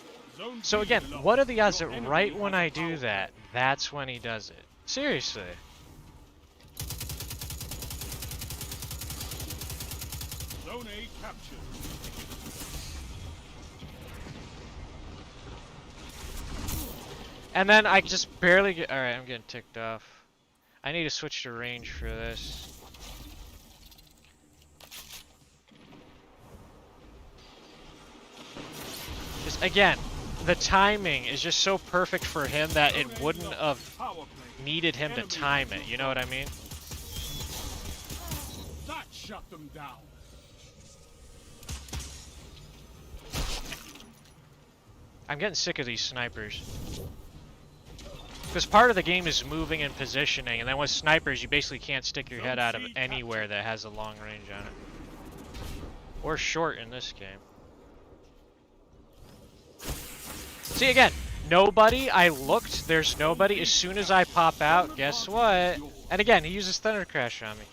So again, what are the odds that right when I do that, that's when he does it? Seriously. Zone A captured. And then I just barely get. Alright, I'm getting ticked off. I need to switch to range for this. Just again, the timing is just so perfect for him that it wouldn't have Power play. needed him to time it. You know what I mean? That shut them down. I'm getting sick of these snipers. Because part of the game is moving and positioning, and then with snipers, you basically can't stick your head out of anywhere that has a long range on it. Or short in this game. See, again, nobody. I looked, there's nobody. As soon as I pop out, guess what? And again, he uses Thunder Crash on me.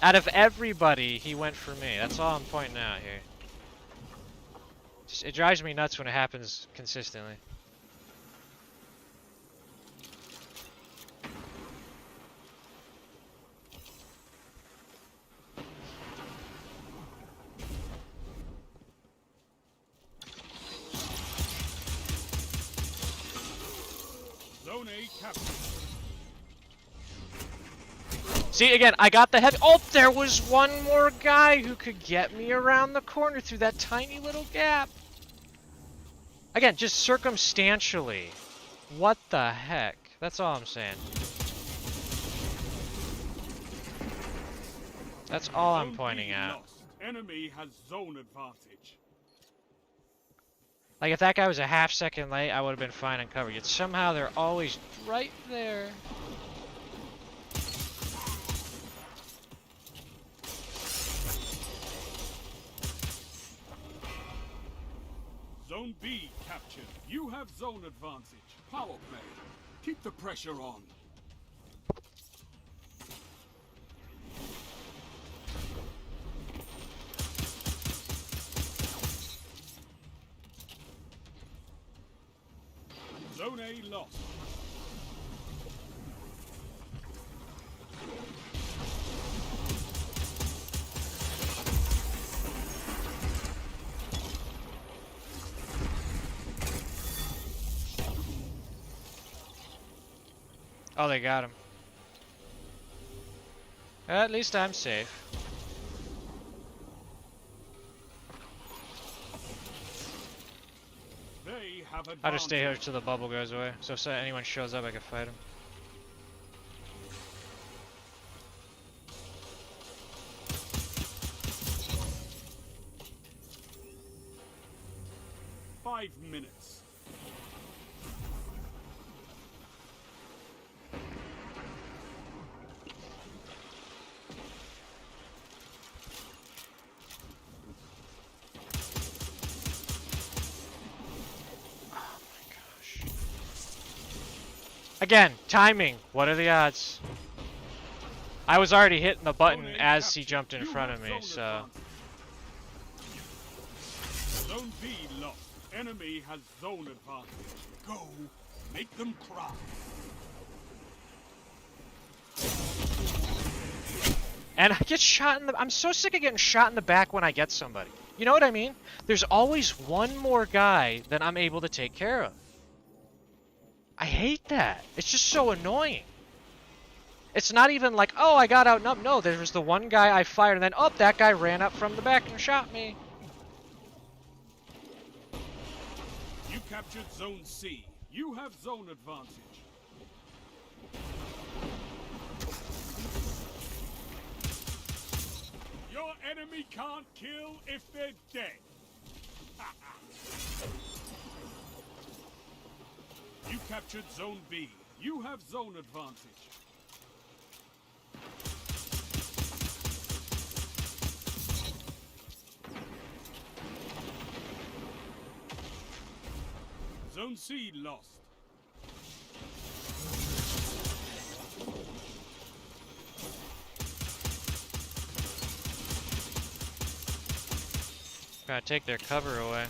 Out of everybody, he went for me. That's all I'm pointing out here. It drives me nuts when it happens consistently. Zone A captured. See, again, I got the head. Oh, there was one more guy who could get me around the corner through that tiny little gap. Again, just circumstantially. What the heck? That's all I'm saying. That's all I'm pointing at. Lost. Enemy has zone advantage. Like, if that guy was a half second late, I would have been fine and covered. Yet somehow they're always right there. Zone B captured. You have zone advantage. Power play. Keep the pressure on. Zone A lost. Oh, they got him. At least I'm safe. They have advantage. I'll just stay here till the bubble goes away. So if anyone shows up, I can fight him. Five minutes. Again, timing. What are the odds? I was already hitting the button as he jumped in front of me, so... Zone B lost. Enemy has zone advantage. Go, make them cry. And I get shot in the... I'm so sick of getting shot in the back when I get somebody. You know what I mean? There's always one more guy that I'm able to take care of. I hate that. It's just so annoying. It's not even like, oh, I got outnumbered. No, there was the one guy I fired, and then, oh, that guy ran up from the back and shot me. You captured Zone C. You have zone advantage. Your enemy can't kill if they're dead. You captured Zone B. You have zone advantage. Zone C lost. Gotta take their cover away.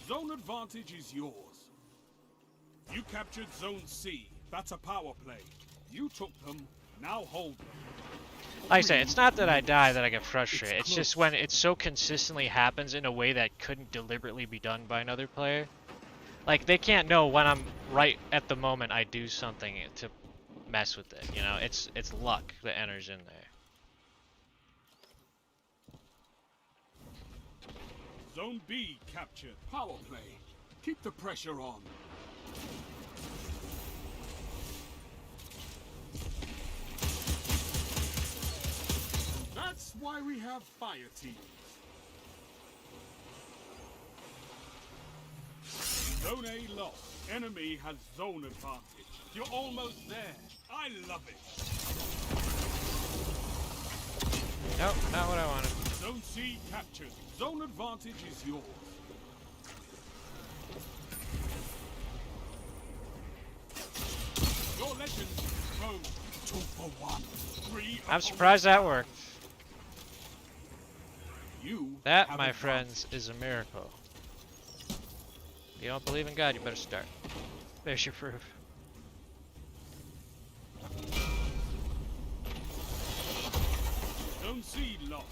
Zone advantage is yours. You captured Zone C. That's a power play. You took them, now hold them. Like I say, it's not that I die that I get frustrated. It's just when it so consistently happens in a way that couldn't deliberately be done by another player. Like, they can't know when I'm right at the moment I do something to mess with it, you know? It's luck that enters in there. Zone B captured. Power play. Keep the pressure on. That's why we have fire teams. Zone A lost. Enemy has zone advantage. You're almost there. I love it. Nope, not what I wanted. Zone C captured. Zone advantage is yours. Your legend rose 2 for 1. 3 I'm surprised that worked. You That, have my advantage. friends, is a miracle. If you don't believe in God, you better start. There's your proof. Zone C lost.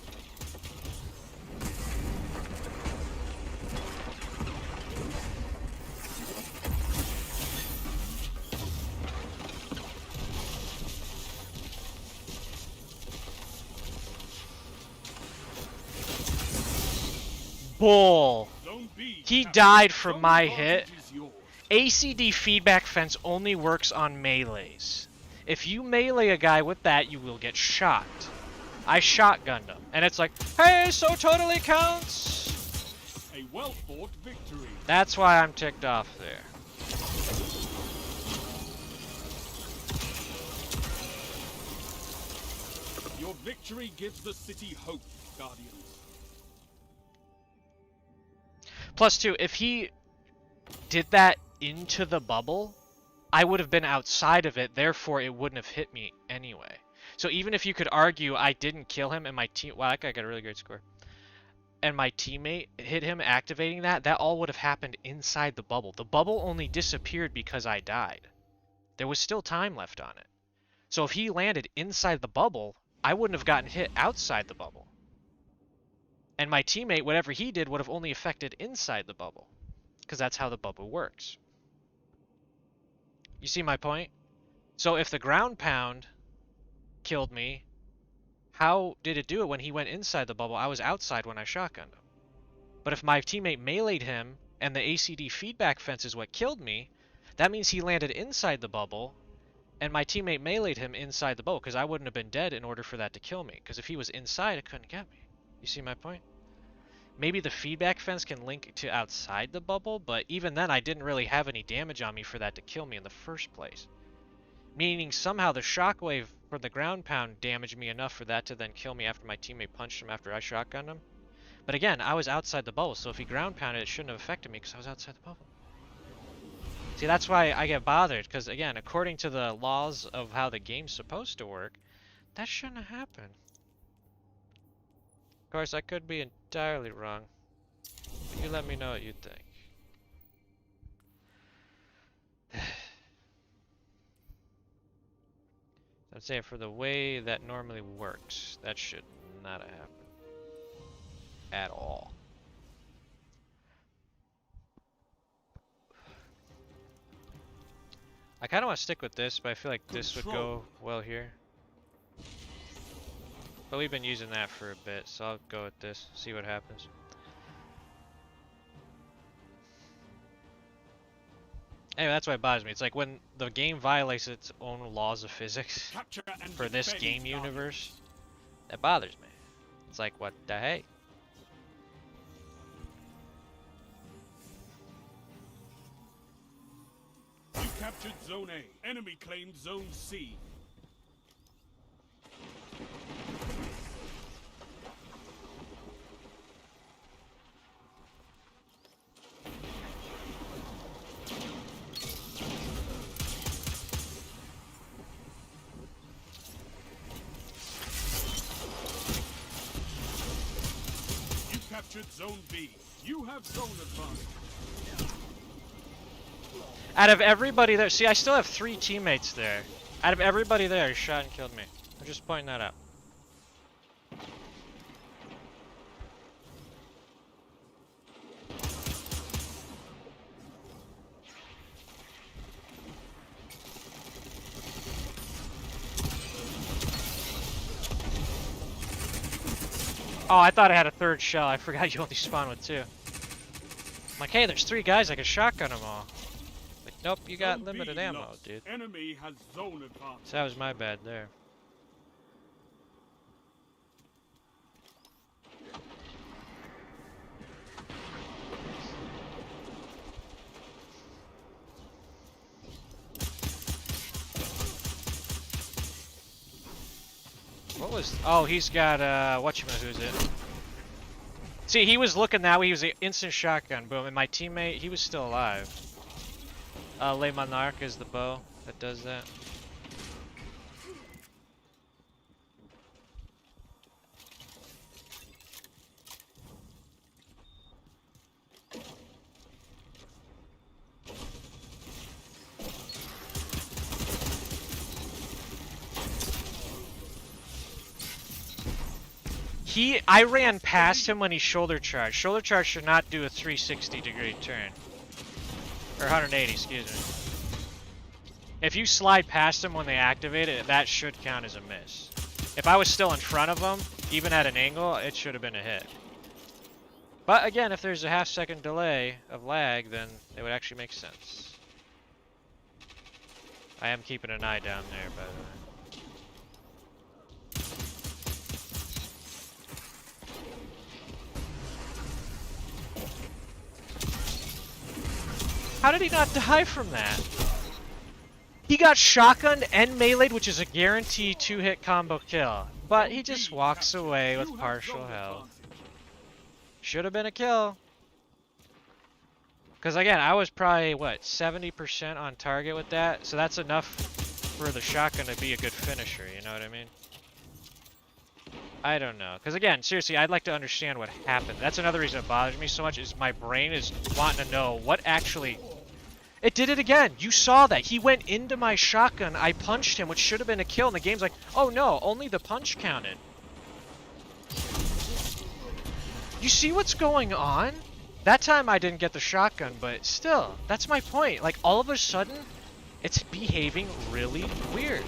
Bull. Zone B He captured. died from Zone my advantage hit. is yours. ACD feedback fence only works on melees. If you melee a guy with that, you will get shot. I shotgunned him, and it's like, hey, so totally counts. A well-fought victory. That's why I'm ticked off there. Your victory gives the city hope, Guardians. Plus, too, if he did that into the bubble, I would have been outside of it, therefore it wouldn't have hit me anyway. So even if you could argue I didn't kill him and my team... Wow, that guy got a really great score. And my teammate hit him activating that, that all would have happened inside the bubble. The bubble only disappeared because I died. There was still time left on it. So if he landed inside the bubble, I wouldn't have gotten hit outside the bubble. And my teammate, whatever he did, would have only affected inside the bubble. Because that's how the bubble works. You see my point? So if the ground pound killed me, how did it do it when he went inside the bubble? I was outside when I shotgunned him. But if my teammate meleeed him and the ACD feedback fence is what killed me, that means he landed inside the bubble and my teammate meleeed him inside the bubble because I wouldn't have been dead in order for that to kill me. Because if he was inside, it couldn't get me. You see my point? Maybe the feedback fence can link to outside the bubble, but even then I didn't really have any damage on me for that to kill me in the first place. Meaning somehow the shockwave for the ground pound damaged me enough for that to then kill me after my teammate punched him after I shotgunned him. But again, I was outside the bubble, so if he ground pounded, it shouldn't have affected me because I was outside the bubble. See, that's why I get bothered, because again, according to the laws of how the game's supposed to work, that shouldn't have happened. Of course, I could be entirely wrong. But you let me know what you think. I'm saying for the way that normally works, that should not have happened. At all. I kind of want to stick with this, but I feel like this would go well here. But we've been using that for a bit, so I'll go with this, see what happens. Anyway, that's why it bothers me. It's like when the game violates its own laws of physics for this game universe, that bothers me. It's like, what the hey? You captured Zone A. Enemy claimed Zone C. You captured Zone B. You have zone advantage. Out of everybody there, see, I still have 3 teammates there. Out of everybody there, he shot and killed me. I'm just pointing that out. Oh, I thought I had a 3rd shell. I forgot you only spawn with 2. I'm like, hey, there's 3 guys. I can shotgun them all. Like, nope, you got limited ammo, lost. dude. Enemy has zone advantage. So that was my bad there. What was... Oh, he's got, whatchamacallit, who's it? See, he was looking that way, he was an instant shotgun, boom, and my teammate, he was still alive. Le Monarch is the bow that does that. I ran past him when he shoulder charged. Shoulder charge should not do a 360-degree turn. Or 180, excuse me. If you slide past them when they activate it, that should count as a miss. If I was still in front of them, even at an angle, it should have been a hit. But again, if there's a half-second delay of lag, then it would actually make sense. I am keeping an eye down there, by the way. How did he not die from that? He got shotgunned and meleeed, which is a guaranteed 2-hit combo kill. But he just walks away with partial health. Should have been a kill. Because again, I was probably, what, 70% on target with that? So that's enough for the shotgun to be a good finisher, you know what I mean? I don't know. Because again, seriously, I'd like to understand what happened. That's another reason it bothers me so much, is my brain is wanting to know what actually... It did it again! You saw that! He went into my shotgun, I punched him, which should have been a kill, and the game's like, oh no, only the punch counted. You see what's going on? That time I didn't get the shotgun, but still, that's my point. Like, all of a sudden, it's behaving really weird.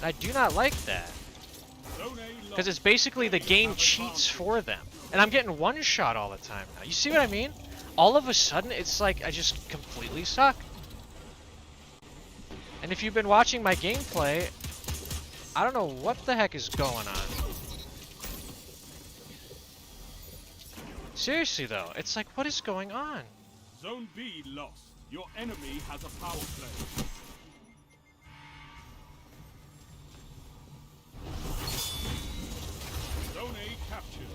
I do not like that. Because it's basically the game cheats for them. And I'm getting one shot all the time now. You see what I mean? All of a sudden, it's like I just completely suck. And if you've been watching my gameplay, I don't know what the heck is going on. Seriously though, it's like, what is going on? Zone B lost. Your enemy has a power play. Zone A captured.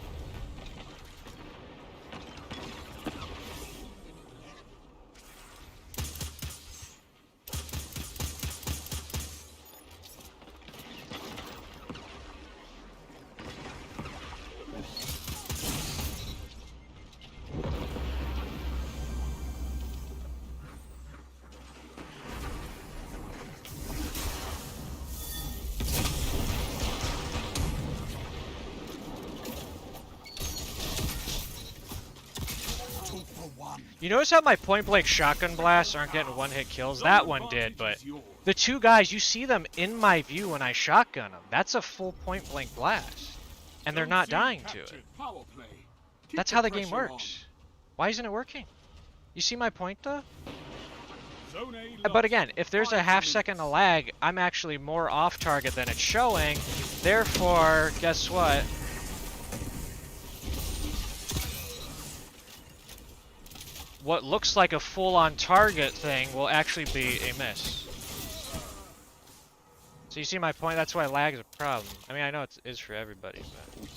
You notice how my point-blank shotgun blasts aren't getting one-hit kills? That one did, but the two guys, you see them in my view when I shotgun them. That's a full point-blank blast. And they're not dying to it. That's how the game works. Why isn't it working? You see my point, though? But again, if there's a half-second of lag, I'm actually more off-target than it's showing. Therefore, guess what? What looks like a full-on target thing will actually be a miss. So you see my point? That's why lag is a problem. I mean, I know it is for everybody, but...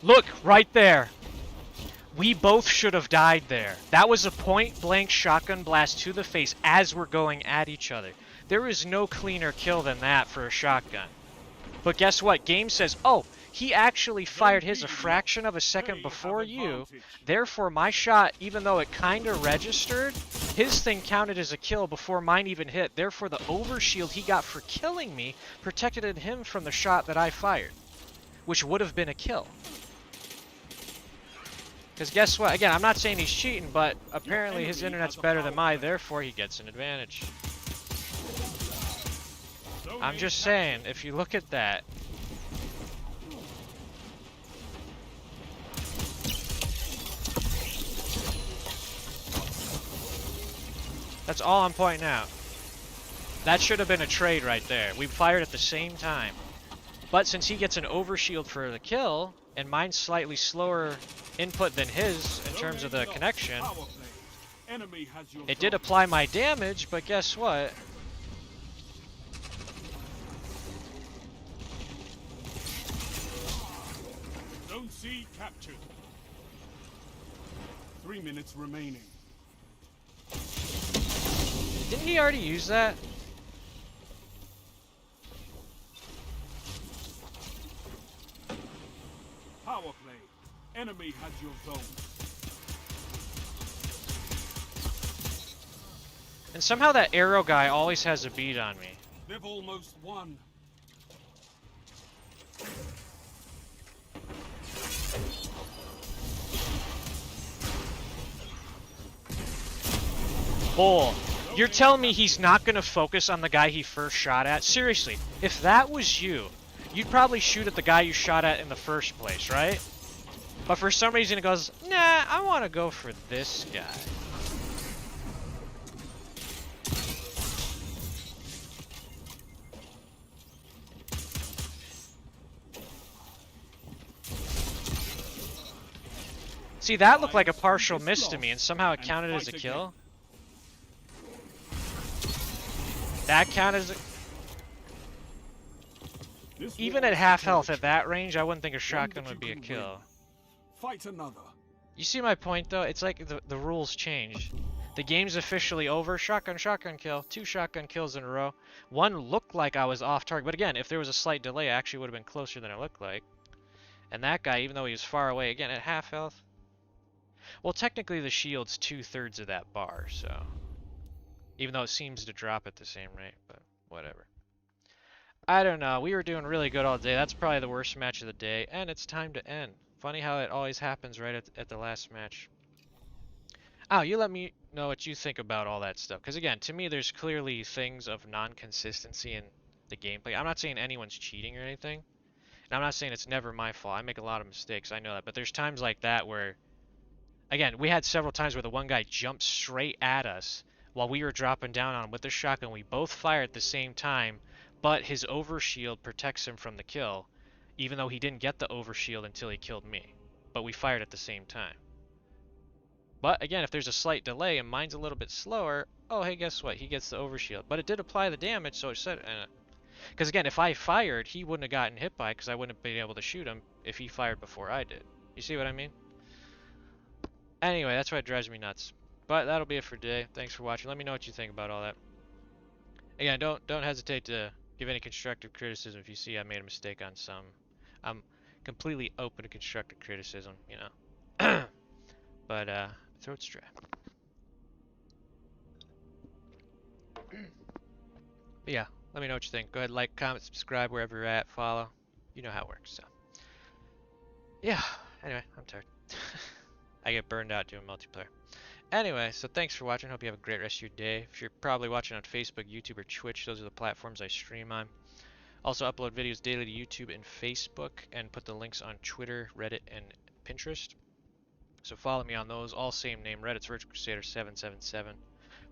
Look, right there. We both should have died there. That was a point-blank shotgun blast to the face as we're going at each other. There is no cleaner kill than that for a shotgun. But guess what? Game says, oh, he actually fired his a fraction of a second before you. Therefore, my shot, even though it kind of registered, his thing counted as a kill before mine even hit. Therefore, the overshield he got for killing me protected him from the shot that I fired, which would have been a kill. Because guess what? Again, I'm not saying he's cheating, but apparently his internet's better than mine, therefore he gets an advantage. I'm just saying, if you look at that. That's all I'm pointing out. That should have been a trade right there. We fired at the same time. But since he gets an overshield for the kill, and mine's slightly slower input than his in terms of the connection, it did apply my damage, but guess what? Zone C captured. 3 minutes remaining. Didn't he already use that? Power play. Enemy has your zone. And somehow that arrow guy always has a beat on me. We've almost won. Bull. You're telling me he's not going to focus on the guy he first shot at? Seriously, if that was you, you'd probably shoot at the guy you shot at in the first place, right? But for some reason it goes, nah, I want to go for this guy. See, that looked like a partial miss to me, and somehow it counted as a kill. That counted as a... Even at half health at that range, I wouldn't think a shotgun would be a kill. Fight another. You see my point, though? It's like the rules change. The game's officially over. Shotgun kill. 2 shotgun kills in a row. One looked like I was off target, but again, if there was a slight delay, I actually would have been closer than it looked like. And that guy, even though he was far away, again, at half health. Well, technically the shield's 2/3 of that bar, so... Even though it seems to drop at the same rate, but whatever. I don't know. We were doing really good all day. That's probably the worst match of the day, and it's time to end. Funny how it always happens right at the last match. Oh, you let me know what you think about all that stuff. Because again, to me, there's clearly things of non-consistency in the gameplay. I'm not saying anyone's cheating or anything. And I'm not saying it's never my fault. I make a lot of mistakes. I know that. But there's times like that where, again, we had several times where the one guy jumped straight at us while we were dropping down on him with the shotgun. We both fire at the same time, but his overshield protects him from the kill, even though he didn't get the overshield until he killed me. But we fired at the same time. But again, if there's a slight delay and mine's a little bit slower, oh hey, guess what? He gets the overshield. But it did apply the damage, so it said... Because again, if I fired, he wouldn't have gotten hit by it because I wouldn't have been able to shoot him if he fired before I did. You see what I mean? Anyway, that's why it drives me nuts. But that'll be it for today. Thanks for watching. Let me know what you think about all that. Again, don't hesitate to give any constructive criticism if you see I made a mistake on some. I'm completely open to constructive criticism, you know. But throat's dry. But yeah, let me know what you think. Go ahead, like, comment, subscribe wherever you're at, follow. You know how it works. So yeah. Anyway, I'm tired. I get burned out doing multiplayer. Anyway, so thanks for watching. Hope you have a great rest of your day. If you're probably watching on Facebook, YouTube, or Twitch, those are the platforms I stream on. Also upload videos daily to YouTube and Facebook, and put the links on Twitter, Reddit, and Pinterest. So follow me on those, all same name. Reddit's Virtual Crusader 777.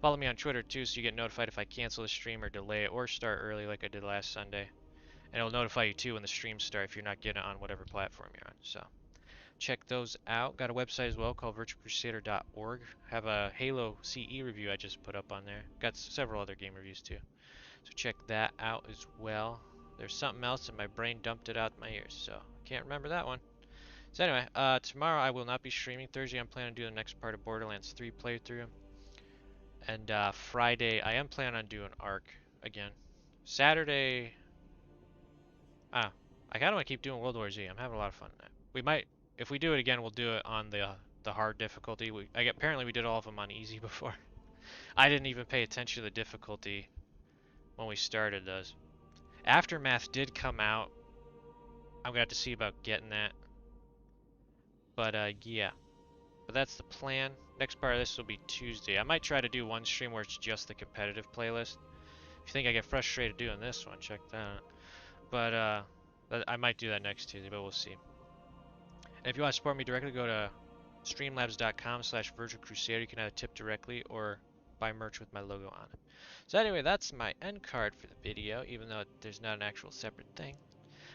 Follow me on Twitter too, so you get notified if I cancel the stream or delay it or start early like I did last Sunday. And it'll notify you too when the streams start if you're not getting it on whatever platform you're on. So check those out. Got a website as well called virtualcrusader.org. Have a Halo CE review I just put up on there. Got several other game reviews too. So check that out as well. There's something else and my brain dumped it out my ears, so can't remember that one. So anyway, tomorrow I will not be streaming. Thursday I'm planning to do the next part of Borderlands 3 playthrough. And Friday I am planning on doing Ark again. Saturday, I kind of want to keep doing World War Z. I'm having a lot of fun in that. We might, if we do it again, we'll do it on the hard difficulty. Apparently we did all of them on easy before. I didn't even pay attention to the difficulty when we started those. Aftermath did come out. I'm gonna have to see about getting that. But yeah. But that's the plan. Next part of this will be Tuesday. I might try to do one stream where it's just the competitive playlist. If you think I get frustrated doing this one, check that out. But I might do that next Tuesday, but we'll see. And if you want to support me directly, go to streamlabs.com/virtualcrusader. You can either tip directly or buy merch with my logo on it. So anyway, that's my end card for the video, even though there's not an actual separate thing.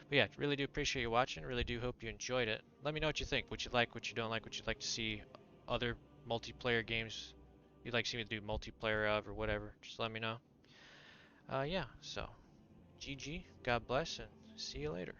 But yeah, really do appreciate you watching. Really do hope you enjoyed it. Let me know what you think. What you like, what you don't like, what you'd like to see other multiplayer games you'd like to see me do multiplayer of or whatever. Just let me know. Yeah, so GG, God bless, and see you later.